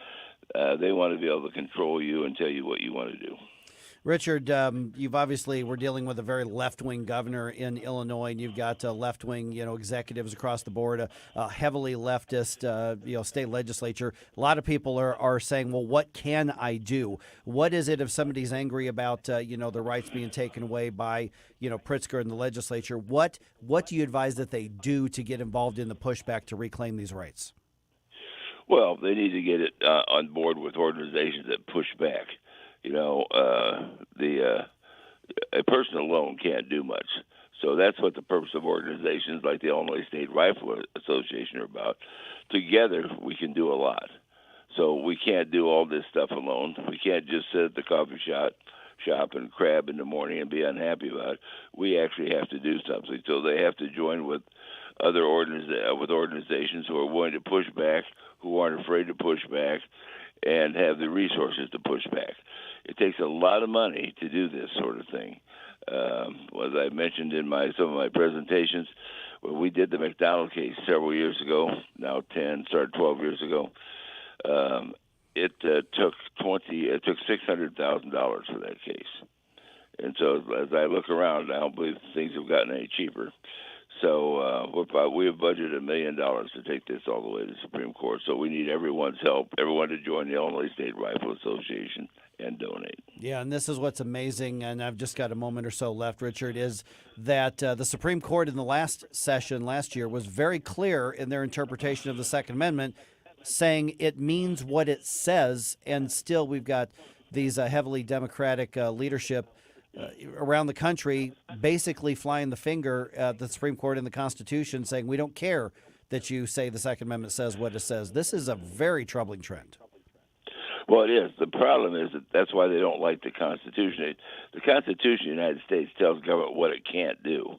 They want to be able to control you and tell you what you want to do. Richard, you've obviously, we're dealing with a very left-wing governor in Illinois, and you've got left-wing, executives across the board, a heavily leftist, state legislature. A lot of people are saying, well, what can I do? What is it if somebody's angry about, the rights being taken away by, Pritzker and the legislature? What do you advise that they do to get involved in the pushback to reclaim these rights? Well, they need to get it on board with organizations that push back. A person alone can't do much. So that's what the purpose of organizations like the Illinois State Rifle Association are about. Together, we can do a lot. So we can't do all this stuff alone. We can't just sit at the coffee shop and crab in the morning and be unhappy about it. We actually have to do something. So they have to join with other organizations who are willing to push back, who aren't afraid to push back, and have the resources to push back. It takes a lot of money to do this sort of thing. As I mentioned in some of my presentations, when we did the McDonald case several years ago, now 12 years ago, it took $600,000 for that case. And so as I look around, I don't believe things have gotten any cheaper. So we have budgeted $1 million to take this all the way to the Supreme Court. So we need everyone's help, everyone to join the Illinois State Rifle Association and donate. Yeah, and this is what's amazing, and I've just got a moment or so left, Richard, is that the Supreme Court in the last session last year was very clear in their interpretation of the Second Amendment, saying it means what it says, and still we've got these heavily Democratic leadership around the country basically flying the finger at the Supreme Court and the Constitution, saying we don't care that you say the Second Amendment says what it says. This is a very troubling trend. Well, it is. The problem is that's why they don't like the Constitution. The Constitution of the United States tells government what it can't do.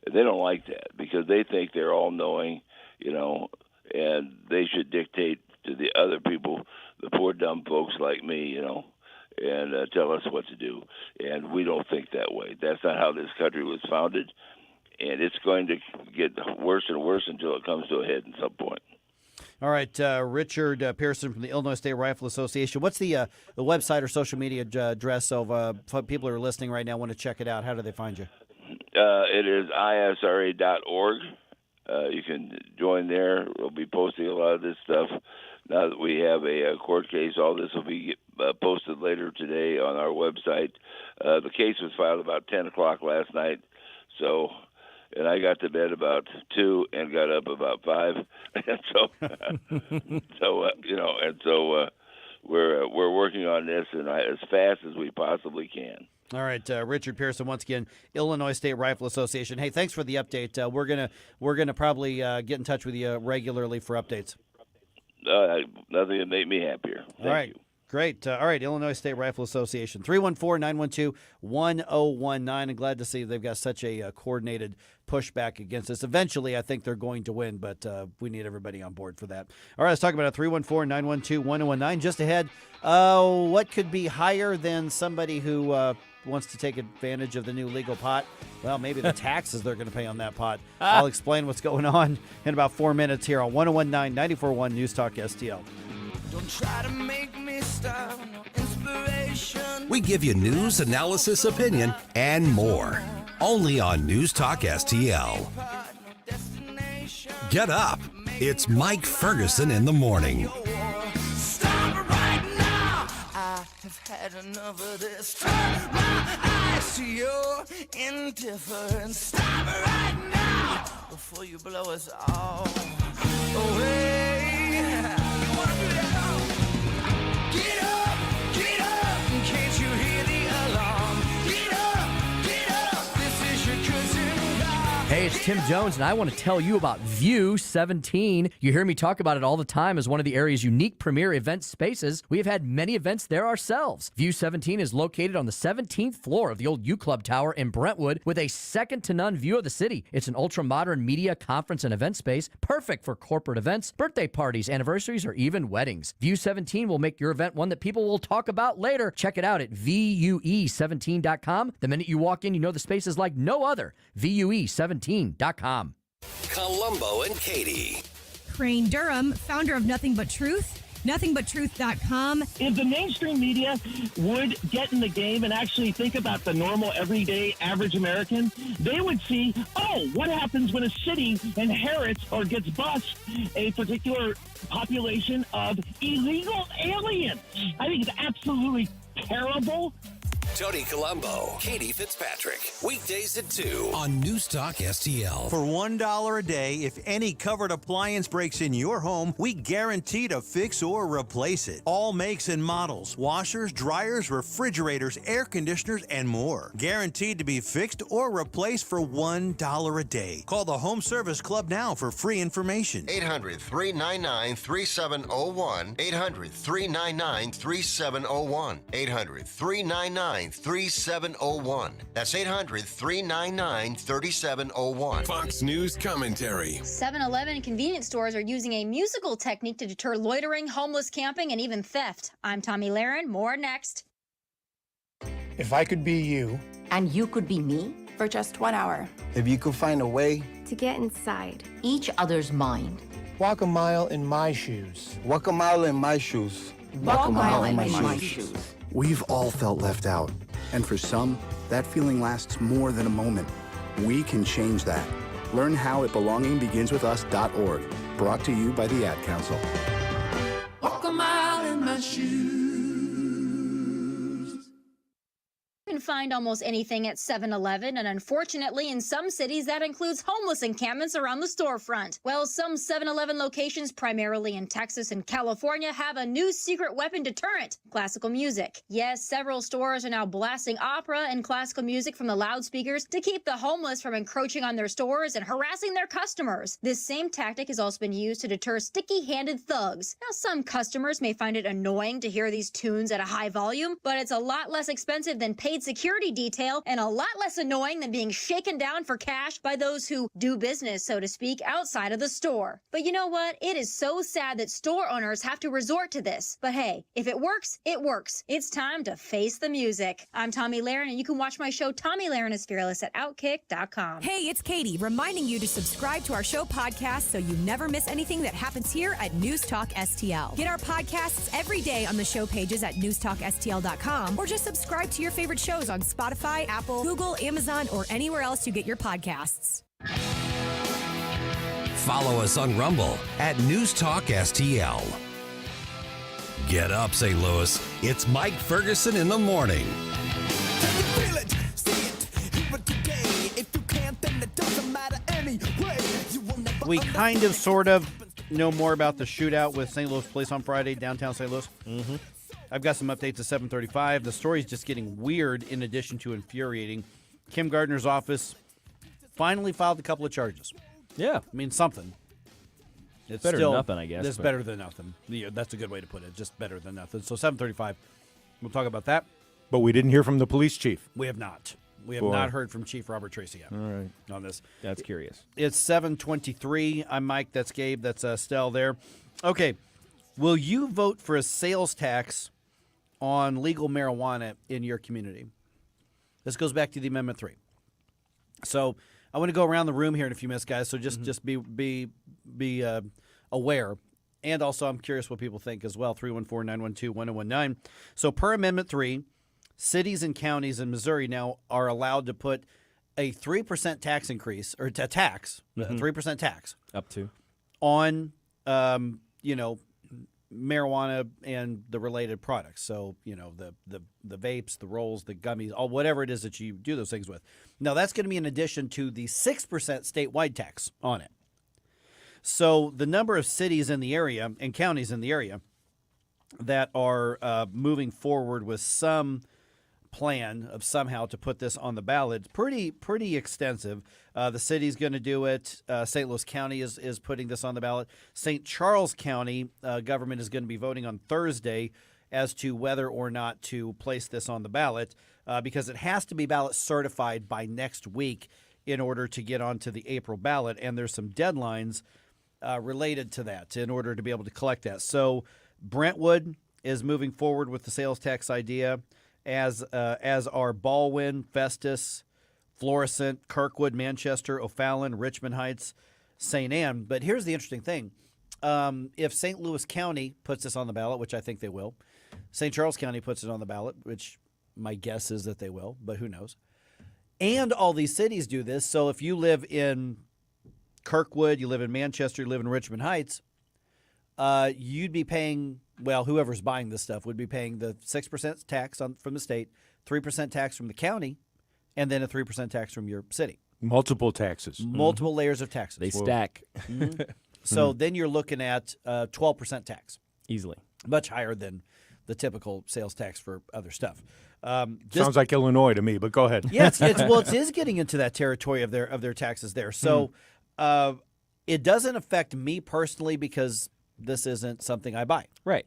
They don't like that because they think they're all-knowing, and they should dictate to the other people, the poor dumb folks like me, and tell us what to do. And we don't think that way. That's not how this country was founded, and it's going to get worse and worse until it comes to a head at some point. All right, Richard Pearson from the Illinois State Rifle Association. What's the website or social media address so if people who are listening right now want to check it out? How do they find you? It is isra.org. You can join there. We'll be posting a lot of this stuff. Now that we have a court case, all this will be posted later today on our website. The case was filed about 10 o'clock last night, and I got to bed about 2 and got up about 5, and we're working on this as fast as we possibly can. All right, Richard Pearson, once again, Illinois State Rifle Association. Hey, thanks for the update. We're gonna probably get in touch with you regularly for updates. Nothing would make me happier. Thank you. Great. All right, Illinois State Rifle Association, 314-912-1019. I'm glad to see they've got such a coordinated pushback against this. Eventually, I think they're going to win, but we need everybody on board for that. All right, let's talk about it. 314-912-1019. Just ahead, what could be higher than somebody who wants to take advantage of the new legal pot? Well, maybe the taxes they're going to pay on that pot. I'll explain what's going on in about 4 minutes here on 1019 94.1 News Talk STL. Don't try to make me stop, no inspiration. We give you news, analysis, opinion, and more. Only on News Talk STL. Get up. It's Mike Ferguson in the morning. Stop right now. I have had enough of this. Turn my eyes to your indifference. Stop right now before you blow us all away. Get up, can't you hear the alarm? Get up, this is your cousin God. Hey, it's Tim Jones, and I want to tell you about View 17. You hear me talk about it all the time as one of the area's unique premier event spaces. We have had many events there ourselves. View 17 is located on the 17th floor of the old U Club Tower in Brentwood with a second-to-none view of the city. It's an ultra-modern media, conference, and event space, perfect for corporate events, birthday parties, anniversaries, or even weddings. View 17 will make your event one that people will talk about later. Check it out at VUE17.com. The minute you walk in, you know the space is like no other. VUE17.com. Columbo and Katie. Crane Durham, founder of Nothing But Truth, nothingbuttruth.com. If the mainstream media would get in the game and actually think about the normal, everyday, average American, they would see, what happens when a city inherits or gets bused a particular population of illegal aliens. I think it's absolutely terrible. Tony Columbo, Katie Fitzpatrick. Weekdays at 2 on News Talk STL. For $1 a day, if any covered appliance breaks in your home, we guarantee to fix or replace it. All makes and models, washers, dryers, refrigerators, air conditioners, and more. Guaranteed to be fixed or replaced for $1 a day. Call the Home Service Club now for free information. 800-399-3701. 800-399-3701. 800-399-3701. That's 800-399-3701. Fox News commentary. 7-Eleven and convenience stores are using a musical technique to deter loitering, homeless camping, and even theft. I'm Tommy Lahren. More next. If I could be you. And you could be me for just 1 hour. If you could find a way to get inside each other's mind. Walk a mile in my shoes. Walk a mile in my shoes. Walk a mile in my shoes. We've all felt left out, and for some, that feeling lasts more than a moment. We can change that. Learn how at belongingbeginswithus.org. Brought to you by the Ad Council. Walk a mile in my shoes. find almost anything at 7-Eleven, and unfortunately, in some cities, that includes homeless encampments around the storefront. Well, some 7-Eleven locations, primarily in Texas and California, have a new secret weapon deterrent: classical music. Yes, several stores are now blasting opera and classical music from the loudspeakers to keep the homeless from encroaching on their stores and harassing their customers. This same tactic has also been used to deter sticky-handed thugs. Now, some customers may find it annoying to hear these tunes at a high volume, but it's a lot less expensive than paid security detail and a lot less annoying than being shaken down for cash by those who do business, so to speak, outside of the store. But you know what? It is so sad that store owners have to resort to this. But hey, if it works, it works. It's time to face the music. I'm Tommy Lahren, and you can watch my show Tommy Lahren is Fearless at Outkick.com. Hey, it's Katie, reminding you to subscribe to our show podcast so you never miss anything that happens here at News Talk STL. Get our podcasts every day on the show pages at newstalkstl.com, or just subscribe to your favorite shows on Spotify, Apple, Google, Amazon, or anywhere else you get your podcasts. Follow us on Rumble at News Talk STL. Get up, St. Louis. It's Mike Ferguson in the morning. We kind of, sort of, know more about the shootout with St. Louis Police on Friday, downtown St. Louis. Mm-hmm. I've got some updates at 7:35. The story's just getting weird in addition to infuriating. Kim Gardner's office finally filed a couple of charges. Yeah. I mean, something. It's better still, than nothing, I guess. It's better than nothing. Yeah, that's a good way to put it. Just better than nothing. So 7:35, we'll talk about that. But we didn't hear from the police chief. We have not. We have Boy. not heard from Chief Robert Tracy yet. All right. On this. That's curious. It's 7:23. I'm Mike. That's Gabe. That's Stell there. Okay. Will you vote for a sales tax on legal marijuana in your community? This goes back to the Amendment 3. So I want to go around the room here in a few minutes, guys. So just be aware. And also, I'm curious what people think as well. 314-912-1019. So per Amendment 3, cities and counties in Missouri now are allowed to put a 3% tax increase, or a 3% tax. Up to. On, marijuana and the related products. So, the vapes, the rolls, the gummies, whatever it is that you do those things with. Now, that's going to be in addition to the 6% statewide tax on it. So the number of cities in the area and counties in the area that are moving forward with some plan of somehow to put this on the ballot, pretty extensive. The city's going to do it. St. Louis County is putting this on the ballot. St. Charles County government is going to be voting on Thursday as to whether or not to place this on the ballot because it has to be ballot certified by next week in order to get onto the April ballot, and there's some deadlines related to that in order to be able to collect that. So Brentwood is moving forward with the sales tax idea, as are Baldwin, Festus, Florissant, Kirkwood, Manchester, O'Fallon, Richmond Heights, St. Anne. But here's the interesting thing. If St. Louis County puts this on the ballot, which I think they will, St. Charles County puts it on the ballot, which my guess is that they will, but who knows. And all these cities do this. So if you live in Kirkwood, you live in Manchester, you live in Richmond Heights, you'd be paying, whoever's buying this stuff would be paying the 6% tax from the state, 3% tax from the county, and then a 3% tax from your city. Multiple taxes. Multiple layers of taxes. They stack. Mm-hmm. So then you're looking at 12% tax. Easily. Much higher than the typical sales tax for other stuff. Sounds like Illinois to me, but go ahead. Yeah, it is getting into that territory of their taxes there. So it doesn't affect me personally because this isn't something I buy. Right.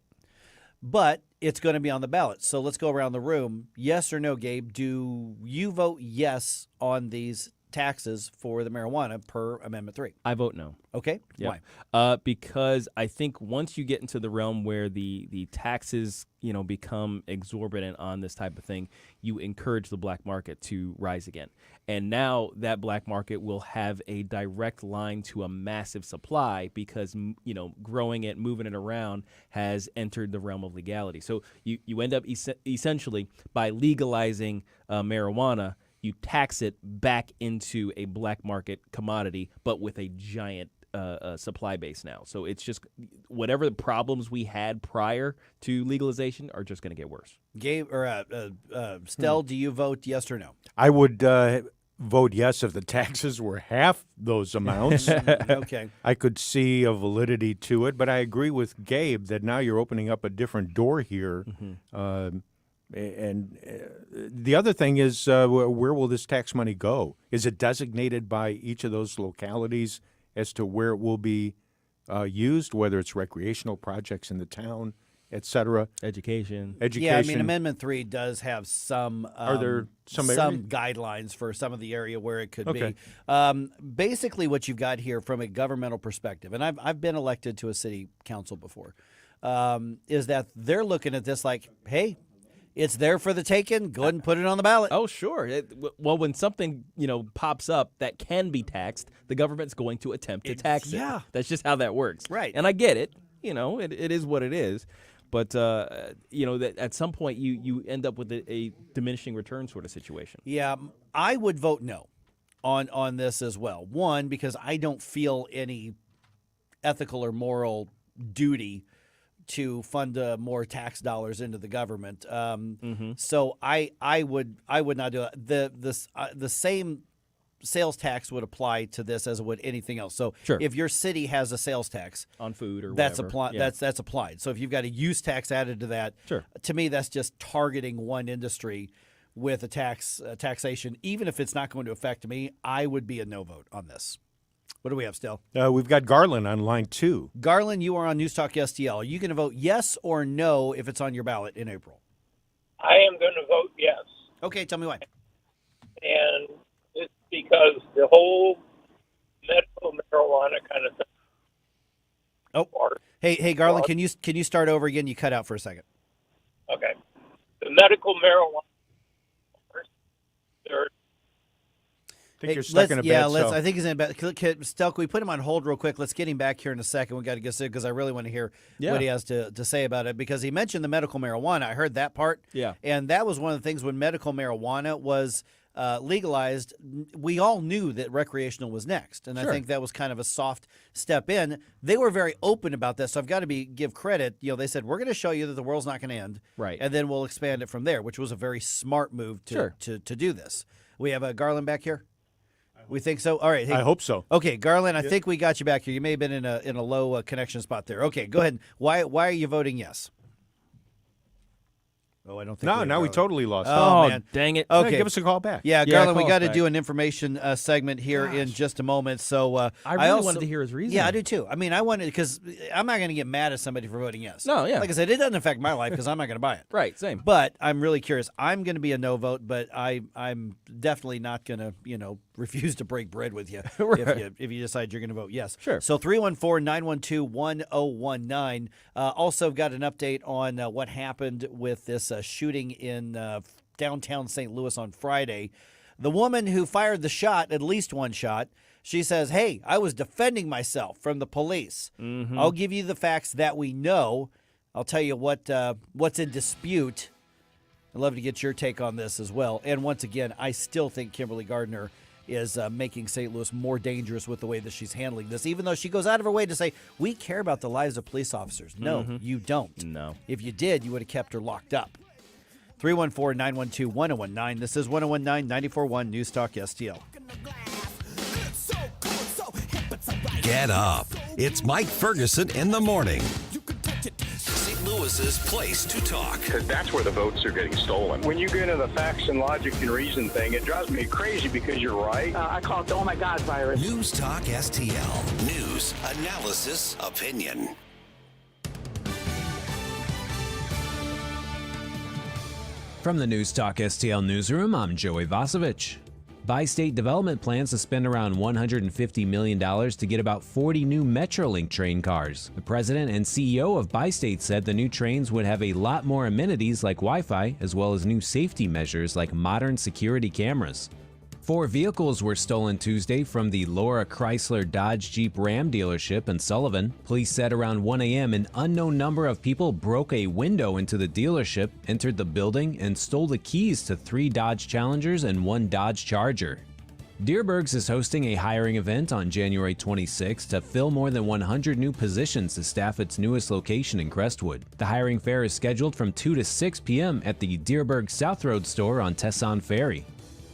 But it's going to be on the ballot. So let's go around the room. Yes or no, Gabe? Do you vote yes on these taxes for the marijuana per Amendment 3? I vote no. Okay. Yep. Why? Because I think once you get into the realm where the taxes, become exorbitant on this type of thing, you encourage the black market to rise again. And now that black market will have a direct line to a massive supply because, growing it, moving it around has entered the realm of legality. So you end up essentially by legalizing marijuana, you tax it back into a black market commodity, but with a giant supply base now. So it's just whatever the problems we had prior to legalization are just going to get worse. Gabe or Stell, do you vote yes or no? I would vote yes if the taxes were half those amounts. Okay. I could see a validity to it, but I agree with Gabe that now you're opening up a different door here. And the other thing is, where will this tax money go? Is it designated by each of those localities as to where it will be used, whether it's recreational projects in the town, et cetera? Education. Yeah, I mean, Amendment 3 does have some Are there some guidelines for some of the area where it could Okay. be. Basically, what you've got here from a governmental perspective, and I've been elected to a city council before, is that they're looking at this like, hey, it's there for the taking. Go ahead and put it on the ballot. Oh, sure. Well, when something pops up that can be taxed, the government's going to attempt to tax it. Yeah. That's just how that works. Right. And I get it. It is what it is. But that at some point you end up with a diminishing return sort of situation. Yeah, I would vote no on this as well. One, because I don't feel any ethical or moral duty to fund more tax dollars into the government. So I would not do it. The same sales tax would apply to this as it would anything else. So Sure. if your city has a sales tax on food or that's whatever. that's applied. So if you've got a use tax added to that, Sure. to me that's just targeting one industry with a taxation. Even if it's not going to affect me, I would be a no vote on this. What do we have still? We've got Garland on line 2. Garland, you are on News Talk STL. Are you going to vote yes or no if it's on your ballot in April? I am going to vote yes. Okay, tell me why. And it's because the whole medical marijuana kind of thing. Oh, hey, Garland, can you start over again? You cut out for a second. Okay. The medical marijuana, there I think you're stuck in a bad cell. I think he's in a bad. Stel, can we put him on hold real quick? Let's get him back here in a second. We got to get to because I really want to hear what he has to say about it because he mentioned the medical marijuana. I heard that part. Yeah. And that was one of the things when medical marijuana was legalized, we all knew that recreational was next. And I think that was kind of a soft step in. They were very open about this. So I've got to give credit. They said, we're going to show you that the world's not going to end. Right. And then we'll expand it from there, which was a very smart move to do this. We have a Garland back here. We think so. All right. Hey, I hope so. Okay, Garland, I think we got you back here. You may have been in a low connection spot there. Okay, go ahead. Why are you voting yes? Oh, I don't think. No, now we totally lost. Oh, man, dang it! Okay, give us a call back. Yeah, Garland, we got to do an information segment here in just a moment. So I really also wanted to hear his reason. Yeah, I do too. I mean, I wanted because I'm not going to get mad at somebody for voting yes. No, yeah. Like I said, it doesn't affect my life because I'm not going to buy it. Right, same. But I'm really curious. I'm going to be a no vote, but I'm definitely not going to refuse to break bread with you if you decide you're going to vote yes. Sure. So 314-912-1019. Also got an update on what happened with this shooting in downtown St. Louis on Friday. The woman who fired the shot, at least one shot, she says, hey, I was defending myself from the police. Mm-hmm. I'll give you the facts that we know. I'll tell you what's in dispute. I'd love to get your take on this as well. And once again, I still think Kimberly Gardner is making St. Louis more dangerous with the way that she's handling this, even though she goes out of her way to say, we care about the lives of police officers. No, you don't. No. If you did, you would have kept her locked up. 314-912-1019. This is 1019-94.1 News Talk STL. Get up. It's Mike Ferguson in the morning. St. Louis's place to talk. Because that's where the votes are getting stolen. When you get into the facts and logic and reason thing, it drives me crazy because you're right. I call it the oh my God virus. News Talk STL. News, analysis, opinion. From the News Talk STL newsroom, I'm Joey Vasovich. Bi-State Development plans to spend around $150 million to get about 40 new Metrolink train cars. The president and CEO of Bi-State said the new trains would have a lot more amenities like Wi-Fi, as well as new safety measures like modern security cameras. 4 vehicles were stolen Tuesday from the Laura Chrysler Dodge Jeep Ram dealership in Sullivan. Police said around 1 a.m. an unknown number of people broke a window into the dealership, entered the building, and stole the keys to 3 Dodge Challengers and 1 Dodge Charger. Deerbergs is hosting a hiring event on January 26 to fill more than 100 new positions to staff its newest location in Crestwood. The hiring fair is scheduled from 2 to 6 p.m. at the Deerberg South Road store on Tesson Ferry.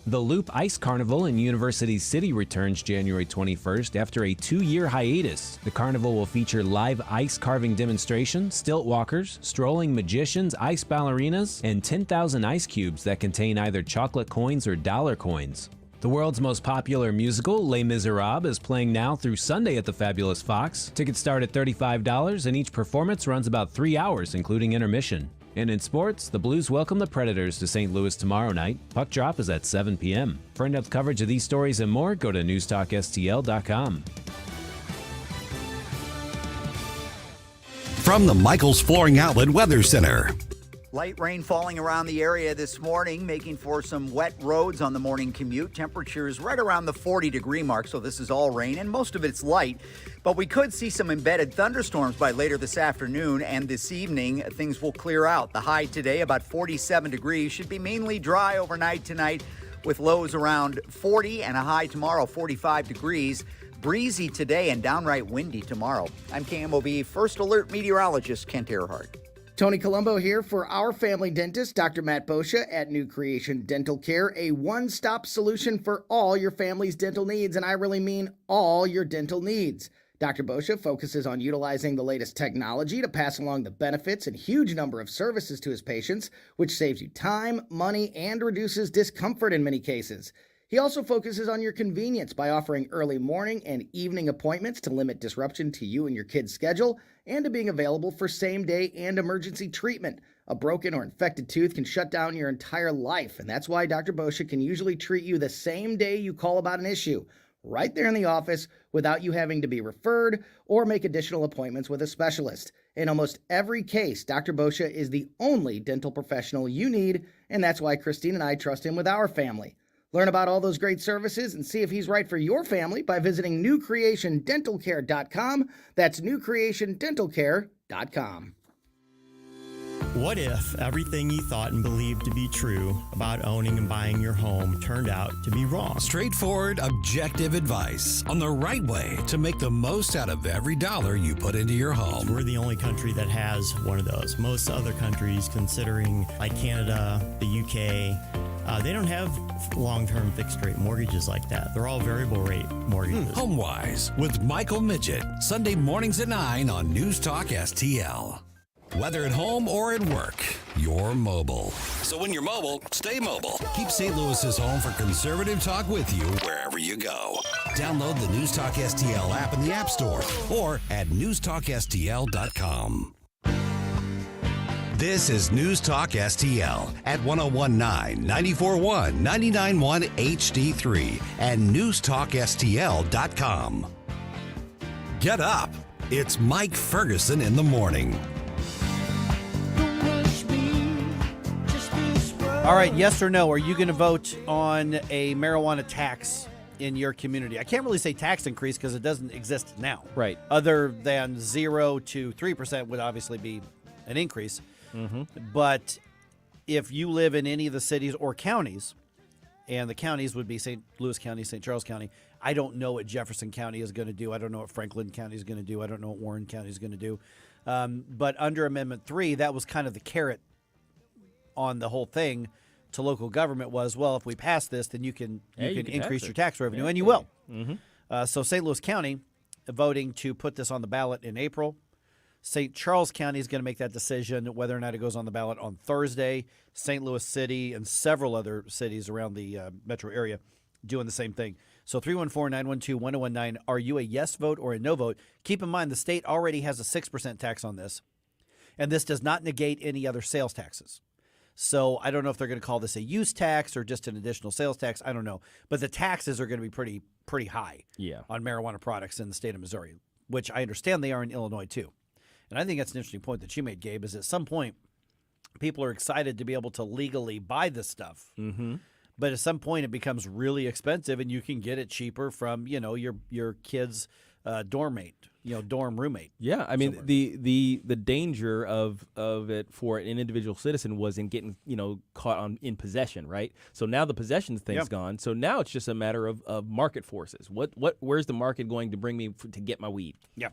The Loop Ice Carnival in University City returns January 21st after a 2-year hiatus. The carnival will feature live ice carving demonstrations, stilt walkers, strolling magicians, ice ballerinas, and 10,000 ice cubes that contain either chocolate coins or dollar coins. The world's most popular musical, Les Miserables, is playing now through Sunday at the Fabulous Fox. Tickets start at $35, and each performance runs about 3 hours, including intermission. And in sports, the Blues welcome the Predators to St. Louis tomorrow night. Puck drop is at 7 p.m. For in-depth coverage of these stories and more, go to newstalkstl.com. From the Michaels Flooring Outlet Weather Center. Light rain falling around the area this morning, making for some wet roads on the morning commute. Temperatures right around the 40-degree mark, so this is all rain, and most of it's light. But we could see some embedded thunderstorms by later this afternoon, and this evening things will clear out. The high today, about 47 degrees, should be mainly dry overnight tonight with lows around 40 and a high tomorrow, 45 degrees. Breezy today and downright windy tomorrow. I'm KMOV First Alert meteorologist Kent Earhart. Tony Colombo here for our family dentist, Dr. Matt Boscia at New Creation Dental Care, a one-stop solution for all your family's dental needs, and I really mean all your dental needs. Dr. Boscia focuses on utilizing the latest technology to pass along the benefits and huge number of services to his patients, which saves you time, money, and reduces discomfort in many cases. He also focuses on your convenience by offering early morning and evening appointments to limit disruption to you and your kid's schedule, and to being available for same-day and emergency treatment. A broken or infected tooth can shut down your entire life, and that's why Dr. Boscia can usually treat you the same day you call about an issue, right there in the office, without you having to be referred or make additional appointments with a specialist. In almost every case, Dr. Boscia is the only dental professional you need, and that's why Christine and I trust him with our family. Learn about all those great services and see if he's right for your family by visiting newcreationdentalcare.com. That's newcreationdentalcare.com. What if everything you thought and believed to be true about owning and buying your home turned out to be wrong? Straightforward, objective advice on the right way to make the most out of every dollar you put into your home. We're the only country that has one of those. Most other countries, considering like Canada, the UK, they don't have long-term fixed-rate mortgages like that. They're all variable rate mortgages. HomeWise with Michael Midget, Sunday mornings at 9 on News Talk STL. Whether at home or at work, you're mobile. So when you're mobile, stay mobile. Keep St. Louis's home for conservative talk with you wherever you go. Download the News Talk STL app in the App Store or at newstalkstl.com. This is News Talk STL at 1019, 94.1, 99.1 HD3 and newstalkstl.com. Get up. It's Mike Ferguson in the morning. All right, yes or no, are you going to vote on a marijuana tax in your community? I can't really say tax increase because it doesn't exist now. Right. Other than 0 to 3% would obviously be an increase. Mm-hmm. But if you live in any of the cities or counties, and the counties would be St. Louis County, St. Charles County, I don't know what Jefferson County is going to do. I don't know what Franklin County is going to do. I don't know what Warren County is going to do. But under Amendment 3, that was kind of the carrot on the whole thing to local government was, well, if we pass this, then you can increase your tax revenue, and you will. Mm-hmm. So St. Louis County voting to put this on the ballot in April. St. Charles County is going to make that decision whether or not it goes on the ballot on Thursday. St. Louis City and several other cities around the metro area doing the same thing. So 314-912-1019, are you a yes vote or a no vote? Keep in mind the state already has a 6% tax on this, and this does not negate any other sales taxes. So I don't know if they're going to call this a use tax or just an additional sales tax. I don't know. But the taxes are going to be pretty high on marijuana products in the state of Missouri, which I understand they are in Illinois too. And I think that's an interesting point that you made, Gabe, is at some point people are excited to be able to legally buy this stuff. Mm-hmm. But at some point it becomes really expensive and you can get it cheaper from, your kid's dorm mate, dorm roommate. Yeah, I mean the danger of it for an individual citizen was in getting caught in possession, right? So now the possession thing's gone. So now it's just a matter of market forces. Where's the market going to bring me to get my weed? Yeah.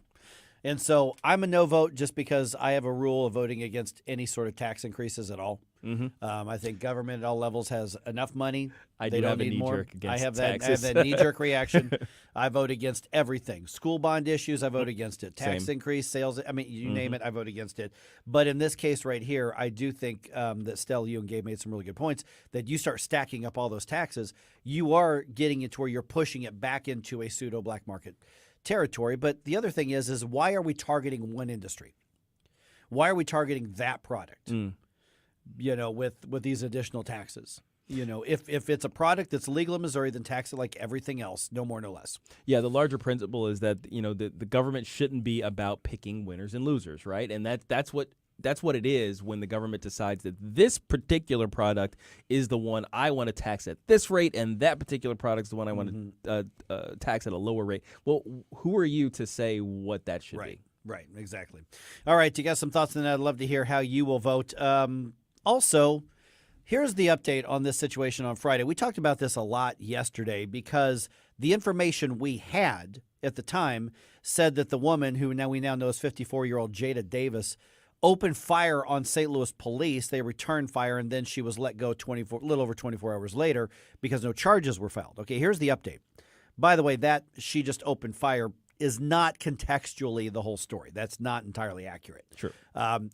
And so I'm a no vote just because I have a rule of voting against any sort of tax increases at all. I think government at all levels has enough money. I They do don't have a need more. knee-jerk against I have taxes. that knee-jerk reaction. I vote against everything. School bond issues, I vote against it. Tax Same. increase, sales, I mean, you name it, I vote against it. But in this case right here, I do think that Stell, you and Gabe made some really good points, that you start stacking up all those taxes, you are getting it to where you're pushing it back into a pseudo-black market territory. But the other thing is why are we targeting one industry? Why are we targeting that product? With these additional taxes. If it's a product that's legal in Missouri, then tax it like everything else, no more, no less. Yeah, the larger principle is that the government shouldn't be about picking winners and losers, right? And that's what it is when the government decides that this particular product is the one I want to tax at this rate, and that particular product is the one I want to tax at a lower rate. Well, who are you to say what that should be? Right, exactly. All right, you got some thoughts on that? I'd love to hear how you will vote. Also, here's the update on this situation on Friday. We talked about this a lot yesterday because the information we had at the time said that the woman, who we now know is 54-year-old Jada Davis, opened fire on St. Louis police. They returned fire, and then she was let go a little over 24 hours later because no charges were filed. Okay, here's the update. By the way, that she just opened fire is not contextually the whole story. That's not entirely accurate. Sure.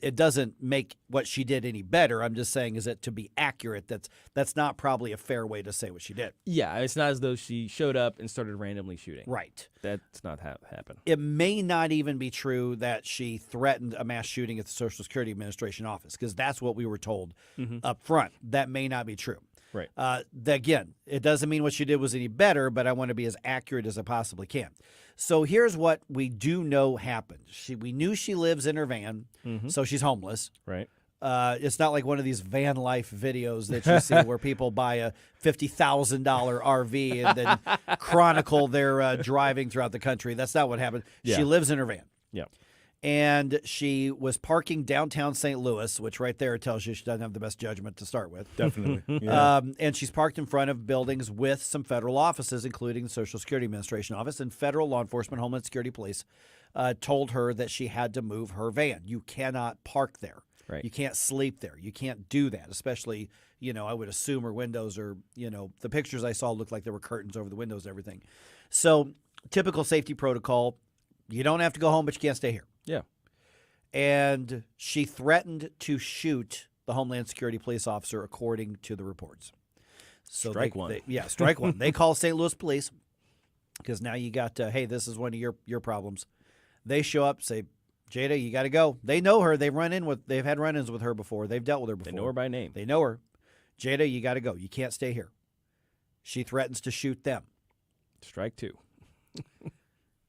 It doesn't make what she did any better. I'm just saying, is that to be accurate, that's not probably a fair way to say what she did. Yeah, it's not as though she showed up and started randomly shooting. Right. That's not how it happened. It may not even be true that she threatened a mass shooting at the Social Security Administration office, because that's what we were told up front. That may not be true. Right. Again, it doesn't mean what she did was any better, but I want to be as accurate as I possibly can. So here's what we do know happened. We knew she lives in her van, so she's homeless. Right. It's not like one of these van life videos that you see where people buy a $50,000 RV and then chronicle their driving throughout the country. That's not what happened. Yeah. She lives in her van. Yeah. And she was parking downtown St. Louis, which right there tells you she doesn't have the best judgment to start with. Definitely. Yeah. And she's parked in front of buildings with some federal offices, including the Social Security Administration office, and federal law enforcement, Homeland Security Police, told her that she had to move her van. You cannot park there. Right. You can't sleep there. You can't do that, especially, I would assume her windows are, the pictures I saw looked like there were curtains over the windows and everything. So typical safety protocol, you don't have to go home, but you can't stay here. Yeah. And she threatened to shoot the Homeland Security police officer, according to the reports. So Strike one. Strike one. They call St. Louis police because now you got, hey, this is one of your problems. They show up, say, Jada, you got to go. They know her. They've had run-ins with her before. They've dealt with her before. They know her by name. They know her. Jada, you got to go. You can't stay here. She threatens to shoot them. Strike two.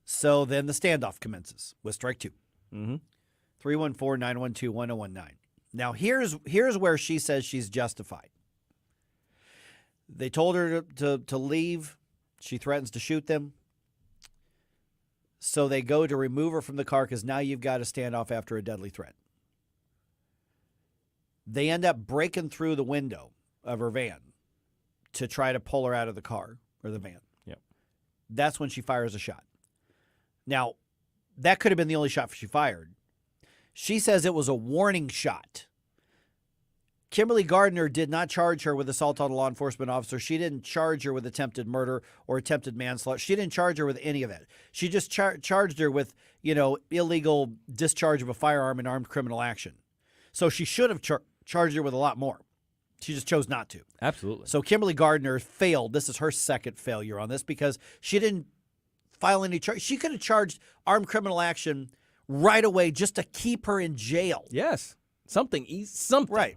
So then the standoff commences with strike two. 314-912-1019. 314-912-1019. Now, here's where she says she's justified. They told her to leave. She threatens to shoot them. So they go to remove her from the car because now you've got a standoff after a deadly threat. They end up breaking through the window of her van to try to pull her out of the car or the van. Yep. That's when she fires a shot. Now, that could have been the only shot she fired. She says it was a warning shot. Kimberly Gardner did not charge her with assault on a law enforcement officer. She didn't charge her with attempted murder or attempted manslaughter. She didn't charge her with any of that. She just charged her with, illegal discharge of a firearm in armed criminal action. So she should have charged her with a lot more. She just chose not to. Absolutely. So Kimberly Gardner failed. This is her second failure on this because she didn't file any charge. She could have charged armed criminal action right away just to keep her in jail. Yes. Something. Right.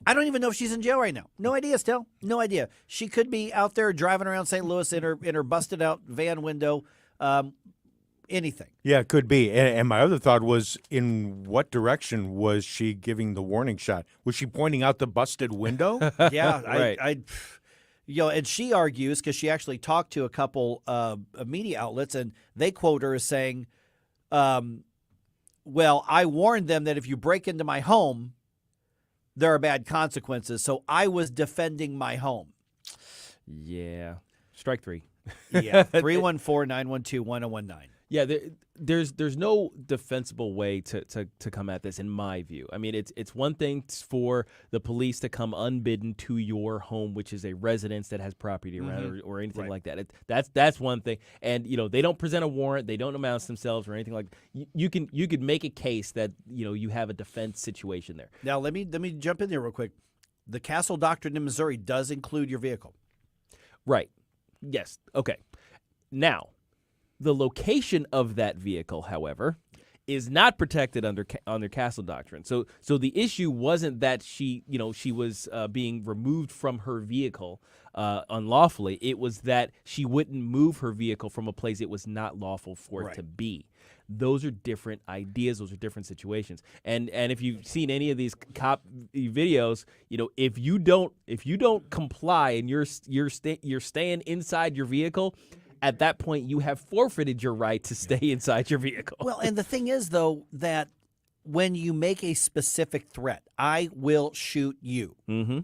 I don't even know if she's in jail right now. No idea still. No idea. She could be out there driving around St. Louis in her busted out van window. Anything. Yeah, it could be. And my other thought was, in what direction was she giving the warning shot? Was she pointing out the busted window? Yeah. Right. And she argues, because she actually talked to a couple of media outlets, and they quote her as saying, Well, I warned them that if you break into my home, there are bad consequences. So I was defending my home. Yeah. Strike three. Yeah. 314-912-1019. Yeah, there's no defensible way to come at this, in my view. I mean, it's one thing for the police to come unbidden to your home, which is a residence that has property around or anything like that. That's one thing. And they don't present a warrant, they don't announce themselves or anything like that. You could make a case that you have a defense situation there. Now let me jump in there real quick. The Castle Doctrine in Missouri does include your vehicle. Right. Yes. Okay. Now, the location of that vehicle, however, is not protected under Castle Doctrine. So the issue wasn't that she was being removed from her vehicle unlawfully. It was that she wouldn't move her vehicle from a place it was not lawful for it to be. Those are different ideas. Those are different situations. And if you've seen any of these cop videos, if you don't comply and you're staying inside your vehicle, at that point, you have forfeited your right to stay inside your vehicle. Well, and the thing is, though, that when you make a specific threat, I will shoot you. Mm-hmm.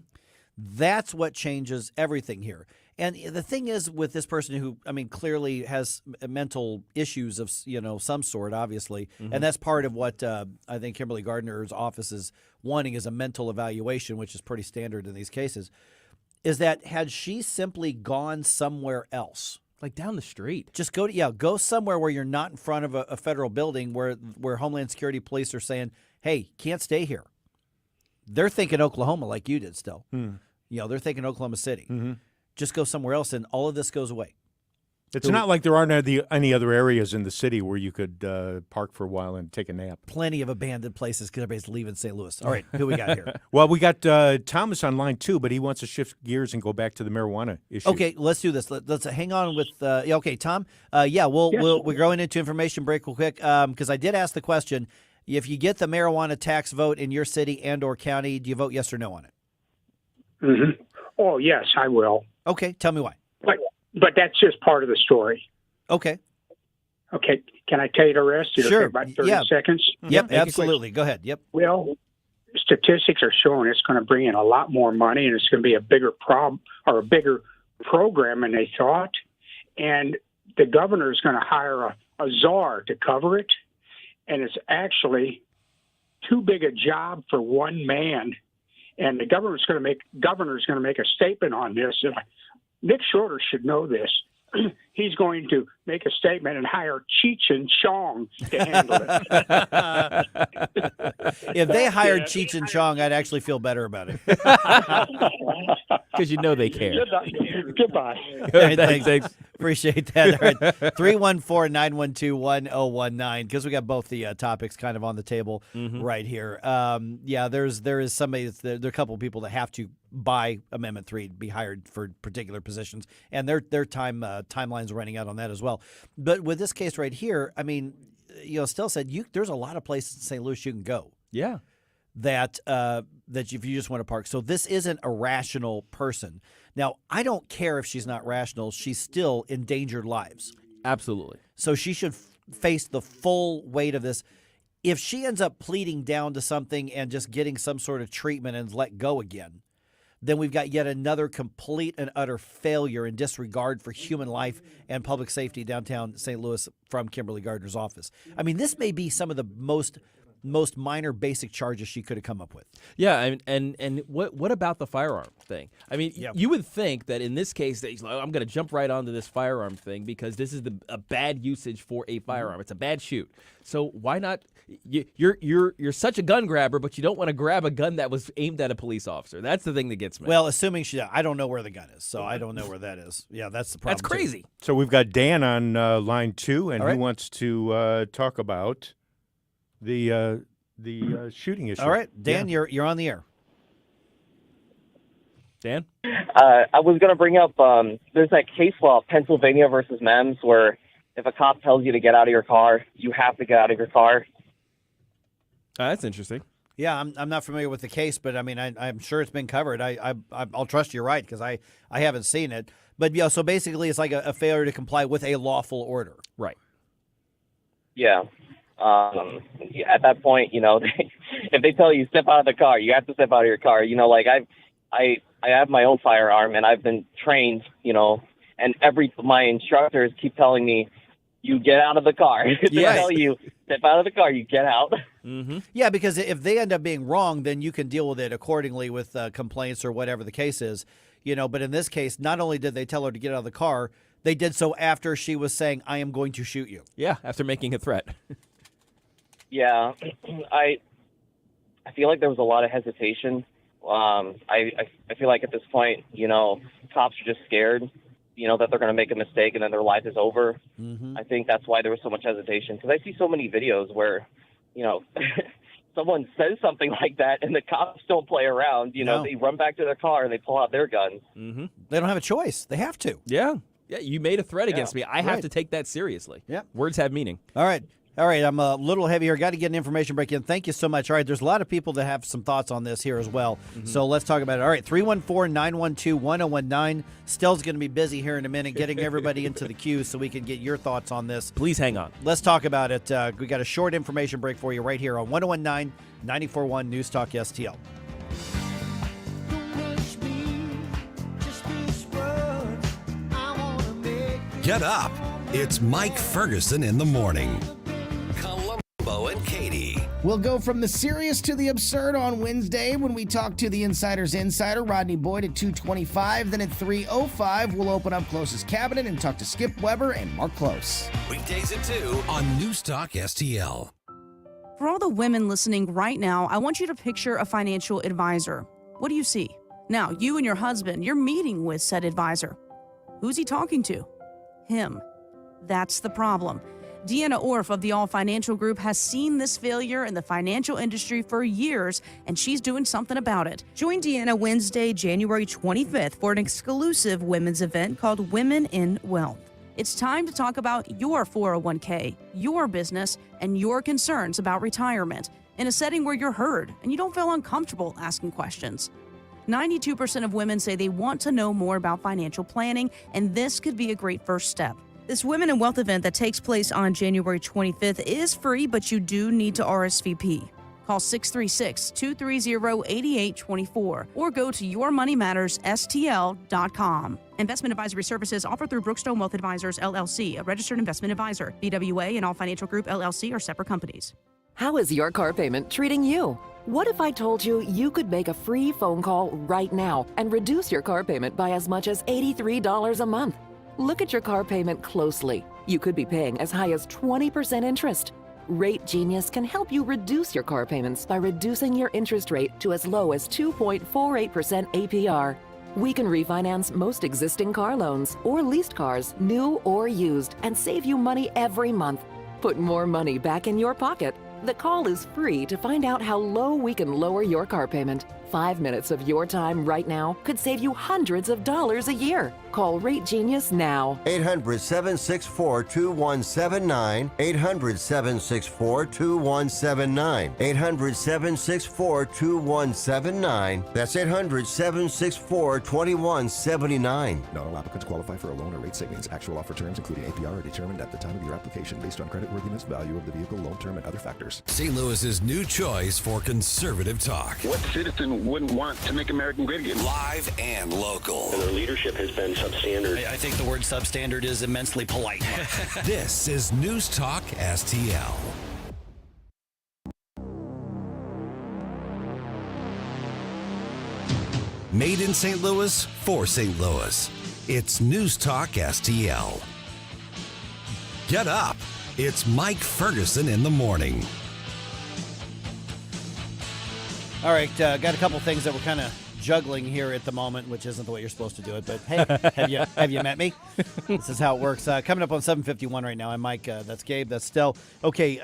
That's what changes everything here. And the thing is with this person who, clearly has mental issues of, some sort, obviously, and that's part of what I think Kimberly Gardner's office is wanting is a mental evaluation, which is pretty standard in these cases, is that had she simply gone somewhere else, like down the street. Just go somewhere where you're not in front of a federal building where Homeland Security police are saying, hey, can't stay here. They're thinking Oklahoma like you did still. They're thinking Oklahoma City. Just go somewhere else and all of this goes away. It's not like there aren't any other areas in the city where you could park for a while and take a nap. Plenty of abandoned places because everybody's leaving St. Louis. All right, who we got here? Well, we got Thomas on line 2, but he wants to shift gears and go back to the marijuana issue. Okay, let's do this. Let's hang on with. Okay, Tom. We're going into information break real quick because I did ask the question: if you get the marijuana tax vote in your city and/or county, do you vote yes or no on it? Oh yes, I will. Okay, tell me why. But that's just part of the story. Okay. Okay. Can I tell you the rest? Sure. About 30 seconds? Yep, absolutely. Go ahead. Yep. Well, statistics are showing it's going to bring in a lot more money and it's going to be a bigger problem or a bigger program than they thought. And the governor is going to hire a czar to cover it. And it's actually too big a job for one man. And the governor's going to make a statement on this. And Nick Shorter should know this. He's going to make a statement and hire Cheech and Chong to handle it. If they hired Cheech and Chong, I'd actually feel better about it. Because they care. Goodbye. Thanks. Appreciate that. All right. 314-912-1019, because we got both the topics kind of on the table right here. There is somebody there are a couple of people that have to by Amendment 3 to be hired for particular positions, and their timeline's running out on that as well. But with this case right here, Still said there's a lot of places in St. Louis you can go. Yeah. That if you just want to park. So this isn't a rational person. Now, I don't care if she's not rational. She's still endangered lives. Absolutely. So she should face the full weight of this. If she ends up pleading down to something and just getting some sort of treatment and let go again, then we've got yet another complete and utter failure and disregard for human life and public safety downtown St. Louis from Kimberly Gardner's office. This may be some of the most minor basic charges she could have come up with. Yeah, and what about the firearm thing? You would think that in this case that he's like, I'm going to jump right onto this firearm thing because this is a bad usage for a firearm. It's a bad shoot. So why not? You're such a gun grabber, but you don't want to grab a gun that was aimed at a police officer. That's the thing that gets me. Well, assuming I don't know where the gun is, so I don't know where that is. Yeah, that's the problem. That's crazy. Too. So we've got Dan on line 2, and he wants to talk about the shooting issue. All right, Dan, you're on the air. Dan? I was going to bring up, there's that case law, Pennsylvania versus MEMS, where if a cop tells you to get out of your car, you have to get out of your car. That's interesting. Yeah, I'm not familiar with the case, but I'm sure it's been covered. I'll trust you're right because I haven't seen it. But so basically, it's like a failure to comply with a lawful order. Right. Yeah. At that point, if they tell you step out of the car, you have to step out of your car. Like I have my own firearm, and I've been trained, and my instructors keep telling me, you get out of the car. If they tell you step out of the car, you get out. Mm-hmm. Yeah, because if they end up being wrong, then you can deal with it accordingly with complaints or whatever the case is. But in this case, not only did they tell her to get out of the car, they did so after she was saying, I am going to shoot you. Yeah, after making a threat. Yeah, I feel like there was a lot of hesitation. I feel like at this point, cops are just scared, that they're going to make a mistake and then their life is over. Mm-hmm. I think that's why there was so much hesitation, because I see so many videos where, someone says something like that and the cops don't play around. No. They run back to their car and they pull out their guns. Mm-hmm. They don't have a choice. They have to. Yeah. Yeah, you made a threat against me. I have to take that seriously. Yeah. Words have meaning. All right. I'm a little heavy here. Got to get an information break in. Thank you so much. All right, there's a lot of people that have some thoughts on this here as well. Mm-hmm. So let's talk about it. All right, 314-912-1019. Stell's going to be busy here in a minute getting everybody into the queue so we can get your thoughts on this. Please hang on. Let's talk about it. We got a short information break for you right here on 1019 94.1 News Talk STL. Get up. It's Mike Ferguson in the morning. Columbo and Katie. We'll go from the serious to the absurd on Wednesday when we talk to the Insider's Insider, Rodney Boyd, at 2:25. Then at 3:05, we'll open up Close's cabinet and talk to Skip Weber and Mark Close. Weekdays at 2 on News Talk STL. For all the women listening right now, I want you to picture a financial advisor. What do you see? Now, you and your husband, you're meeting with said advisor. Who's he talking to? Him. That's the problem. Deanna Orff of the All Financial Group has seen this failure in the financial industry for years, and she's doing something about it. Join Deanna Wednesday, January 25th for an exclusive women's event called Women in Wealth. It's time to talk about your 401k, your business, and your concerns about retirement in a setting where you're heard and you don't feel uncomfortable asking questions. 92% of women say they want to know more about financial planning, and this could be a great first step. This Women in Wealth event that takes place on January 25th is free, but you do need to RSVP. Call 636-230-8824 or go to yourmoneymattersstl.com. Investment advisory services offered through Brookstone Wealth Advisors, LLC, a registered investment advisor. BWA and All Financial Group, LLC are separate companies. How is your car payment treating you? What if I told you you could make a free phone call right now and reduce your car payment by as much as $83 a month? Look at your car payment closely. You could be paying as high as 20% interest. Rate Genius can help you reduce your car payments by reducing your interest rate to as low as 2.48% APR. We can refinance most existing car loans or leased cars, new or used, and save you money every month. Put more money back in your pocket. The call is free to find out how low we can lower your car payment. 5 minutes of your time right now could save you hundreds of dollars a year. Call Rate Genius now. 800-764-2179. 800-764-2179. 800-764-2179. That's 800-764-2179. Not all applicants qualify for a loan or rate savings. Actual offer terms, including APR, are determined at the time of your application based on creditworthiness, value of the vehicle, loan term, and other factors. St. Louis's new choice for conservative talk. What citizen wouldn't want to make America great again? Live and local. And their leadership has been substandard. I think the word substandard is immensely polite. This is News Talk STL. Made in St. Louis for St. Louis. It's News Talk STL. Get up. It's Mike Ferguson in the morning. All right, got a couple things that we're kind of juggling here at the moment, which isn't the way you're supposed to do it. But hey, have you met me? This is how it works. Coming up on 7:51 right now. I'm Mike. That's Gabe. That's Stell. Okay,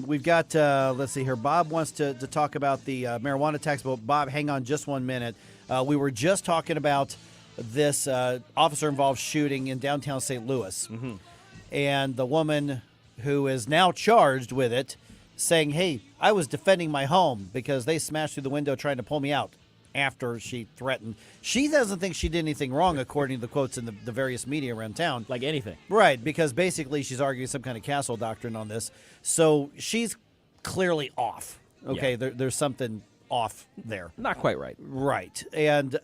we've got. Let's see here. Bob wants to talk about the marijuana tax. But Bob, hang on just 1 minute. We were just talking about this officer-involved shooting in downtown St. Louis, and the woman who is now charged with it, saying, "Hey, I was defending my home because they smashed through the window trying to pull me out." after she threatened. She doesn't think she did anything wrong, according to the quotes in the various media around town. Like anything. Right, because basically she's arguing some kind of castle doctrine on this. So she's clearly off. Okay, Yeah. there's something off there. Not quite right. Right, and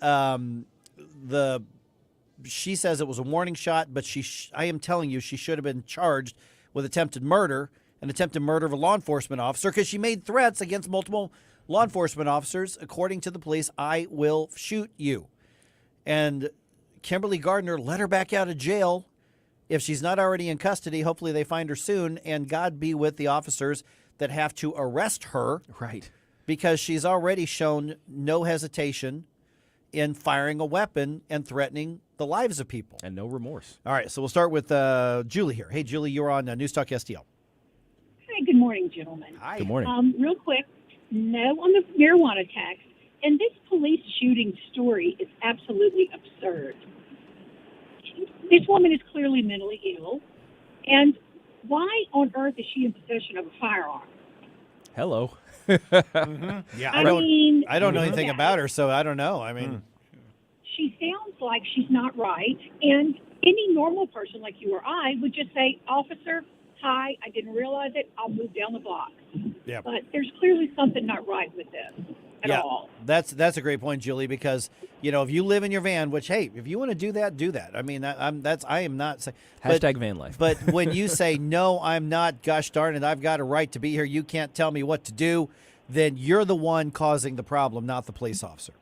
she says it was a warning shot, but I am telling you, she should have been charged with attempted murder of a law enforcement officer because she made threats against multiple law enforcement officers. According to the police, I will shoot you. And Kimberly Gardner, let her back out of jail. If she's not already in custody, hopefully they find her soon. And God be with the officers that have to arrest her. Right. Because she's already shown no hesitation in firing a weapon and threatening the lives of people. And no remorse. All right, so we'll start with Julie here. Hey, Julie, you're on News Talk STL. Hi, good morning, gentlemen. Hi. Good morning. Real quick, no on the marijuana tax. And this police shooting story is absolutely absurd. This woman is clearly mentally ill. And why on earth is she in possession of a firearm? Hello. Yeah, I don't know anything yeah. about her, so I don't know. I mean, She sounds like she's not right. And any normal person like you or I would just say, officer, hi, I didn't realize it. I'll move down the block. Yeah. But there's clearly something not right with this at all. That's a great point, Julie, because if you live in your van, which hey, if you want to do that, do that. I mean, I am not saying Hashtag van life. But when you say no, I'm not. Gosh darn it, I've got a right to be here. You can't tell me what to do. Then you're the one causing the problem, not the police officer.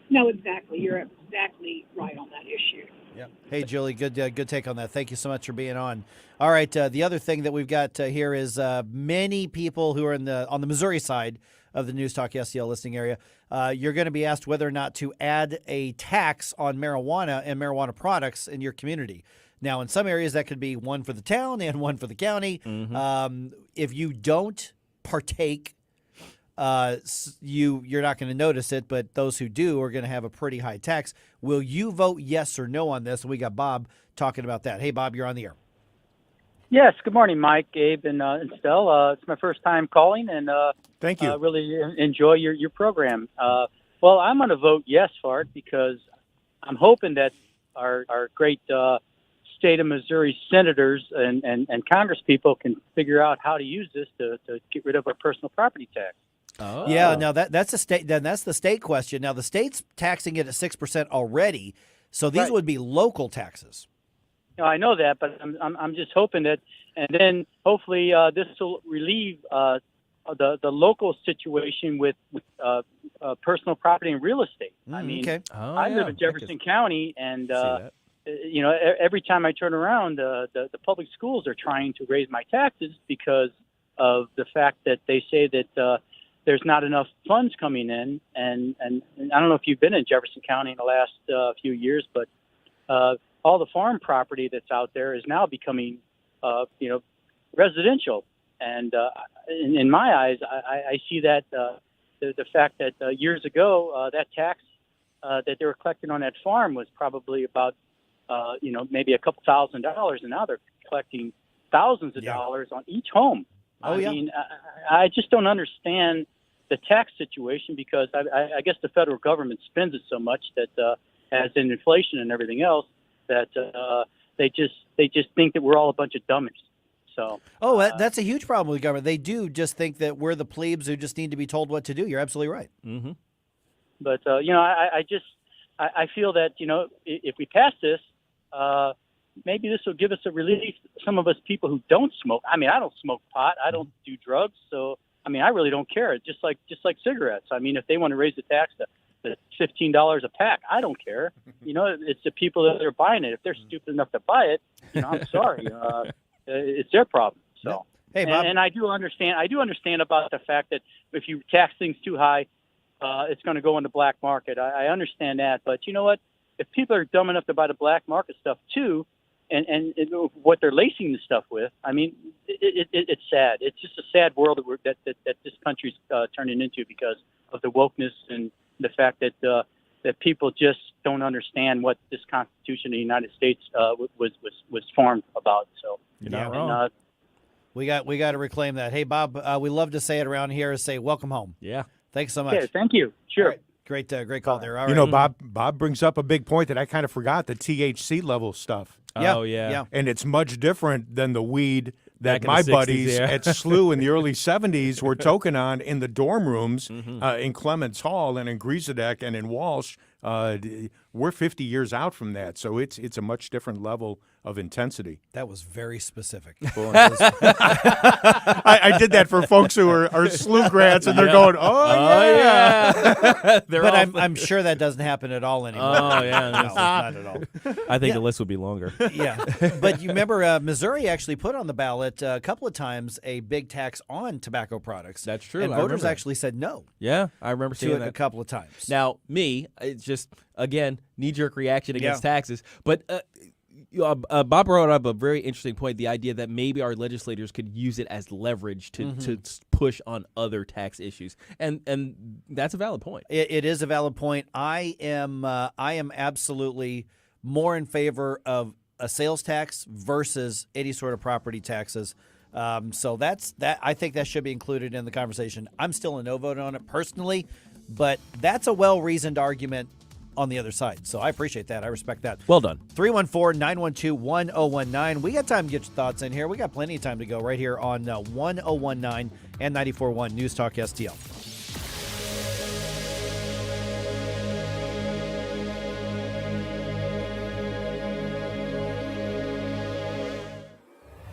No, exactly. You're exactly right on that issue. Yeah. Hey, Julie, good take on that. Thank you so much for being on. All right, the other thing that we've got here is many people who are on the Missouri side of the News Talk STL listening area. You're going to be asked whether or not to add a tax on marijuana and marijuana products in your community. Now, in some areas, that could be one for the town and one for the county. Mm-hmm. If you don't partake, you're not going to notice it, but those who do are going to have a pretty high tax. Will you vote yes or no on this? And we got Bob talking about that. Hey, Bob, you're on the air. Yes. Good morning, Mike, Gabe, and Stell. It's my first time calling, and thank you. Really enjoy your program. Well, I'm going to vote yes for it because I'm hoping that our great state of Missouri senators and congresspeople can figure out how to use this to get rid of our personal property tax. Oh. Yeah, now that's a state. Then that's the state question. Now the state's taxing it at 6% already, so these Right. would be local taxes. I know that, but I'm just hoping that, and then hopefully this will relieve the local situation with personal property and real estate. I mean, okay. I live in Jefferson County, and every time I turn around, the public schools are trying to raise my taxes because of the fact that they say that there's not enough funds coming in, and I don't know if you've been in Jefferson County in the last few years, but all the farm property that's out there is now becoming, residential. And in my eyes, I see that the fact that years ago that tax that they were collecting on that farm was probably about, maybe a couple $1,000, and now they're collecting thousands of dollars on each home. I mean, I just don't understand the tax situation because I guess the federal government spends it so much that, as in inflation and everything else, that they just think that we're all a bunch of dummies. So. That's a huge problem with the government. They do just think that we're the plebes who just need to be told what to do. You're absolutely right. Mm-hmm. But I feel that if we pass this, maybe this will give us a relief. Some of us people who don't smoke. I mean, I don't smoke pot. I don't do drugs. So I mean, I really don't care. Just like cigarettes. I mean, if they want to raise the tax to $15 a pack, I don't care. It's the people that are buying it. If they're stupid enough to buy it, I'm sorry. It's their problem. So, hey, Bob. And I do understand about the fact that if you tax things too high, it's going to go in the black market. I understand that, but you know what? If people are dumb enough to buy the black market stuff too, and what they're lacing the stuff with, I mean, it's sad. It's just a sad world that this country's turning into because of the wokeness and the fact that people just don't understand what this Constitution of the United States was formed about. So you're not wrong. We got to reclaim that. Hey, Bob, we love to say it around here. Say welcome home. Yeah. Thanks so much. Okay, thank you. Sure. Right. Great call there. All You right. know, Bob brings up a big point that I kind of forgot, the THC level stuff. Yeah, Oh, yeah. And it's much different than the weed that Back in my the 60s, buddies yeah. at SLU in the early 70s were toking on in the dorm rooms in Clements Hall and in Griesbach and in Walsh. We're 50 years out from that, so it's a much different level of intensity. That was very specific. I did that for folks who are SLU grads, and they're going, yeah. But I'm sure that doesn't happen at all anymore. Oh, yeah. No, not at all. I think the list would be longer. Yeah. But you remember Missouri actually put on the ballot a couple of times a big tax on tobacco products. That's true. And I voters remember that. actually said no Yeah, I remember to seeing it that a couple of times. Now, it's just, again, knee-jerk reaction against taxes. But Bob brought up a very interesting point, the idea that maybe our legislators could use it as leverage to push on other tax issues. And that's a valid point. It is a valid point. I am absolutely more in favor of a sales tax versus any sort of property taxes. So that's that. I think that should be included in the conversation. I'm still a no vote on it personally, but that's a well-reasoned argument on the other side. So I appreciate that. I respect that. Well done. 314-912-1019. We got time to get your thoughts in here. We got plenty of time to go right here on 1019 and 94.1 News Talk STL.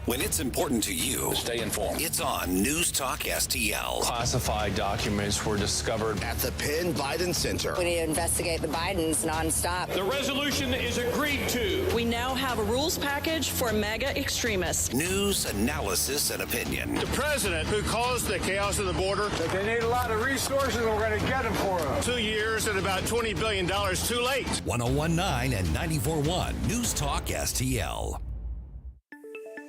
When it's important to you, stay informed. It's on News Talk STL. Classified documents were discovered at the Penn Biden Center. We need to investigate the Bidens nonstop. The resolution is agreed to. We now have a rules package for MAGA extremists. News, analysis, and opinion. The president who caused the chaos at the border. But they need a lot of resources, and we're going to get them for them. 2 years and about $20 billion too late. 1019 and 94.1 News Talk STL.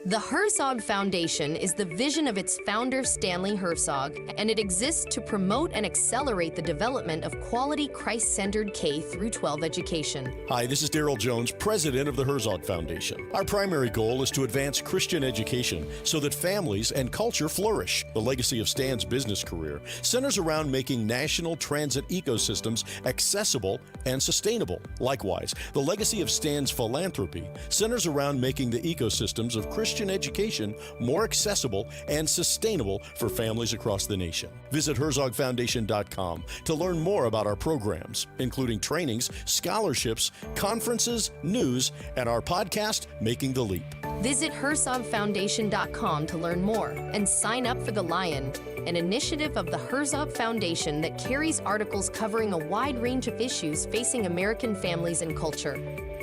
The Herzog Foundation is the vision of its founder, Stanley Herzog, and it exists to promote and accelerate the development of quality Christ-centered K-12 education. Hi, this is Daryl Jones, president of the Herzog Foundation. Our primary goal is to advance Christian education so that families and culture flourish. The legacy of Stan's business career centers around making national transit ecosystems accessible and sustainable. Likewise, the legacy of Stan's philanthropy centers around making the ecosystems of Christian education more accessible and sustainable for families across the nation. Visit HerzogFoundation.com to learn more about our programs, including trainings, scholarships, conferences, news, and our podcast, Making the Leap. Visit HerzogFoundation.com to learn more and sign up for The Lion, an initiative of the Herzog Foundation that carries articles covering a wide range of issues facing American families and culture.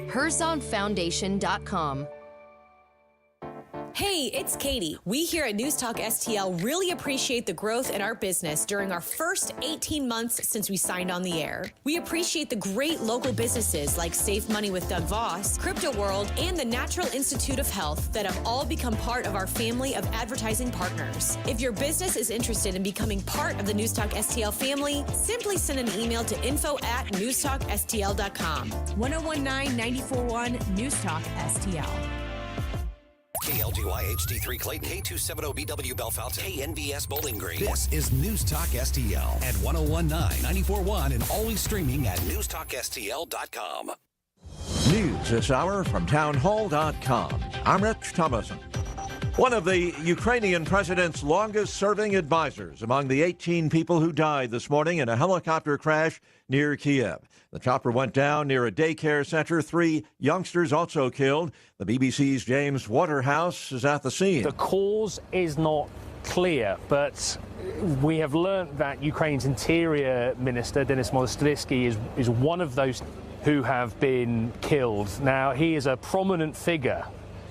HerzogFoundation.com. Hey, it's Katie. We here at News Talk STL really appreciate the growth in our business during our first 18 months since we signed on the air. We appreciate the great local businesses like Save Money with Doug Voss, Crypto World, and the Natural Institute of Health that have all become part of our family of advertising partners. If your business is interested in becoming part of the News Talk STL family, simply send an email to info@newstalkstl.com. 1019-941 News Talk STL. KLGY HD3 Clayton, K270BW Bellefonte, KNBS Bowling Green. This is News Talk STL at 1019, 94.1, and always streaming at newstalkstl.com. News this hour from townhall.com. I'm Rich Thomason. One of the Ukrainian president's longest-serving advisors among the 18 people who died this morning in a helicopter crash near Kiev. The chopper went down near a daycare center. 3 youngsters also killed. The BBC's James Waterhouse is at the scene. The cause is not clear, but we have learned that Ukraine's interior minister, Denis Mostyrsky, is one of those who have been killed. Now, he is a prominent figure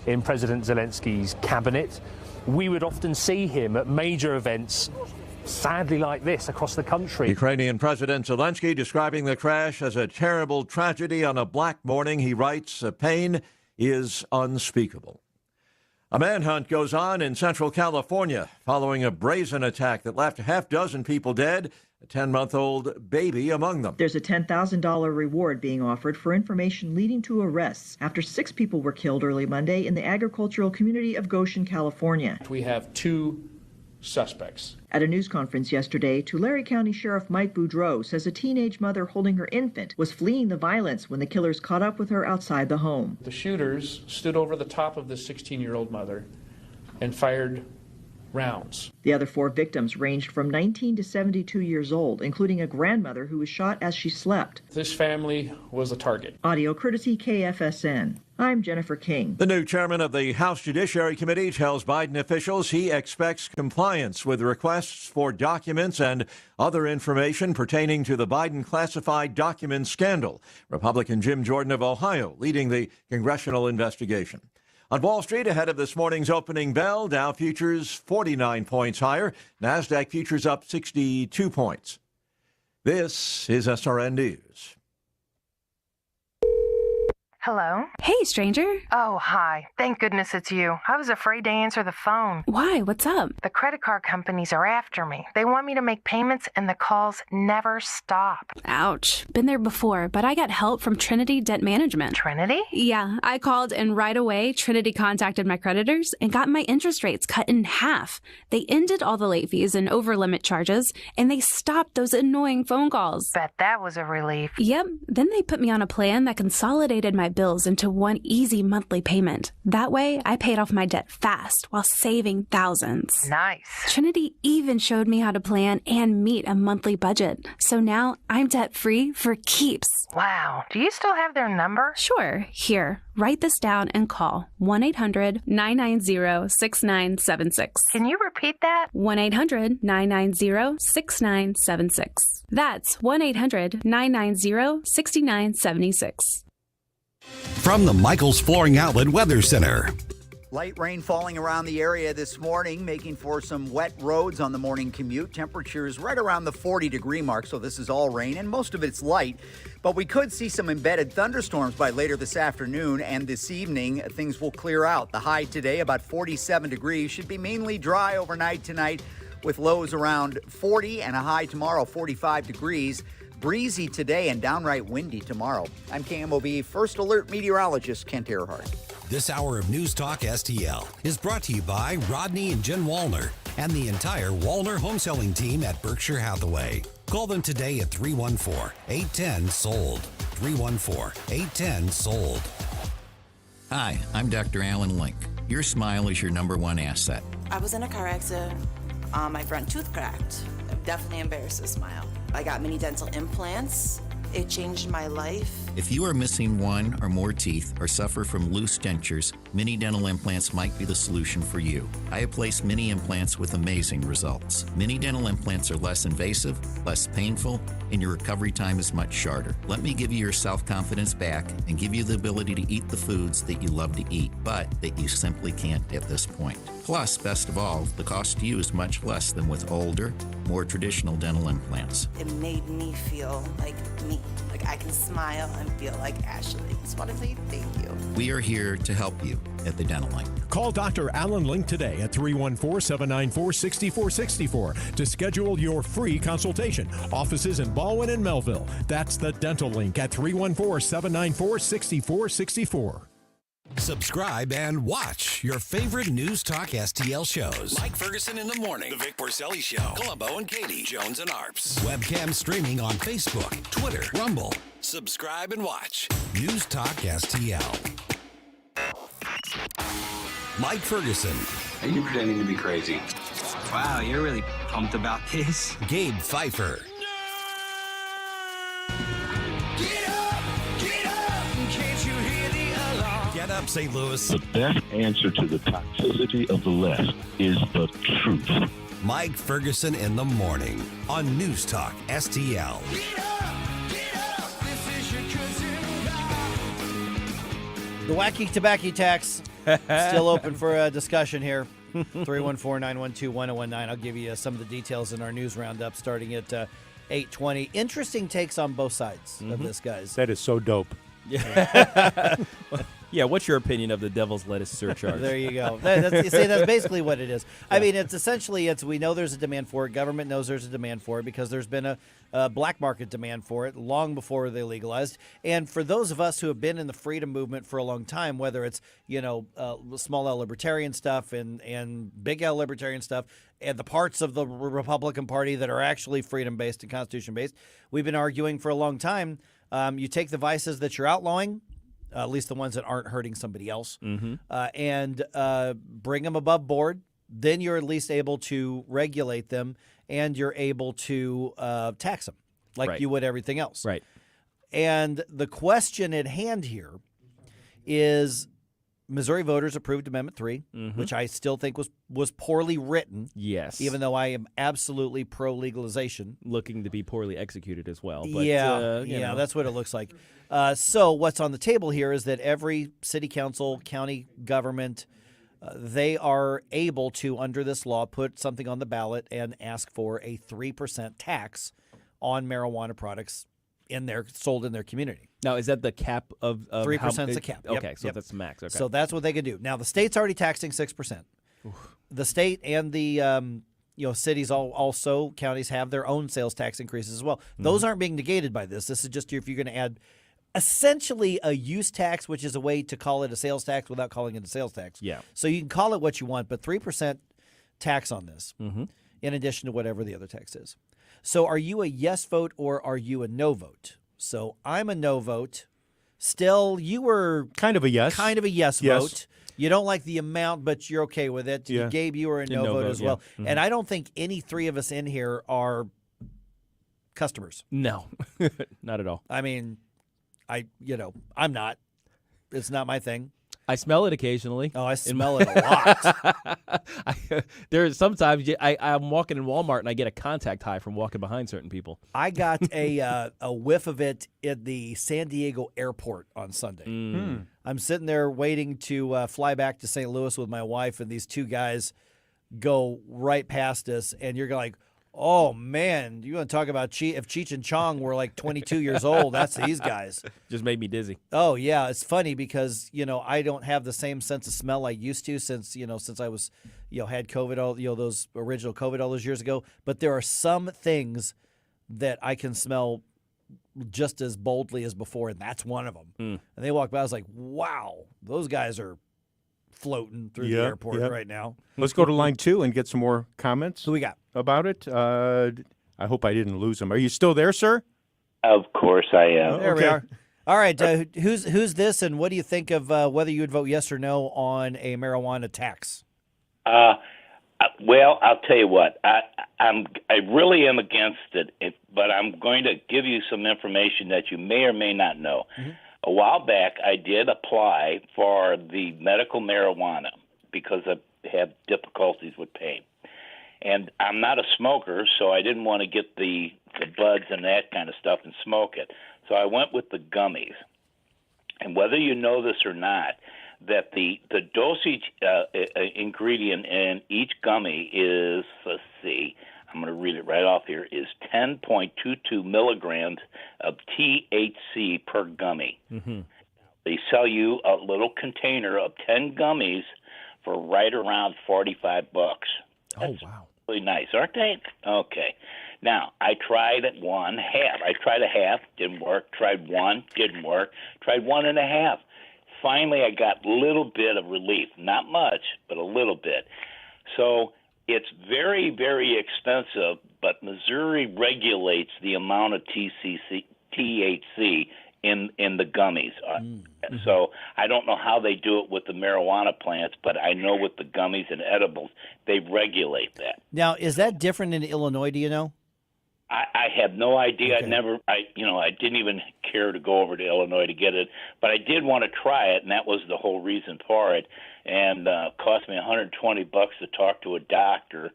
in President Zelensky's cabinet. We would often see him at major events, sadly like this, across the country. Ukrainian President Zelensky describing the crash as a terrible tragedy on a black morning. He writes, "The pain is unspeakable." A manhunt goes on in Central California following a brazen attack that left a half-dozen people dead, a 10-month-old baby among them. There's a $10,000 reward being offered for information leading to arrests after 6 people were killed early Monday in the agricultural community of Goshen, California. We have 2 suspects. At a news conference yesterday, Tulare County Sheriff Mike Boudreau says a teenage mother holding her infant was fleeing the violence when the killers caught up with her outside the home. The shooters stood over the top of this 16-year-old mother and fired rounds. The other 4 victims ranged from 19 to 72 years old, including a grandmother who was shot as she slept. This family was a target. Audio courtesy KFSN. I'm Jennifer King. The new chairman of the House Judiciary Committee tells Biden officials he expects compliance with requests for documents and other information pertaining to the Biden classified documents scandal. Republican Jim Jordan of Ohio leading the congressional investigation. On Wall Street, ahead of this morning's opening bell, Dow futures 49 points higher, NASDAQ futures up 62 points. This is SRN News. Hello? Hey, stranger. Oh, hi. Thank goodness it's you. I was afraid to answer the phone. Why? What's up? The credit card companies are after me. They want me to make payments and the calls never stop. Ouch. Been there before, but I got help from Trinity Debt Management. Trinity? Yeah, I called and right away Trinity contacted my creditors and got my interest rates cut in half. They ended all the late fees and over-limit charges, and they stopped those annoying phone calls. Bet that was a relief. Yep. Then they put me on a plan that consolidated my bills into one easy monthly payment. That way, I paid off my debt fast while saving thousands. Nice. Trinity even showed me how to plan and meet a monthly budget. So now I'm debt-free for keeps. Wow. Do you still have their number? Sure. Here, write this down and call 1-800-990-6976. Can you repeat that? 1-800-990-6976. That's 1-800-990-6976. From the Michaels Flooring Outlet Weather Center. Light rain falling around the area this morning, making for some wet roads on the morning commute. Temperatures right around the 40-degree mark, so this is all rain, and most of it's light. But we could see some embedded thunderstorms by later this afternoon, and this evening, things will clear out. The high today, about 47 degrees, should be mainly dry overnight tonight, with lows around 40 and a high tomorrow, 45 degrees. Breezy today and downright windy tomorrow. I'm KMOB First Alert meteorologist Kent Earhart. This hour of News Talk STL is brought to you by Rodney and Jen Wallner and the entire Wallner home selling team at Berkshire Hathaway. Call them today at 314-810-SOLD. 314-810-SOLD. Hi, I'm Dr. Alan Link. Your smile is your number one asset. I was in a car accident. My front tooth cracked. I'm definitely embarrassed to smile. I got mini dental implants. It changed my life. If you are missing one or more teeth or suffer from loose dentures, mini dental implants might be the solution for you. I have placed mini implants with amazing results. Mini dental implants are less invasive, less painful, and your recovery time is much shorter. Let me give you your self-confidence back and give you the ability to eat the foods that you love to eat, but that you simply can't at this point. Plus, best of all, the cost to you is much less than with older, more traditional dental implants. It made me feel like me. Like I can smile and feel like Ashley. I just want to say thank you. We are here to help you at the Dental Link. Call Dr. Alan Link today at 314-794-6464 to schedule your free consultation. Offices in Baldwin and Melville. That's the Dental Link at 314-794-6464. Subscribe and watch your favorite News Talk STL shows. Mike Ferguson in the morning, The Vic Porcelli Show, Columbo and Katie, Jones and Arps. Webcam streaming on Facebook, Twitter, Rumble. Subscribe and watch News Talk STL. Mike Ferguson. Are you pretending to be crazy? Wow, you're really pumped about this. Gabe Pfeiffer. Get up, St. Louis. The best answer to the toxicity of the left is the truth. Mike Ferguson in the morning on News Talk STL. The wacky tobacco tax still open for a discussion here. 314-912-1019. I'll give you some of the details in our news roundup starting at 8:20. Interesting takes on both sides of this, guys. That is so dope. Yeah, what's your opinion of the devil's lettuce surcharge? There you go. That's basically what it is. I mean, it's essentially, we know there's a demand for it. Government knows there's a demand for it because there's been a black market demand for it long before they legalized. And for those of us who have been in the freedom movement for a long time, whether it's, small L libertarian stuff and big L libertarian stuff, and the parts of the Republican Party that are actually freedom-based and Constitution-based, we've been arguing for a long time. You take the vices that you're outlawing, at least the ones that aren't hurting somebody else, and bring them above board. Then you're at least able to regulate them, and you're able to tax them like you would everything else. Right. And the question at hand here is Missouri voters approved Amendment 3, which I still think was poorly written. Yes. Even though I am absolutely pro-legalization. Looking to be poorly executed as well. But, that's what it looks like. So what's on the table here is that every city council, county government, they are able to, under this law, put something on the ballot and ask for a 3% tax on marijuana products sold in their community. Now, is that the cap of 3% is the cap? Okay, so that's the max. Okay. So that's what they can do. Now, the state's already taxing 6%. The state and the cities also, counties have their own sales tax increases as well. Those aren't being negated by this. This is just if you're going to add essentially a use tax, which is a way to call it a sales tax without calling it a sales tax. Yeah. So you can call it what you want, but 3% tax on this in addition to whatever the other tax is. So are you a yes vote or are you a no vote? So I'm a no vote. Still, you were kind of a yes. Kind of a yes vote. You don't like the amount, but you're okay with it. Yeah. Gabe, you were a no vote as well. And I don't think any three of us in here are customers. No, not at all. I mean, I'm not. It's not my thing. I smell it occasionally. Oh, I smell it a lot. There's sometimes I'm walking in Walmart and I get a contact high from walking behind certain people. I got a whiff of it at the San Diego airport on Sunday. I'm sitting there waiting to fly back to St. Louis with my wife, and these two guys go right past us, and you're like, oh, man, you want to talk about if Cheech and Chong were like 22 years old, that's these guys. Just made me dizzy. Oh, yeah. It's funny because, I don't have the same sense of smell I used to since I was, had COVID, those original COVID all those years ago. But there are some things that I can smell just as boldly as before, and that's one of them. And they walked by, I was like, wow, those guys are floating through the airport right now. Let's go to line 2 and get some more comments. Who we got? About it. I hope I didn't lose them. Are you still there, sir? Of course I am. There we are. All right. Who's this, and what do you think of whether you would vote yes or no on a marijuana tax? Well, I'll tell you what. I really am against it, but I'm going to give you some information that you may or may not know. A while back, I did apply for the medical marijuana because I have difficulties with pain. And I'm not a smoker, so I didn't want to get the buds and that kind of stuff and smoke it. So I went with the gummies. And whether you know this or not, that the dosage ingredient in each gummy is, let's see, I'm going to read it right off here, is 10.22 milligrams of THC per gummy. They sell you a little container of 10 gummies for right around $45. That's wow. Really nice, aren't they? Okay. Now, I tried half. I tried a half, didn't work. Tried one, didn't work. Tried 1.5. Finally, I got a little bit of relief. Not much, but a little bit. So it's very, very expensive, but Missouri regulates the amount of THC in the gummies. So I don't know how they do it with the marijuana plants, but I know with the gummies and edibles, they regulate that. Now, is that different in Illinois, do you know? I have no idea. Okay. I didn't even care to go over to Illinois to get it, but I did want to try it, and that was the whole reason for it. And it cost me $120 to talk to a doctor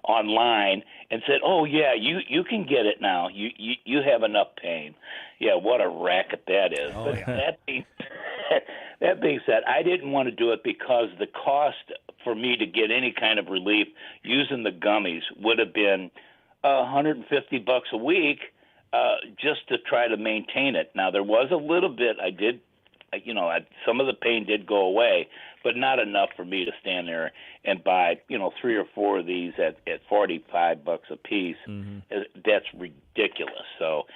online, and said, "Oh yeah, you can get it now. You have enough pain." Yeah, what a racket that is. Oh, but yeah. that being said, I didn't want to do it because the cost for me to get any kind of relief using the gummies would have been $150 a week just to try to maintain it. Now, there was a little bit I did, some of the pain did go away, but not enough for me to stand there and buy, 3 or 4 of these at $45 a piece. That's ridiculous. So,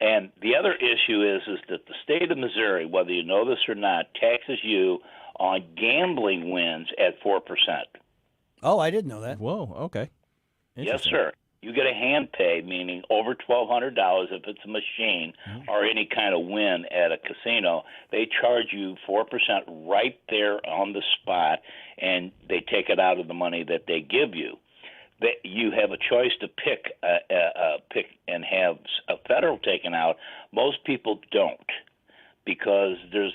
and the other issue is that the state of Missouri, whether you know this or not, taxes you on gambling wins at 4%. Oh, I didn't know that. Whoa, okay. Yes, sir. You get a hand pay, meaning over $1,200 if it's a machine or any kind of win at a casino. They charge you 4% right there on the spot, and they take it out of the money that they give you. You have a choice to pick and have a federal taken out. Most people don't because there's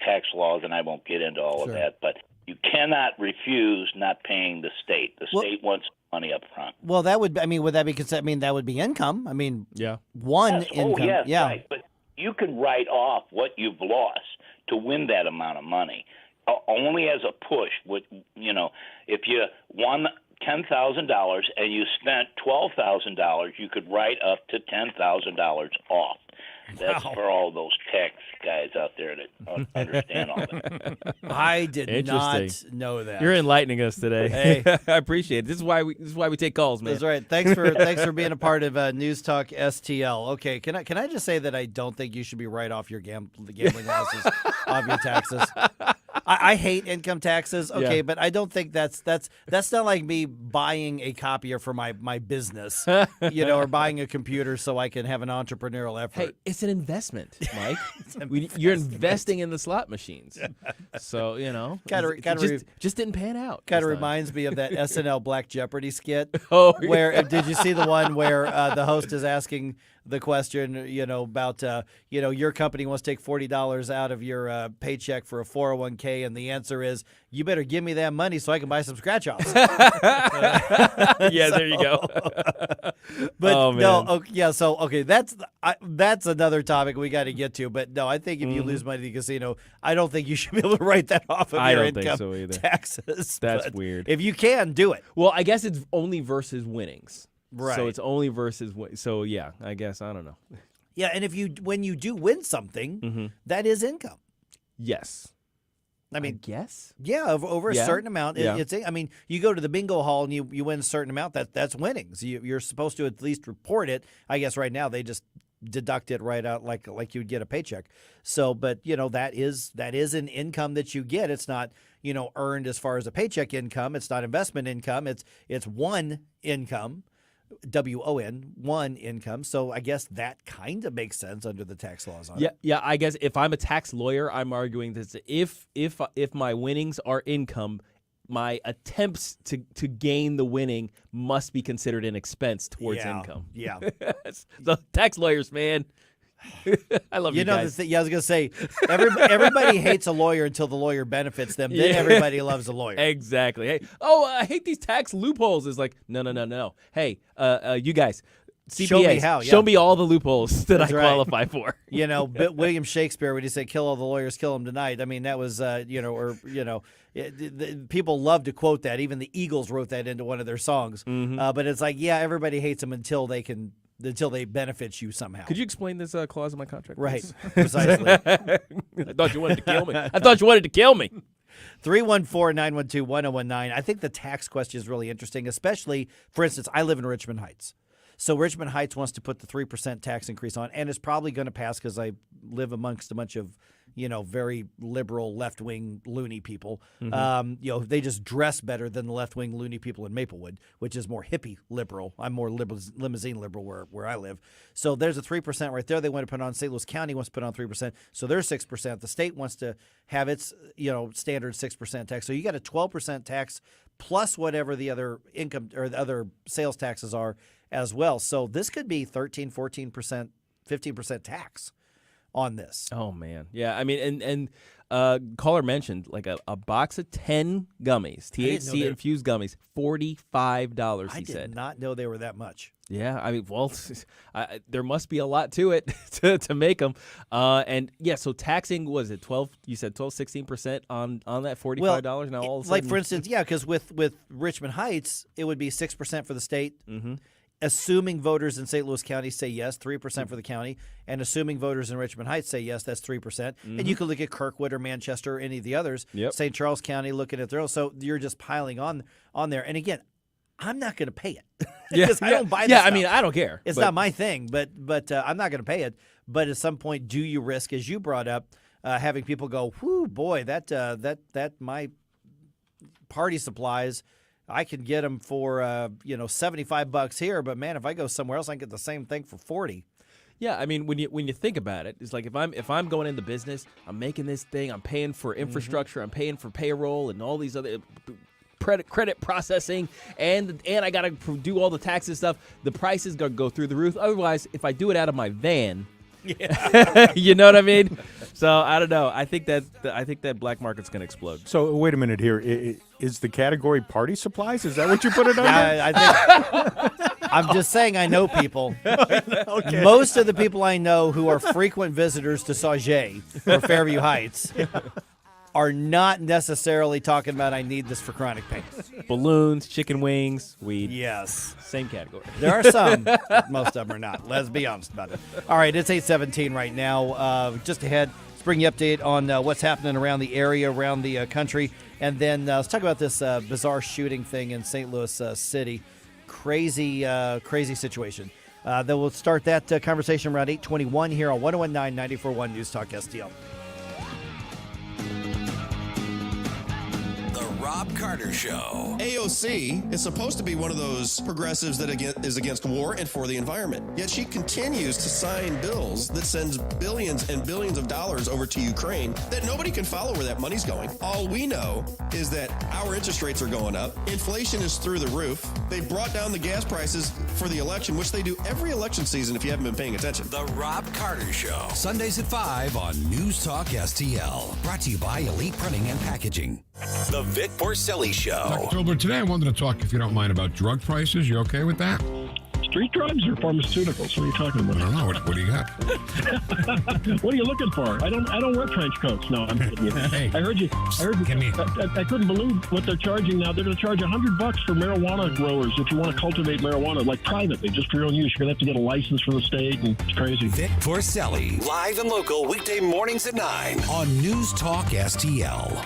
tax laws, and I won't get into all of that, but you cannot refuse not paying the state. The state wants money up front. Well, that would, would that be considered? That would be income. One Yes. income. Oh, yes, yeah. right. But you can write off what you've lost to win that amount of money, only as a push. If you won $10,000 and you spent $12,000, you could write up to $10,000 off. That's for all those tax guys out there that understand all that. I did not know that. You're enlightening us today. Hey. I appreciate it. This is why we take calls, man. That's right. Thanks for being a part of News Talk STL. Okay, can I just say that I don't think you should be right off your gambling losses of your taxes. I hate income taxes, okay, but I don't think that's not like me buying a copier for my business, or buying a computer so I can have an entrepreneurial effort. Hey, it's an investment, Mike. You're investing in the slot machines, so just didn't pan out. Kind of reminds me of that SNL Black Jeopardy skit. Oh, where did you see the one where the host is asking the question, about, your company wants to take $40 out of your paycheck for a 401k, and the answer is, you better give me that money so I can buy some scratch-offs. Yeah, there you go. But oh, man. no, okay, that's another topic we got to get to. But no, I think if you lose money at the casino, I don't think you should be able to write that off of your income think so either. taxes. That's But weird. If you can, do it. Well, I guess it's only versus winnings. Right. So it's only versus so yeah, I guess I don't know. Yeah, and when you do win something, that is income. Yes. I guess. Yeah, over a certain amount, it's. You go to the bingo hall and you win a certain amount. That's winnings. You're supposed to at least report it. I guess right now they just deduct it right out like you'd get a paycheck. So, but that is an income that you get. It's not earned as far as a paycheck income. It's not investment income. It's one income. WON, one income. So I guess that kind of makes sense under the tax laws on it. Yeah. I guess if I'm a tax lawyer, I'm arguing that if my winnings are income, my attempts to gain the winning must be considered an expense towards income. Yeah. So tax lawyers, man. I love you guys. I was going to say, everybody hates a lawyer until the lawyer benefits them. Then everybody loves a lawyer. Exactly. Hey, I hate these tax loopholes. It's like, no. Hey, you guys, CPAs, show me how. Yeah. Show me all the loopholes that That's I right. qualify for. William Shakespeare, when he said, kill all the lawyers, kill them tonight. I mean, that was, people love to quote that. Even the Eagles wrote that into one of their songs. But it's like, everybody hates them until they benefit you somehow. Could you explain this clause in my contract? Right, please? precisely. I thought you wanted to kill me. 314-912-1019. I think the tax question is really interesting, especially, for instance, I live in Richmond Heights. So Richmond Heights wants to put the 3% tax increase on, and it's probably going to pass because I live amongst a bunch of, very liberal left-wing loony people. They just dress better than the left-wing loony people in Maplewood, which is more hippie liberal. I'm more limousine liberal where I live. So there's a 3% right there. They want to put on. St. Louis County wants to put on 3%. So they're 6%. The state wants to have its, standard 6% tax. So you got a 12% tax plus whatever the other income or the other sales taxes are as well. So this could be 13, 14%, 15% tax on this. Oh, man. Yeah, I mean, and caller mentioned like a box of 10 gummies, THC-infused gummies, $45, he said. I did not know they were that much. Yeah, I mean, well, there must be a lot to it to make them. And, yeah, so taxing, was it 12? You said 12, 16% on that $45? Now all of a sudden, like, for instance, because with Richmond Heights, it would be 6% for the state. assuming voters in St. Louis County say yes, 3% for the county, and assuming voters in Richmond Heights say yes, that's 3%. And you could look at Kirkwood or Manchester or any of the others. St. Charles County looking at their own. So you're just piling on there. And again, I'm not going to pay it because I don't buy this Yeah, I stuff. mean, I don't care. It's not my thing, but I'm not going to pay it. But at some point, do you risk, as you brought up, having people go, "Whoo, boy, that my party supplies, I can get them for $75 here, but man, if I go somewhere else, I can get the same thing for $40." Yeah, I mean, when you think about it, it's like if I'm going into business, I'm making this thing, I'm paying for infrastructure, I'm paying for payroll and all these other credit processing, and I got to do all the taxes stuff. The price is going to go through the roof. Otherwise, if I do it out of my van, you know what I mean? So I don't know. I think that black market's going to explode. So wait a minute here. Is the category party supplies? Is that what you put it under? I think I'm just saying I know people. Okay. Most of the people I know who are frequent visitors to Sauget or Fairview Heights are not necessarily talking about I need this for chronic pain. Balloons, chicken wings, weed. Yes. Same category. There are some. Most of them are not. Let's be honest about it. All right, it's 8:17 right now. Just ahead, let's bring you update on what's happening around the area, around the country. And then let's talk about this bizarre shooting thing in St. Louis City. Crazy situation. Then we'll start that conversation around 8:21 here on 101.9 94.1 News Talk STL. Rob Carter Show. AOC is supposed to be one of those progressives that is against war and for the environment. Yet she continues to sign bills that sends billions and billions of dollars over to Ukraine that nobody can follow where that money's going. All we know is that our interest rates are going up. Inflation is through the roof. They brought down the gas prices for the election, which they do every election season if you haven't been paying attention. The Rob Carter Show. Sundays at 5 on News Talk STL. Brought to you by Elite Printing and Packaging. The Vic Porcelli Show. October, today I wanted to talk, if you don't mind, about drug prices. You okay with that? Street drugs or pharmaceuticals? What are you talking about? I don't know. What do you got? What are you looking for? I don't wear trench coats. No, I'm kidding you. Hey, I heard you. I couldn't believe what they're charging now. They're going to charge $100 for marijuana growers if you want to cultivate marijuana, like privately, just for your own use. You're going to have to get a license from the state, and it's crazy. Vic Porcelli. Live and local, weekday mornings at 9. On News Talk STL.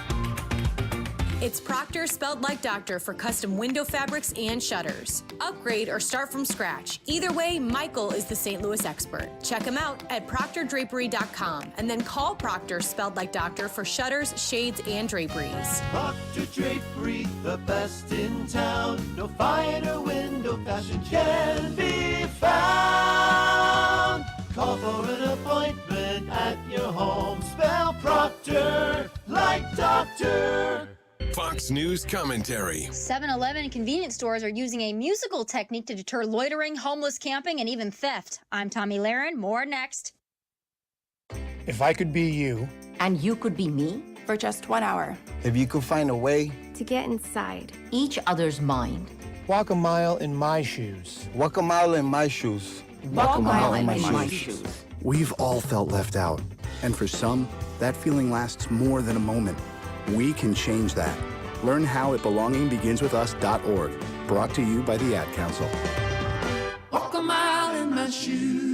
It's Proctor, spelled like doctor, for custom window fabrics and shutters. Upgrade or start from scratch. Either way, Michael is the St. Louis expert. Check him out at proctordrapery.com and then call Proctor, spelled like doctor, for shutters, shades, and draperies. Proctor Drapery, the best in town. No finer window fashion can be found. Call for an appointment at your home. Spell Proctor like doctor. Fox News commentary. 7-Eleven convenience stores are using a musical technique to deter loitering, homeless camping, and even theft. I'm Tommy Lahren. More next. If I could be you. And you could be me? For just 1 hour. If you could find a way. To get inside each other's mind. Walk a mile in my shoes. Walk a mile in my shoes. Walk a mile in my shoes. We've all felt left out. And for some, that feeling lasts more than a moment. We can change that. Learn how at belongingbeginswithus.org. Brought to you by the Ad Council. Walk a mile in my shoes.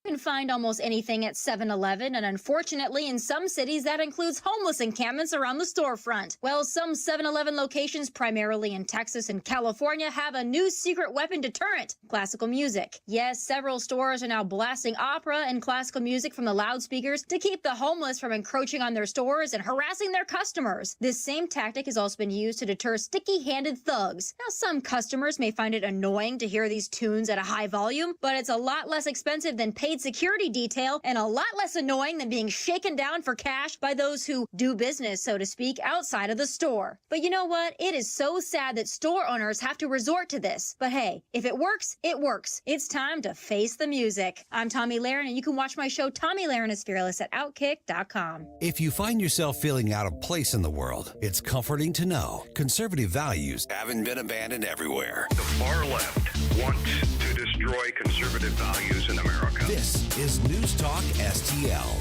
You can find almost anything at 7-Eleven, and unfortunately, in some cities, that includes homeless encampments around the storefront. Well, some 7-Eleven locations, primarily in Texas and California, have a new secret weapon deterrent: classical music. Yes, several stores are now blasting opera and classical music from the loudspeakers to keep the homeless from encroaching on their stores and harassing their customers. This same tactic has also been used to deter sticky-handed thugs. Now, some customers may find it annoying to hear these tunes at a high volume, but it's a lot less expensive than paid security detail and a lot less annoying than being shaken down for cash by those who do business, so to speak, outside of the store. But you know what? It is so sad that store owners have to resort to this. But hey, if it works, it works. It's time to face the music. I'm Tommy Lahren, and you can watch my show Tommy Lahren is Fearless at Outkick.com. If you find yourself feeling out of place in the world, it's comforting to know conservative values haven't been abandoned everywhere. The far left wants to destroy conservative values in America. This is News Talk STL.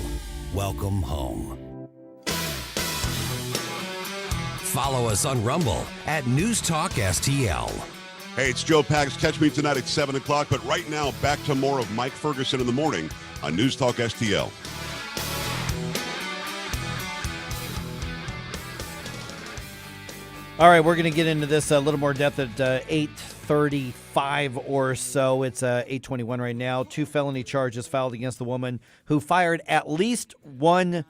Welcome home. Follow us on Rumble at News Talk STL. Hey, it's Joe Pags. Catch me tonight at 7 o'clock. But right now, back to more of Mike Ferguson in the morning on News Talk STL. All right, we're going to get into this a little more depth at 8:35 or so. It's 8:21 right now. 2 felony charges filed against the woman who fired at least one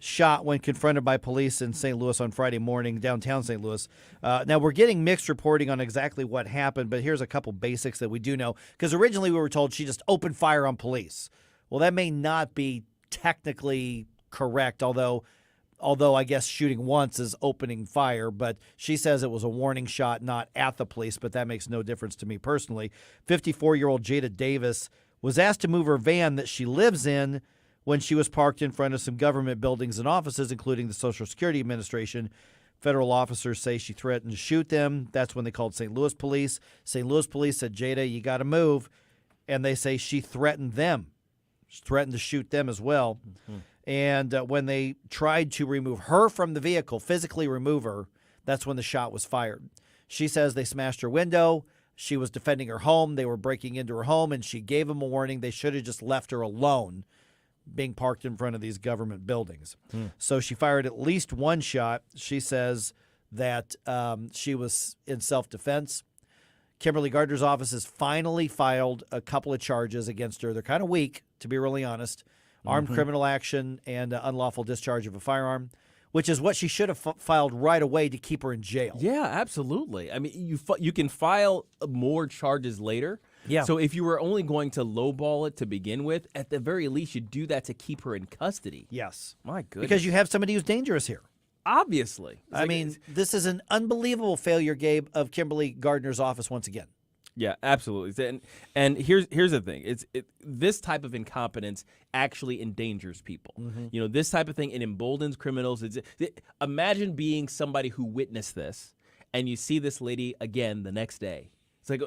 shot when confronted by police in St. Louis on Friday morning, downtown St. Louis. Now, we're getting mixed reporting on exactly what happened, but here's a couple basics that we do know. Because originally we were told she just opened fire on police. Well, that may not be technically correct, although I guess shooting once is opening fire, but she says it was a warning shot, not at the police, but that makes no difference to me personally. 54-year-old Jada Davis was asked to move her van that she lives in when she was parked in front of some government buildings and offices, including the Social Security Administration. Federal officers say she threatened to shoot them. That's when they called St. Louis police. St. Louis police said, Jada, you got to move. And they say she threatened them. She threatened to shoot them as well. Mm-hmm. And when they tried to remove her from the vehicle, physically remove her, that's when the shot was fired. She says they smashed her window. She was defending her home. They were breaking into her home, and she gave them a warning. They should have just left her alone being parked in front of these government buildings. So she fired at least one shot. She says that she was in self-defense. Kimberly Gardner's office has finally filed a couple of charges against her. They're kind of weak, to be really honest. Armed criminal action and unlawful discharge of a firearm, which is what she should have filed right away to keep her in jail. Yeah, absolutely. I mean, you can file more charges later. Yeah. So if you were only going to lowball it to begin with, at the very least, you do that to keep her in custody. Yes. My goodness. Because you have somebody who's dangerous here. Obviously. I mean, this is an unbelievable failure, Gabe, of Kimberly Gardner's office once again. Yeah, absolutely. And here's the thing: this type of incompetence actually endangers people. You know, this type of thing, it emboldens criminals. Imagine being somebody who witnessed this, and you see this lady again the next day. It's like,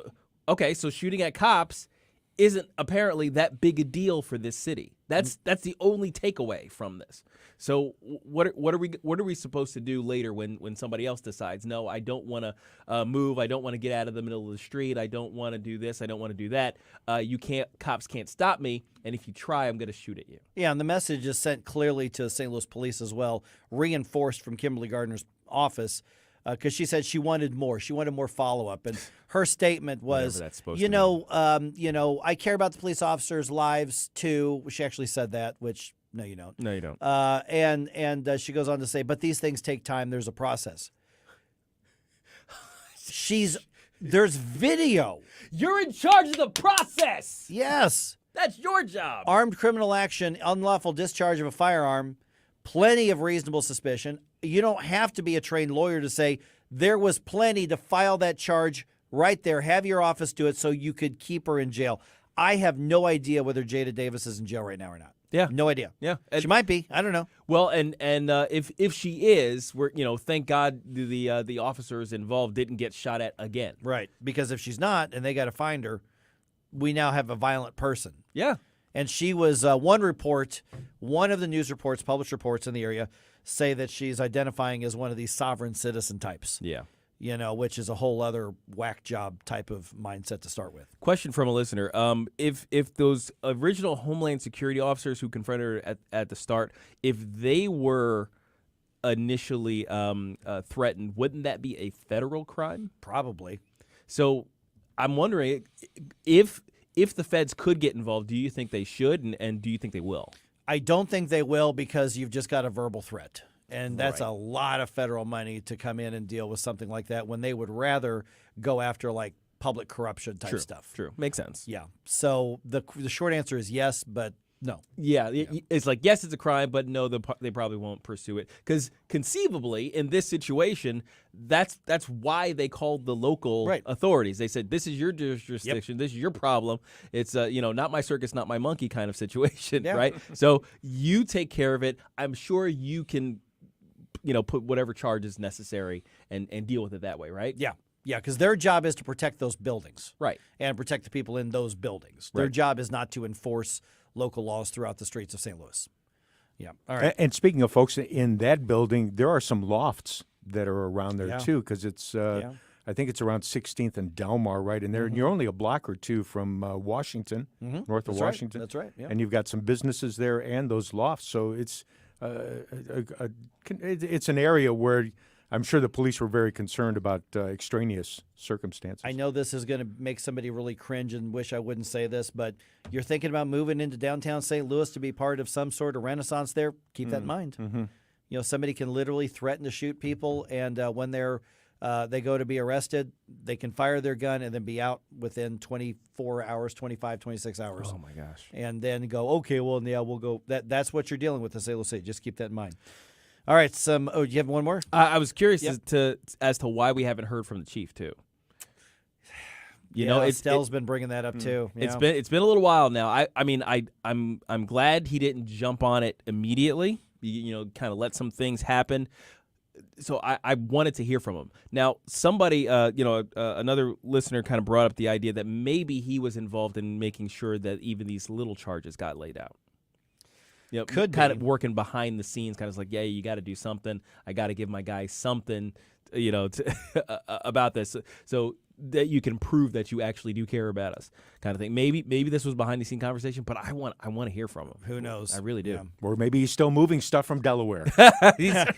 okay, so shooting at cops isn't apparently that big a deal for this city. That's the only takeaway from this. So what are we supposed to do later when somebody else decides, no, I don't want to move, I don't want to get out of the middle of the street, I don't want to do this, I don't want to do that. Cops can't stop me, and if you try, I'm going to shoot at you. Yeah, and the message is sent clearly to St. Louis police as well, reinforced from Kimberly Gardner's office. Because she said she wanted more. She wanted more follow-up, and her statement was, I care about the police officers' lives too. She actually said that, which no, you don't. No, you don't. And she goes on to say, but these things take time. There's a process. There's video. You're in charge of the process. Yes, that's your job. Armed criminal action, unlawful discharge of a firearm, plenty of reasonable suspicion. You don't have to be a trained lawyer to say there was plenty to file that charge right there. Have your office do it so you could keep her in jail. I have no idea whether Jada Davis is in jail right now or not. Yeah, no idea. Yeah, she might be. I don't know. Well, and if she is, thank God the officers involved didn't get shot at again. Right, because if she's not and they got to find her, we now have a violent person. Yeah. And she was one of the news reports, published reports in the area, say that she's identifying as one of these sovereign citizen types. Yeah. Which is a whole other whack job type of mindset to start with. Question from a listener. If those original Homeland Security officers who confronted her at the start, if they were initially threatened, wouldn't that be a federal crime? Probably. So I'm wondering if the feds could get involved, do you think they should, and do you think they will? I don't think they will, because you've just got a verbal threat. And that's a lot of federal money to come in and deal with something like that when they would rather go after like public corruption type stuff. True. Makes sense. Yeah. So the short answer is yes, but no. Yeah. It's like, yes, it's a crime, but no, they probably won't pursue it. Because conceivably, in this situation, that's why they called the local authorities. They said, this is your jurisdiction. Yep. This is your problem. It's, not my circus, not my monkey kind of situation, right? So you take care of it. I'm sure you can, put whatever charges necessary and deal with it that way, right? Yeah. Yeah, because their job is to protect those buildings. Right. And protect the people in those buildings. Their job is not to enforce local laws throughout the streets of St. Louis. Yeah. All right. And speaking of folks in that building, there are some lofts that are around there Yeah. too, because it's I think it's around 16th and Delmar, right in there, and you're only a block or two from Washington, north of That's Washington. Right. That's right. Yeah. And you've got some businesses there and those lofts, so it's it's an area where I'm sure the police were very concerned about extraneous circumstances. I know this is going to make somebody really cringe and wish I wouldn't say this, but you're thinking about moving into downtown St. Louis to be part of some sort of renaissance there. Keep that in mind. You know, somebody can literally threaten to shoot people, and when they go to be arrested, they can fire their gun and then be out within 24 hours, 25, 26 hours. Oh, my gosh. And then go, okay, well, yeah, we'll go. That's what you're dealing with in St. Louis City. Just keep that in mind. All right. Do you have one more? I was curious Yep. as to why we haven't heard from the chief, too. You know, Estelle's been bringing that up too. It's Yeah. been a little while now. I'm glad he didn't jump on it immediately. You know, kind of let some things happen. So I wanted to hear from him. Now, somebody, another listener kind of brought up the idea that maybe he was involved in making sure that even these little charges got laid out. You know, Could kind be. of working behind the scenes, kind of like, yeah, you got to do something. I got to give my guy something, you know, about this, so that you can prove that you actually do care about us, kind of thing. Maybe this was behind the scene conversation, but I want to hear from him. Who knows? I really do. Or maybe he's still moving stuff from Delaware. He's I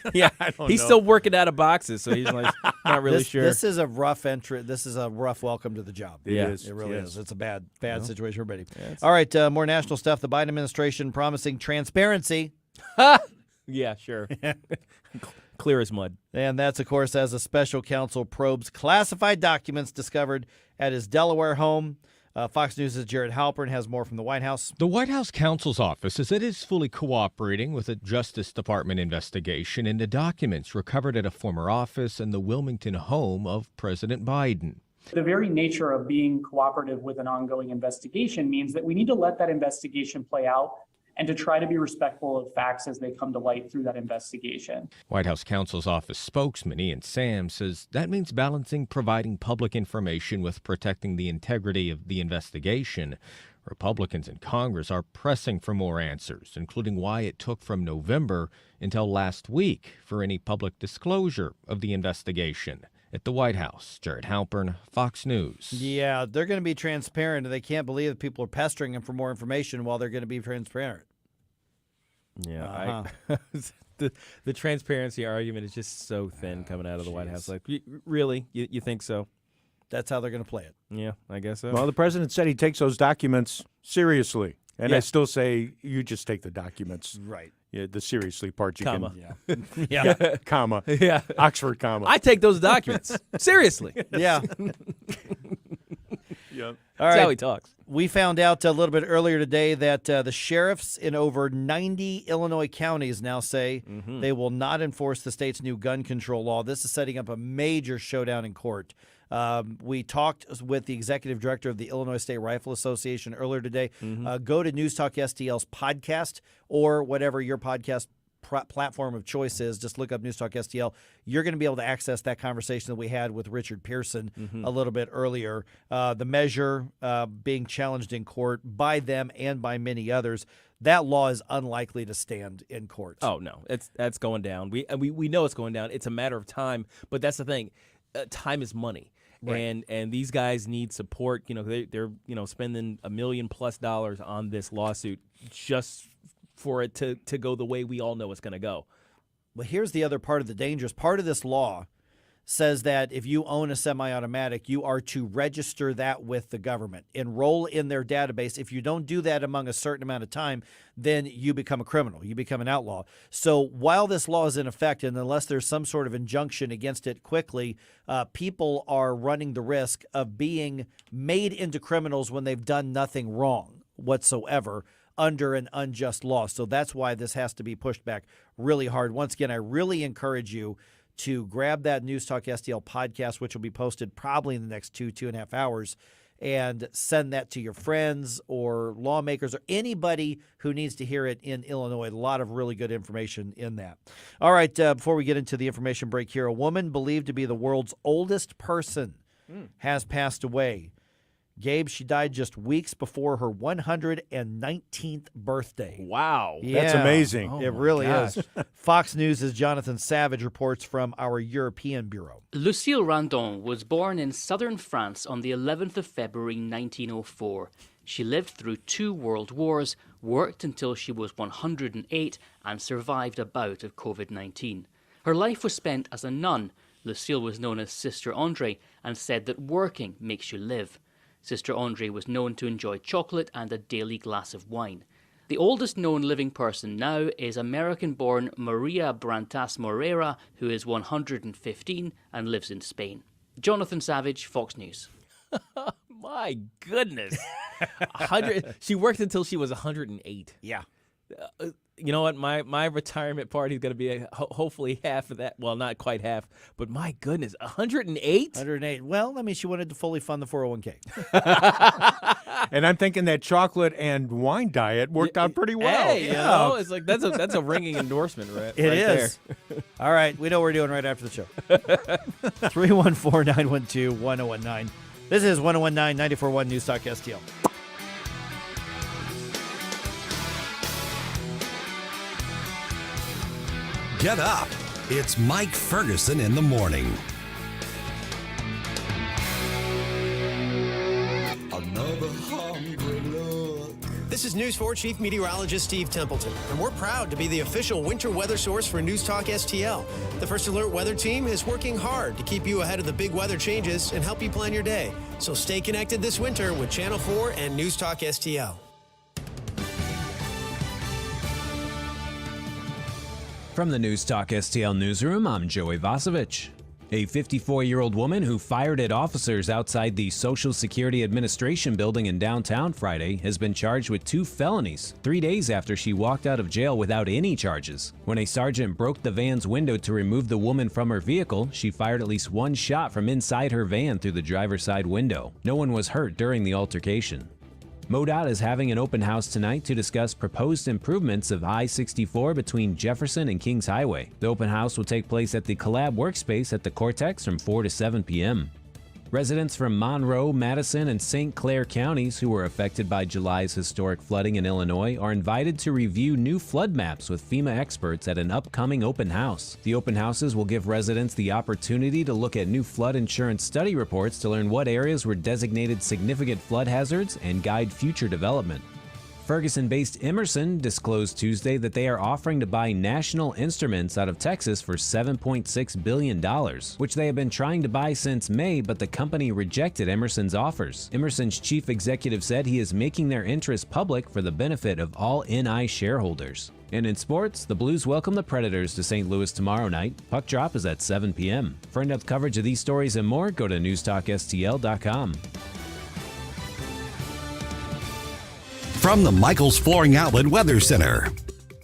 don't know. still working out of boxes, so he's like not really sure. This is a rough entry. This is a rough welcome to the job. It is. It really Yes. is. It's a bad situation for everybody. All right, more national stuff. The Biden administration promising transparency. Yeah, sure. Clear as mud. And that's, of course, as a special counsel probes classified documents discovered at his Delaware home. Fox News' Jared Halpern has more from the White House. The White House counsel's office says it is fully cooperating with a Justice Department investigation into documents recovered at a former office in the Wilmington home of President Biden. The very nature of being cooperative with an ongoing investigation means that we need to let that investigation play out and to try to be respectful of facts as they come to light through that investigation. White House counsel's office spokesman Ian Sam says that means balancing providing public information with protecting the integrity of the investigation. Republicans in Congress are pressing for more answers, including why it took from November until last week for any public disclosure of the investigation. At the White House, Jared Halpern, Fox News. Yeah, they're going to be transparent, and they can't believe that people are pestering them for more information while they're going to be transparent. Yeah, the transparency argument is just so thin coming out of the White House. Like, really? You think so? That's how they're going to play it. Yeah, I guess so. Well, the president said he takes those documents seriously. And Yeah. I still say you just take the documents. Right. Yeah, the seriously part you Comma. can. Yeah. Comma. Yeah. Oxford comma. I take those documents seriously. Yeah. Yep. All That's right. how he talks. We found out a little bit earlier today that the sheriffs in over 90 Illinois counties now say they will not enforce the state's new gun control law. This is setting up a major showdown in court. We talked with the executive director of the Illinois State Rifle Association earlier today. Go to News Talk STL's podcast or whatever your podcast platform of choice is. Just look up News Talk STL. You're going to be able to access that conversation that we had with Richard Pearson a little bit earlier. The measure being challenged in court by them and by many others. That law is unlikely to stand in court. Oh no, that's going down. We know it's going down. It's a matter of time. But that's the thing. Time is money. Right. And these guys need support. You know, they're spending $1 million+ on this lawsuit just for it to go the way we all know it's going to go. Well, here's the other part of the dangerous part of this law says that if you own a semi-automatic, you are to register that with the government, enroll in their database. If you don't do that among a certain amount of time, then you become a criminal. You become an outlaw. So while this law is in effect, and unless there's some sort of injunction against it quickly, people are running the risk of being made into criminals when they've done nothing wrong whatsoever under an unjust law. So that's why this has to be pushed back really hard. Once again, I really encourage you to grab that News Talk STL podcast, which will be posted probably in the next 2.5 hours, and send that to your friends or lawmakers or anybody who needs to hear it in Illinois. A lot of really good information in that. All right, before we get into the information break here, a woman believed to be the world's oldest person has passed away. Gabe, she died just weeks before her 119th birthday. Wow. That's amazing. Oh It my really gosh. is. Fox News' Jonathan Savage reports from our European bureau. Lucille Randon was born in southern France on the 11th of February 1904. She lived through 2 world wars, worked until she was 108, and survived a bout of COVID-19. Her life was spent as a nun. Lucille was known as Sister Andre and said that working makes you live. Sister Andre was known to enjoy chocolate and a daily glass of wine. The oldest known living person now is American-born Maria Brantas Moreira, who is 115 and lives in Spain. Jonathan Savage, Fox News. My goodness. 100. She worked until she was 108. Yeah. You know what? My retirement party is going to be hopefully half of that. Well, not quite half, but my goodness, 108? 108. Well, that means she wanted to fully fund the 401k. And I'm thinking that chocolate and wine diet worked out pretty well. Hey, you know, it's like that's a ringing endorsement, right? It right is. There. All right, we know what we're doing right after the show. 314-912-1019. This is 1019 94.1 News Talk STL. Get up. It's Mike Ferguson in the morning. Another hungry look. This is News 4 Chief Meteorologist Steve Templeton, and we're proud to be the official winter weather source for News Talk STL. The First Alert Weather Team is working hard to keep you ahead of the big weather changes and help you plan your day. So stay connected this winter with Channel 4 and News Talk STL. From the News Talk STL newsroom, I'm Joey Vasevich. A 54-year-old woman who fired at officers outside the Social Security Administration building in downtown Friday has been charged with 2 felonies 3 days after she walked out of jail without any charges. When a sergeant broke the van's window to remove the woman from her vehicle, she fired at least 1 shot from inside her van through the driver's side window. No one was hurt during the altercation. MoDOT is having an open house tonight to discuss proposed improvements of I-64 between Jefferson and Kings Highway. The open house will take place at the Collab Workspace at the Cortex from 4 to 7 p.m. Residents from Monroe, Madison, and St. Clair counties who were affected by July's historic flooding in Illinois are invited to review new flood maps with FEMA experts at an upcoming open house. The open houses will give residents the opportunity to look at new flood insurance study reports to learn what areas were designated significant flood hazards and guide future development. Ferguson-based Emerson disclosed Tuesday that they are offering to buy National Instruments out of Texas for $7.6 billion, which they have been trying to buy since May, but the company rejected Emerson's offers. Emerson's chief executive said he is making their interest public for the benefit of all NI shareholders. And in sports, the Blues welcome the Predators to St. Louis tomorrow night. Puck drop is at 7 p.m. For in-depth coverage of these stories and more, go to newstalkstl.com. From the Michaels Flooring Outlet Weather Center.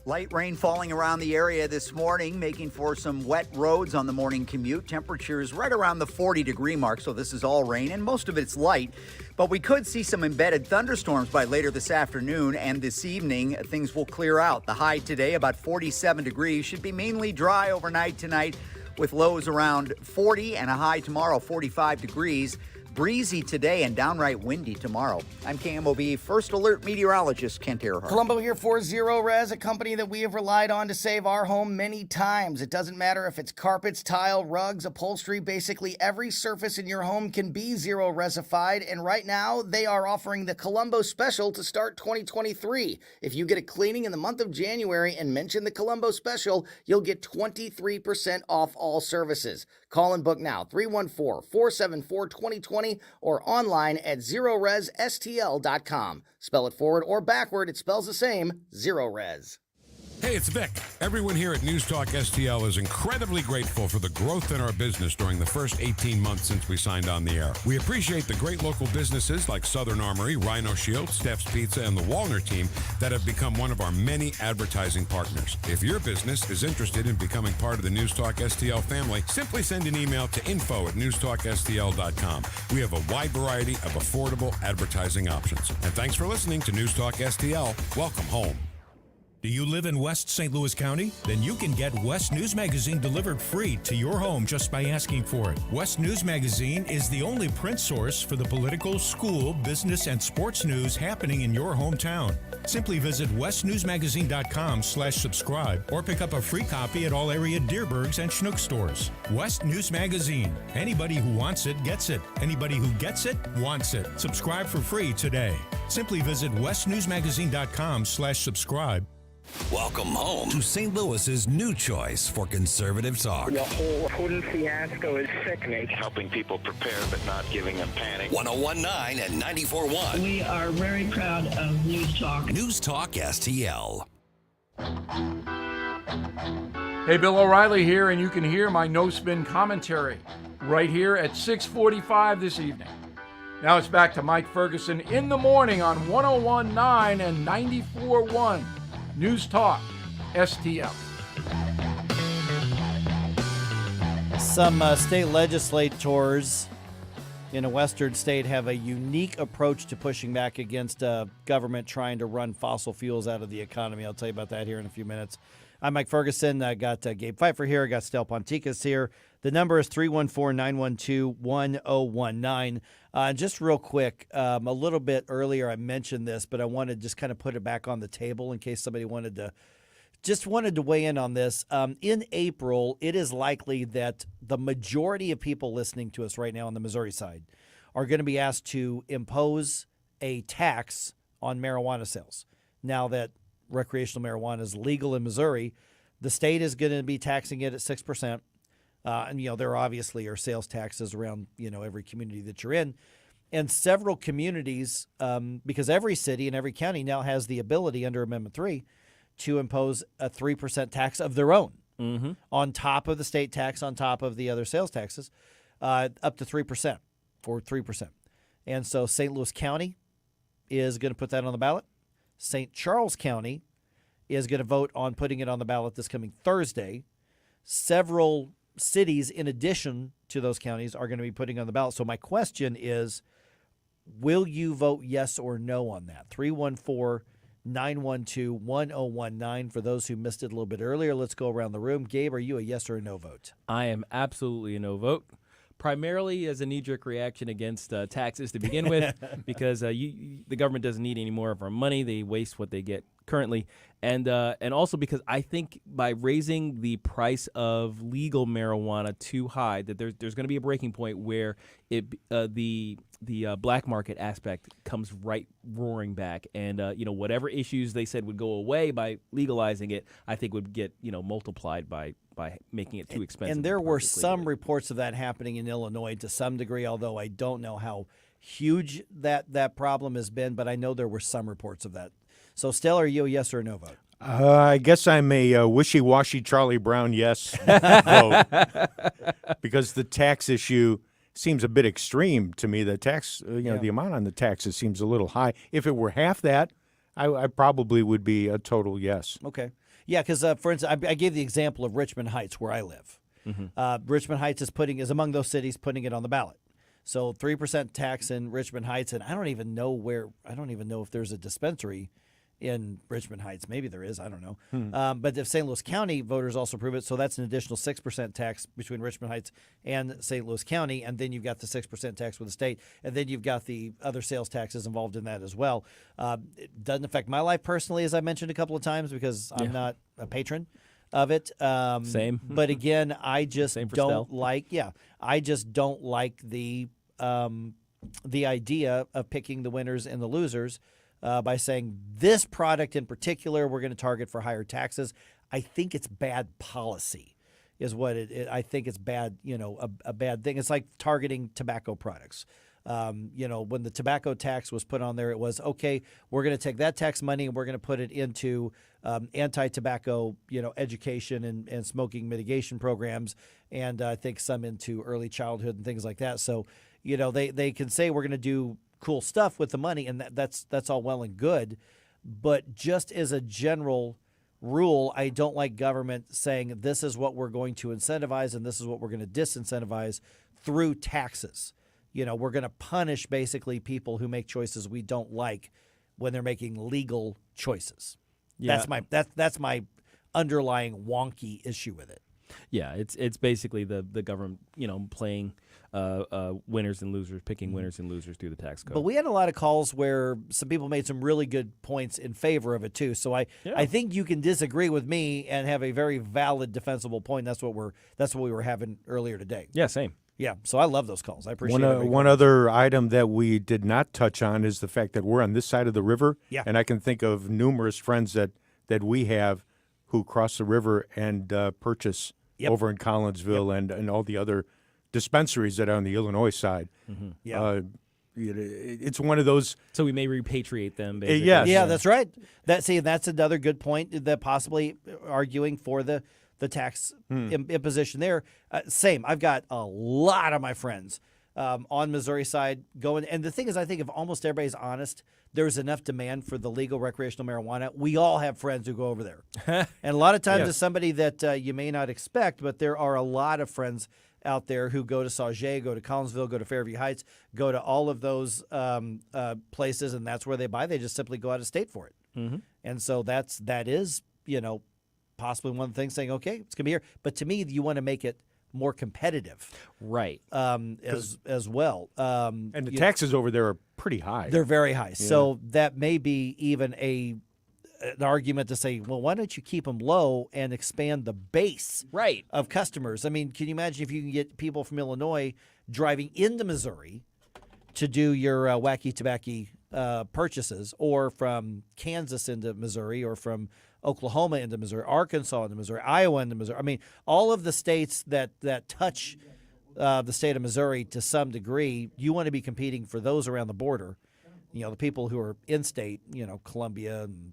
Light rain falling around the area this morning, making for some wet roads on the morning commute. Temperatures right around the 40-degree mark, so this is all rain, and most of it's light. But we could see some embedded thunderstorms by later this afternoon and this evening. Things will clear out. The high today, about 47 degrees, should be mainly dry overnight tonight with lows around 40 and a high tomorrow, 45 degrees. Breezy today and downright windy tomorrow. I'm KMOB First Alert Meteorologist Kent Earhart. Colombo here for Zero Res, a company that we have relied on to save our home many times. It doesn't matter if it's carpets, tile, rugs, upholstery, basically every surface in your home can be Zero Resified, and right now they are offering the Colombo Special to start 2023. If you get a cleaning in the month of January and mention the Colombo Special, you'll get 23% off all services. Call and book now, 314-474-2020 or online at ZeroResSTL.com. Spell it forward or backward, it spells the same, Zero Res. Hey, it's Vic. Everyone here at News Talk STL is incredibly grateful for the growth in our business during the first 18 months since we signed on the air. We appreciate the great local businesses like Southern Armory, Rhino Shield, Steph's Pizza, and the Walner team that have become one of our many advertising partners. If your business is interested in becoming part of the News Talk STL family, simply send an email to info@newstalkstl.com. We have a wide variety of affordable advertising options. And thanks for listening to News Talk STL. Welcome home. Do you live in West St. Louis County? Then you can get West News Magazine delivered free to your home just by asking for it. West News Magazine is the only print source for the political, school, business, and sports news happening in your hometown. Simply visit westnewsmagazine.com/subscribe or pick up a free copy at all area Deerbergs and Schnook stores. West News Magazine. Anybody who wants it gets it. Anybody who gets it wants it. Subscribe for free today. Simply visit westnewsmagazine.com/subscribe. Welcome home to St. Louis's new choice for conservative talk. The whole Putin fiasco is sickening. Helping people prepare but not giving them panic. 101.9 and 94.1. We are very proud of News Talk. News Talk STL. Hey, Bill O'Reilly here, and you can hear my no-spin commentary right here at 6:45 this evening. Now it's back to Mike Ferguson in the morning on 101.9 and 94.1. News Talk, STL. Some state legislators in a western state have a unique approach to pushing back against government trying to run fossil fuels out of the economy. I'll tell you about that here in a few minutes. I'm Mike Ferguson. I got Gabe Pfeiffer here. I got Stel Ponticus here. The number is 314-912-1019. Just real quick, a little bit earlier I mentioned this, but I want to just kind of put it back on the table in case somebody wanted to weigh in on this. In April, it is likely that the majority of people listening to us right now on the Missouri side are going to be asked to impose a tax on marijuana sales. Now that recreational marijuana is legal in Missouri, the state is going to be taxing it at 6%. And, there obviously are sales taxes around, every community that you're in. And several communities, because every city and every county now has the ability under Amendment 3 to impose a 3% tax of their own on top of the state tax, on top of the other sales taxes, up to 3% for 3%. And so St. Louis County is going to put that on the ballot. St. Charles County is going to vote on putting it on the ballot this coming Thursday. Several cities, in addition to those counties, are going to be putting on the ballot. So my question is, will you vote yes or no on that? 314-912-1019 for those who missed it a little bit earlier. Let's go around the room. Gabe, are you a yes or a no vote? I am absolutely a no vote. Primarily as a knee-jerk reaction against taxes to begin with, because the government doesn't need any more of our money. They waste what they get currently, and also because I think by raising the price of legal marijuana too high, that there's going to be a breaking point where the black market aspect comes right roaring back, and whatever issues they said would go away by legalizing it, I think would get multiplied by making it too expensive. And there were some reports of that happening in Illinois to some degree, although I don't know how huge that problem has been, but I know there were some reports of that. So, Stell, are you a yes or a no vote? I guess I'm a wishy-washy Charlie Brown yes vote, because the tax issue seems a bit extreme to me. The tax, the amount on the taxes seems a little high. If it were half that, I probably would be a total yes. Okay. Yeah, because, for instance, I gave the example of Richmond Heights, where I live. Richmond Heights is among those cities putting it on the ballot. So 3% tax in Richmond Heights, and I don't even know if there's a dispensary in Richmond Heights. Maybe there is. I don't know. But if St. Louis County voters also approve it, so that's an additional 6% tax between Richmond Heights and St. Louis County, and then you've got the 6% tax with the state, and then you've got the other sales taxes involved in that as well. It doesn't affect my life personally, as I mentioned a couple of times, because I'm not a patron of it. Same. But again, I just don't like. Yeah, I just don't like the idea of picking the winners and the losers. By saying this product in particular we're going to target for higher taxes. I think it's bad policy is what I think it's bad, a bad thing. It's like targeting tobacco products. When the tobacco tax was put on there, it was, okay, we're going to take that tax money and we're going to put it into anti-tobacco, education and smoking mitigation programs, and I think some into early childhood and things like that. So, they can say we're going to do cool stuff with the money, and that's all well and good, but just as a general rule, I don't like government saying this is what we're going to incentivize and this is what we're going to disincentivize through taxes. We're going to punish basically people who make choices we don't like when they're making legal choices. That's my underlying wonky issue with it. Yeah, it's basically the government, playing winners and losers, picking winners and losers through the tax code. But we had a lot of calls where some people made some really good points in favor of it too. So I think you can disagree with me and have a very valid, defensible point. That's what we were having earlier today. Yeah, same. Yeah, so I love those calls. I appreciate it. One other item that we did not touch on is the fact that we're on this side of the river. Yeah. And I can think of numerous friends that we have who cross the river and purchase over in Collinsville and all the other dispensaries that are on the Illinois side. Mm-hmm. Yeah. It's one of those. So we may repatriate them. Basically. Yes. Yeah, that's right. That's another good point. That possibly arguing for the tax imposition there. Same. I've got a lot of my friends on Missouri side going. And the thing is, I think if almost everybody's honest, there's enough demand for the legal recreational marijuana. We all have friends who go over there. And a lot of times it's somebody that you may not expect, but there are a lot of friends out there who go to Sauget, go to Collinsville, go to Fairview Heights, go to all of those places, and that's where they buy. They just simply go out of state for it. Mm-hmm. And so that is, possibly one of the things saying, okay, it's going to be here. But to me, you want to make it more competitive. Right. As well. And the taxes over there are pretty high. They're very high. Yeah. So that may be even an argument to say, well, why don't you keep them low and expand the base of customers? I mean, can you imagine if you can get people from Illinois driving into Missouri to do your wacky tobacco purchases, or from Kansas into Missouri, or from Oklahoma into Missouri, Arkansas into Missouri, Iowa into Missouri. I mean, all of the states that touch the state of Missouri to some degree, you want to be competing for those around the border. The people who are in-state, Columbia and,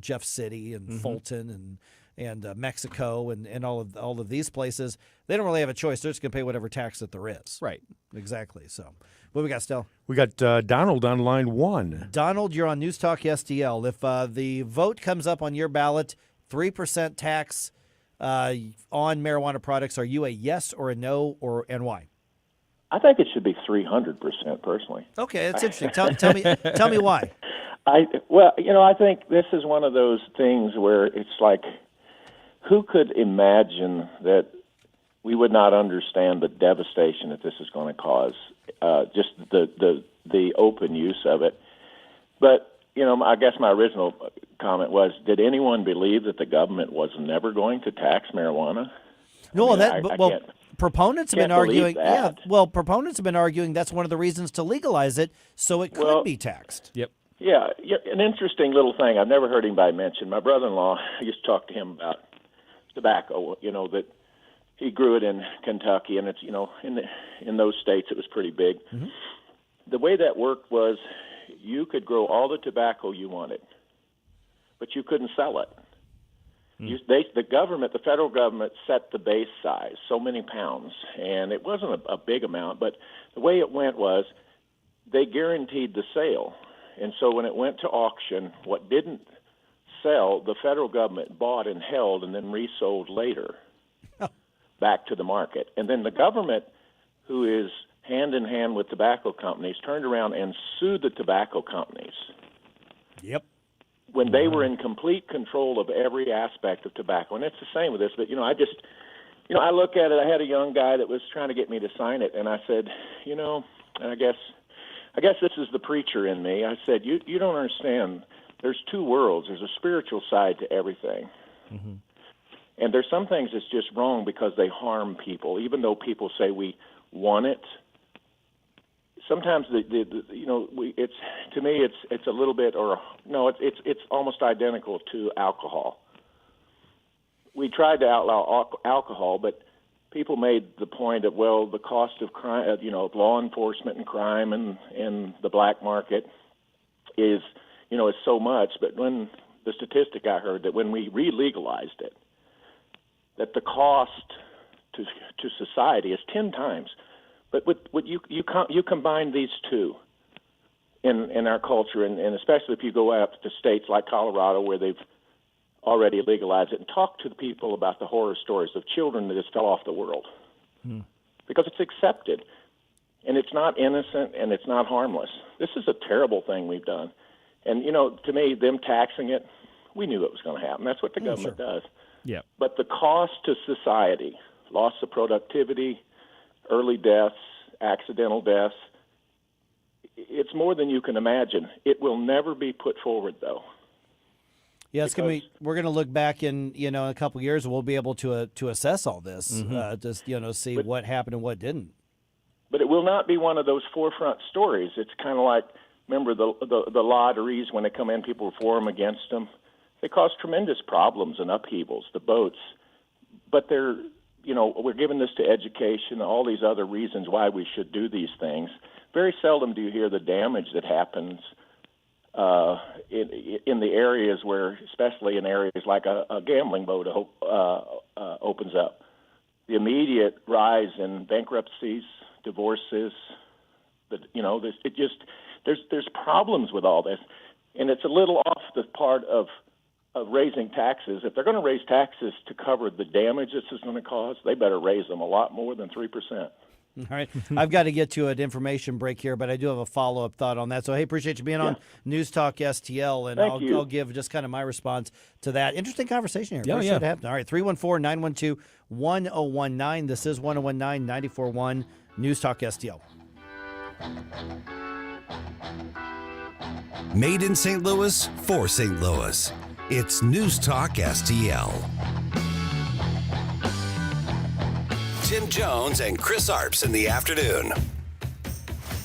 Jeff City and Fulton and Mexico and all of these places, they don't really have a choice. They're just going to pay whatever tax that there is. Right. Exactly. So what we got, Stel? We got Donald on line 1. Donald, you're on News Talk STL. If the vote comes up on your ballot, 3% tax on marijuana products, are you a yes or a no, and why? I think it should be 300%, personally. Okay, that's interesting. Tell me why. I think this is one of those things where it's like, who could imagine that we would not understand the devastation that this is going to cause, just the open use of it. But, I guess my original comment was, did anyone believe that the government was never going to tax marijuana? No, proponents have been arguing. Yeah, proponents have been arguing that's one of the reasons to legalize it, so it could be taxed. Yep. Yeah, an interesting little thing I've never heard anybody mention. My brother-in-law, I used to talk to him about tobacco. That he grew it in Kentucky, and it's in those states it was pretty big. Mm-hmm. The way that worked was you could grow all the tobacco you wanted, but you couldn't sell it. The federal government set the base size, so many pounds, and it wasn't a big amount, but the way it went was they guaranteed the sale. And so when it went to auction, what didn't sell, the federal government bought and held and then resold later back to the market. And then the government, who is hand in hand with tobacco companies, turned around and sued the tobacco companies. Yep. When they were in complete control of every aspect of tobacco. And it's the same with this, but, I look at it. I had a young guy that was trying to get me to sign it, and I said, and I guess this is the preacher in me. I said, you don't understand. There's two worlds. There's a spiritual side to everything. Mm-hmm. And there's some things that's just wrong because they harm people, even though people say we want it. Sometimes it's to me it's a little bit, or no, it's almost identical to alcohol. We tried to outlaw alcohol, but people made the point of, well, the cost of crime, law enforcement and crime and the black market is so much. But when the statistic I heard that when we re-legalized it, that the cost to society is 10 times. But what you combine these two in our culture, and especially if you go out to states like Colorado where they've already legalized it, and talk to the people about the horror stories of children that just fell off the world. Because it's accepted, and it's not innocent, and it's not harmless. This is a terrible thing we've done. And, to me, them taxing it We knew it was going to happen. That's what the government does. Yeah. But the cost to society, loss of productivity, early deaths, accidental deaths, it's more than you can imagine. It will never be put forward, though. Yeah, it's gonna be. We're gonna look back in a couple of years, and we'll be able to assess all this, just see what happened and what didn't. But it will not be one of those forefront stories. It's kind of like, remember the lotteries when they come in, people were for them, against them. They cause tremendous problems and upheavals, the boats. But they're, we're giving this to education, all these other reasons why we should do these things. Very seldom do you hear the damage that happens in the areas where, especially in areas like a gambling boat opens up. The immediate rise in bankruptcies, divorces, there's problems with all this, and it's a little off the part of raising taxes. If they're going to raise taxes to cover the damage this is going to cause, they better raise them a lot more than 3%. All right. I've got to get to an information break here, but I do have a follow-up thought on that. So, hey, appreciate you being on News Talk STL, and I'll give just kind of my response to that. Interesting conversation here. First should happen. All right, 314-912-1019. This is 1019-94.1 News Talk STL. Made in St. Louis for St. Louis. It's News Talk STL. Tim Jones and Chris Arps in the afternoon.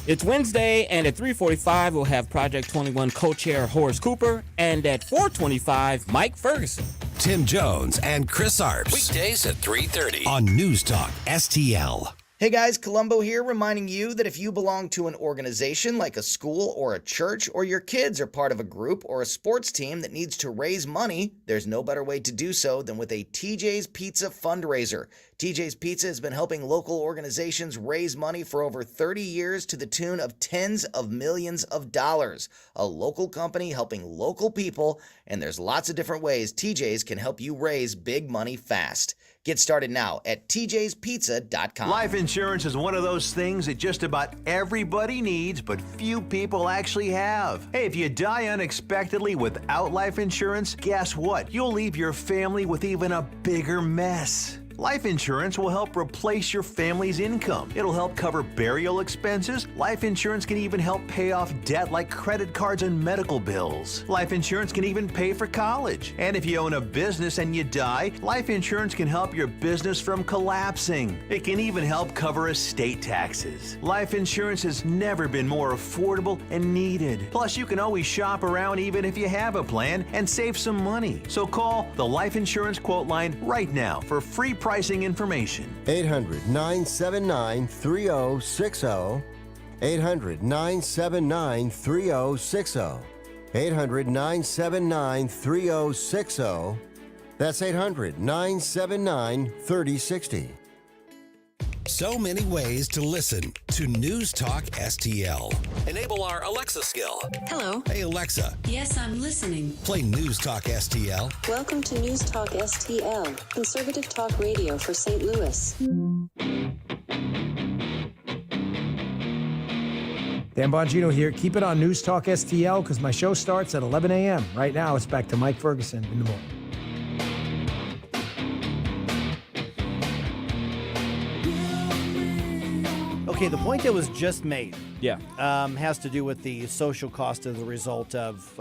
It's Wednesday, and at 3:45, we'll have Project 21 co-chair Horace Cooper, and at 4:25, Mike Ferguson. Tim Jones and Chris Arps. Weekdays at 3:30 on News Talk STL. Hey guys, Columbo here, reminding you that if you belong to an organization like a school or a church, or your kids are part of a group or a sports team that needs to raise money, there's no better way to do so than with a TJ's Pizza fundraiser. TJ's Pizza has been helping local organizations raise money for over 30 years to the tune of tens of millions of dollars. A local company helping local people, and there's lots of different ways TJ's can help you raise big money fast. Get started now at tjspizza.com. Life insurance is one of those things that just about everybody needs, but few people actually have. Hey, if you die unexpectedly without life insurance, guess what? You'll leave your family with even a bigger mess. Life insurance will help replace your family's income. It'll help cover burial expenses. Life insurance can even help pay off debt like credit cards and medical bills. Life insurance can even pay for college. And if you own a business and you die, life insurance can help your business from collapsing. It can even help cover estate taxes. Life insurance has never been more affordable and needed. Plus, you can always shop around even if you have a plan and save some money. So call the Life Insurance Quote Line right now for free pricing information. 800-979-3060. 800-979-3060. 800-979-3060. That's 800-979-3060. So many ways to listen to News Talk STL. Enable our Alexa skill. Hello. Hey, Alexa. Yes, I'm listening. Play News Talk STL. Welcome to News Talk STL, conservative talk radio for St. Louis. Dan Bongino here. Keep it on News Talk STL because my show starts at 11 a.m. Right now, it's back to Mike Ferguson in the morning. Okay, the point that was just made has to do with the social cost as a result of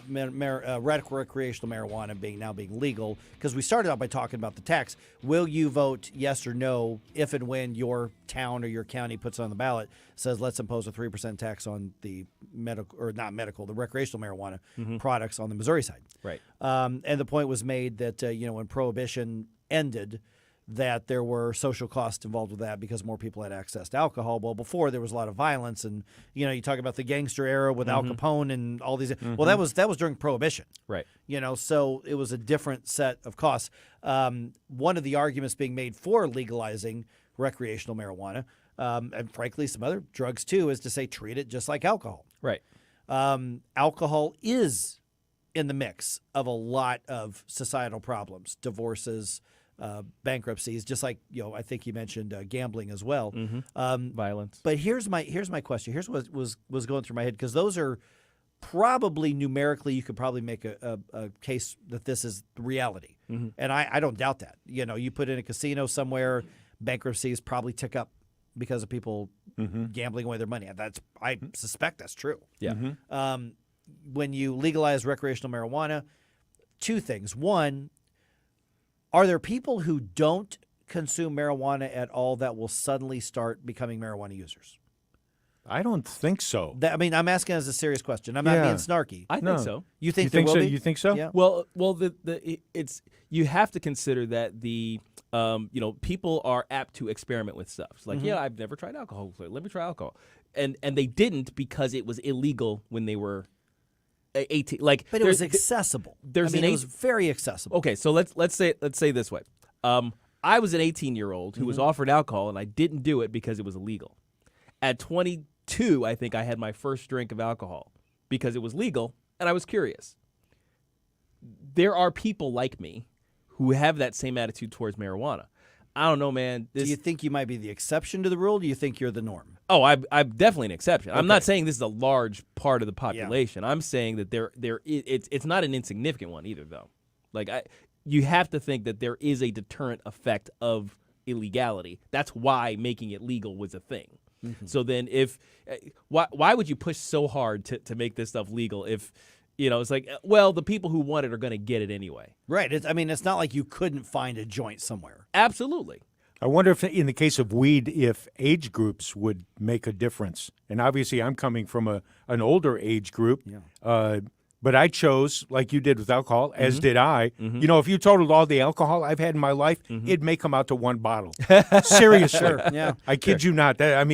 recreational marijuana being legal, because we started out by talking about the tax. Will you vote yes or no if and when your town or your county puts it on the ballot, says let's impose a 3% tax on the the recreational marijuana products on the Missouri side? Right. And the point was made that when Prohibition ended, that there were social costs involved with that because more people had access to alcohol. Well, before there was a lot of violence, and you talk about the gangster era with Al Capone and all these. Well, that was during Prohibition, right? So it was a different set of costs. One of the arguments being made for legalizing recreational marijuana, and frankly some other drugs too, is to say treat it just like alcohol. Right. Alcohol is in the mix of a lot of societal problems, divorces, bankruptcies, just like I think you mentioned gambling as well, violence. But here's my question. Here's what was going through my head, because those are probably numerically you could probably make a case that this is reality. Mhm. And I don't doubt that. You put in a casino somewhere, bankruptcies probably tick up because of people gambling away their money. I suspect that's true. Yeah. When you legalize recreational marijuana, two things. One, are there people who don't consume marijuana at all that will suddenly start becoming marijuana users? I don't think so. I'm asking as a serious question. I'm not being snarky. I think so. You think there will so? be? You think so? Yeah. Well, it's you have to consider that the people are apt to experiment with stuff. It's like, I've never tried alcohol before. Let me try alcohol, and they didn't because it was illegal when they were 18. Like, But it was accessible. It was very accessible. Okay, so let's say this way. I was an 18-year-old who was offered alcohol, and I didn't do it because it was illegal. At 22, I think I had my first drink of alcohol because it was legal, and I was curious. There are people like me who have that same attitude towards marijuana. I don't know, man. Do you think you might be the exception to the rule? Or do you think you're the norm? Oh, I'm definitely an exception. I'm not saying this is a large part of the population. Yeah. I'm saying that it's not an insignificant one either, though. Like you have to think that there is a deterrent effect of illegality. That's why making it legal was a thing. So then, why would you push so hard to make this stuff legal if it's like, well, the people who want it are going to get it anyway. Right. It's not like you couldn't find a joint somewhere. Absolutely. I wonder if, in the case of weed, if age groups would make a difference. And obviously, I'm coming from an older age group. Yeah. But I chose, like you did with alcohol, as did I. If you totaled all the alcohol I've had in my life, it may come out to one bottle. Seriously. Sure, yeah. I kid you not. I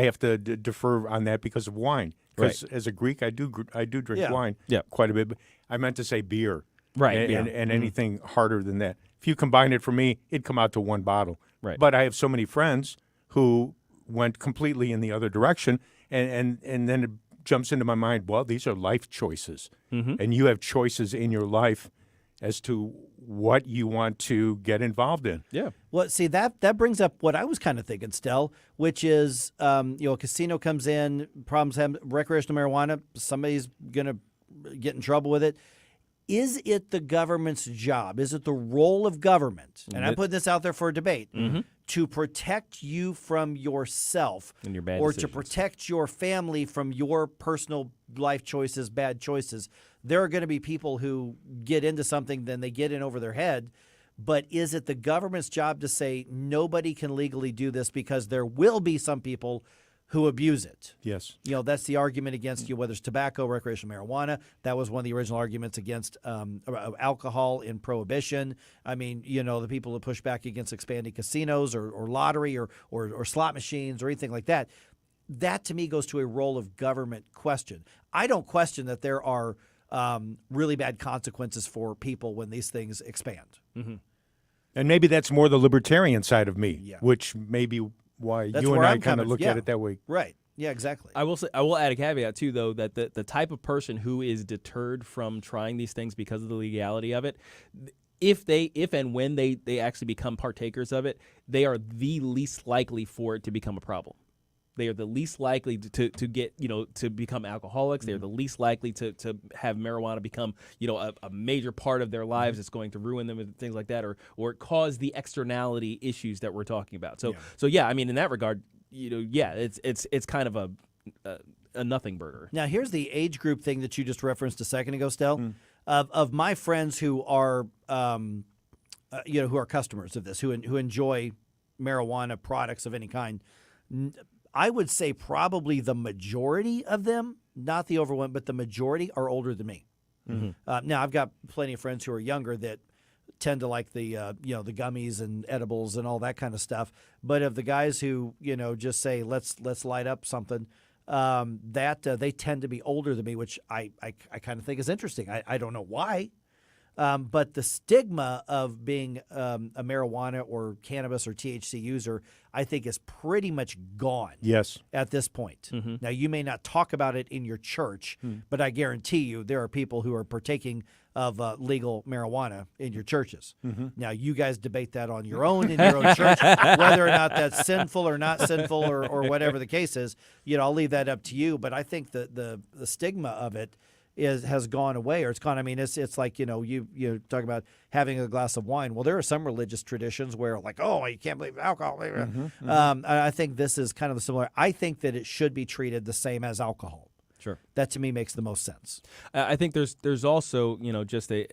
have to defer on that because of wine. Because as a Greek, I do drink wine quite a bit. But I meant to say beer. Right. And anything harder than that. If you combine it for me, it'd come out to one bottle. Right. But I have so many friends who went completely in the other direction, and then it jumps into my mind, well, these are life choices. And you have choices in your life as to what you want to get involved in. Yeah. Well, see, that brings up what I was kind of thinking, Stel, which is, a casino comes in, problems have recreational marijuana, somebody's going to get in trouble with it. Is it the government's job? Is it the role of government? And I'm putting this out there for a debate. To protect you from yourself and your bad or decisions. to protect your family from your personal life choices, bad choices. There are going to be people who get into something, then they get in over their head. But is it the government's job to say nobody can legally do this because there will be some people who abuse it? Yes. That's the argument against whether it's tobacco, recreational marijuana. That was one of the original arguments against alcohol in prohibition. The people who push back against expanding casinos or lottery or slot machines or anything like that. That, to me, goes to a role of government question. I don't question that there are really bad consequences for people when these things expand. And maybe that's more the libertarian side of me, Yeah. which may be why That's you and where I I'm kind of coming- look yeah. at it that way. Right. Yeah, exactly. I will add a caveat too, though, that the type of person who is deterred from trying these things because of the legality of it, if and when they actually become partakers of it, they are the least likely for it to become a problem. They are the least likely to get to become alcoholics. They're the least likely to have marijuana become a major part of their lives. It's going to ruin them and things like that, or cause the externality issues that we're talking about. So yeah, in that regard, it's kind of a nothing burger. Now, here's the age group thing that you just referenced a second ago, Stel. Of my friends who are, who are customers of this, who enjoy marijuana products of any kind, I would say probably the majority of them, not the overwhelming, but the majority are older than me. Now, I've got plenty of friends who are younger that tend to like the the gummies and edibles and all that kind of stuff. But of the guys who just say let's light up something, they tend to be older than me, which I kind of think is interesting. I don't know why. But the stigma of being a marijuana or cannabis or THC user, I think, is pretty much gone. Yes. At this point. Now, you may not talk about it in your church, but I guarantee you there are people who are partaking of legal marijuana in your churches. Now, you guys debate that on your own in your own church, whether or not that's sinful or not sinful or whatever the case is. I'll leave that up to you. But I think the stigma of it has gone away, or it's gone. I mean, it's like, you talk about having a glass of wine. Well, there are some religious traditions where, like, oh, you can't believe alcohol. I think this is kind of similar. I think that it should be treated the same as alcohol. Sure. That to me makes the most sense. I think there's also,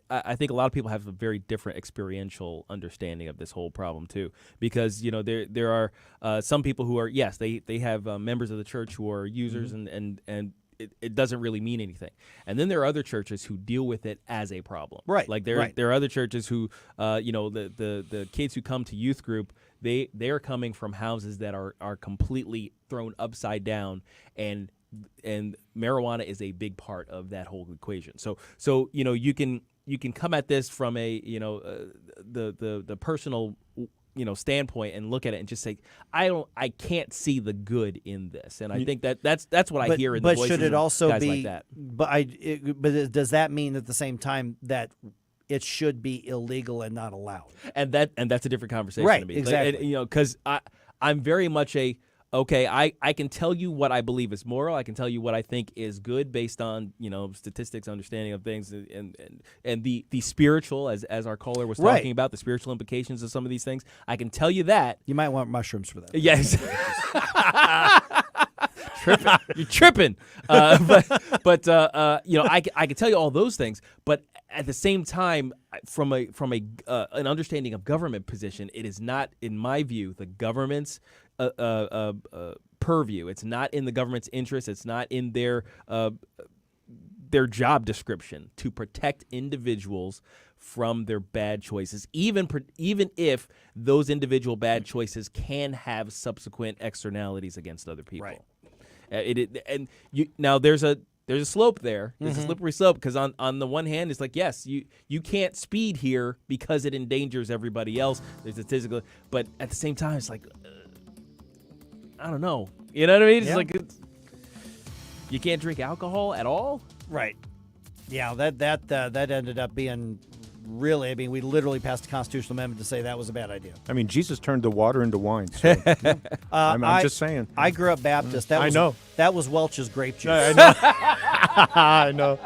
I think a lot of people have a very different experiential understanding of this whole problem too, because, there are some people who are, yes, they have members of the church who are users and it doesn't really mean anything. And then there are other churches who deal with it as a problem. Right. Like there are other churches who, the kids who come to youth group, they are coming from houses that are completely thrown upside down, and marijuana is a big part of that whole equation. So you can come at this from a the personal standpoint and look at it and just say, I can't see the good in this, and I think that's what I hear in the voices should it also of guys be like that. But does that mean at the same time that it should be illegal and not allowed? And that's a different conversation, right? To me. Exactly. Because I'm very much I can tell you what I believe is moral. I can tell you what I think is good based on statistics, understanding of things, and the spiritual, as our caller was talking about, the spiritual implications of some of these things. I can tell you that. You might want mushrooms for that. Yes. You're tripping. But I can tell you all those things. But at the same time, from an understanding of government position, it is not, in my view, the government's purview. It's not in the government's interest. It's not in their job description to protect individuals from their bad choices, even if those individual bad choices can have subsequent externalities against other people. Right. Now there's a slope there. There's a slippery slope, because on the one hand, it's like, yes, you can't speed here because it endangers everybody else. There's a physical, but at the same time, it's like, I don't know. You know what I mean? It's like you can't drink alcohol at all. Right. Yeah. That ended up being really. I mean, we literally passed a constitutional amendment to say that was a bad idea. I mean, Jesus turned the water into wine. So I'm just saying. I grew up Baptist. I know. That was Welch's grape juice. I know. I know.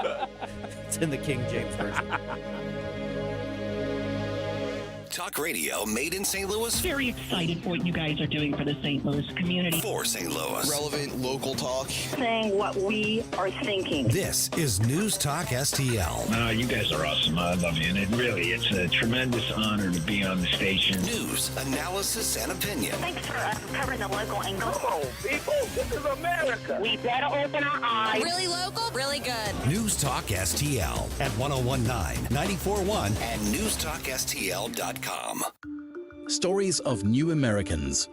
It's in the King James Version. Talk radio made in St. Louis. Very excited for what you guys are doing for the St. Louis community. For St. Louis. Relevant local talk. Saying what we are thinking. This is News Talk STL. You guys are awesome. I love you. And it's a tremendous honor to be on the station. News, analysis, and opinion. Thanks for covering the local angle. Come on, people. This is America. We better open our eyes. Really local, really good. News Talk STL at 1019, 94.1, and newstalkstl.com. Stories of New Americans.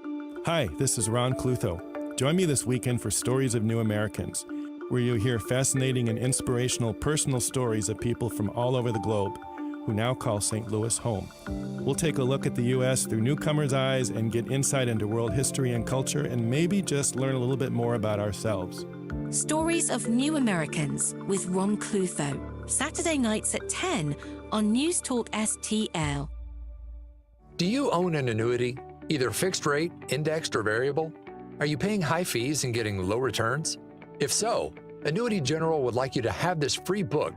Hi, this is Ron Clutho. Join me this weekend for Stories of New Americans, where you'll hear fascinating and inspirational personal stories of people from all over the globe who now call St. Louis home. We'll take a look at the U.S. through newcomers' eyes and get insight into world history and culture, and maybe just learn a little bit more about ourselves. Stories of New Americans with Ron Clutho. Saturday nights at 10 on News Talk STL. Do you own an annuity, either fixed rate, indexed, or variable? Are you paying high fees and getting low returns? If so, Annuity General would like you to have this free book to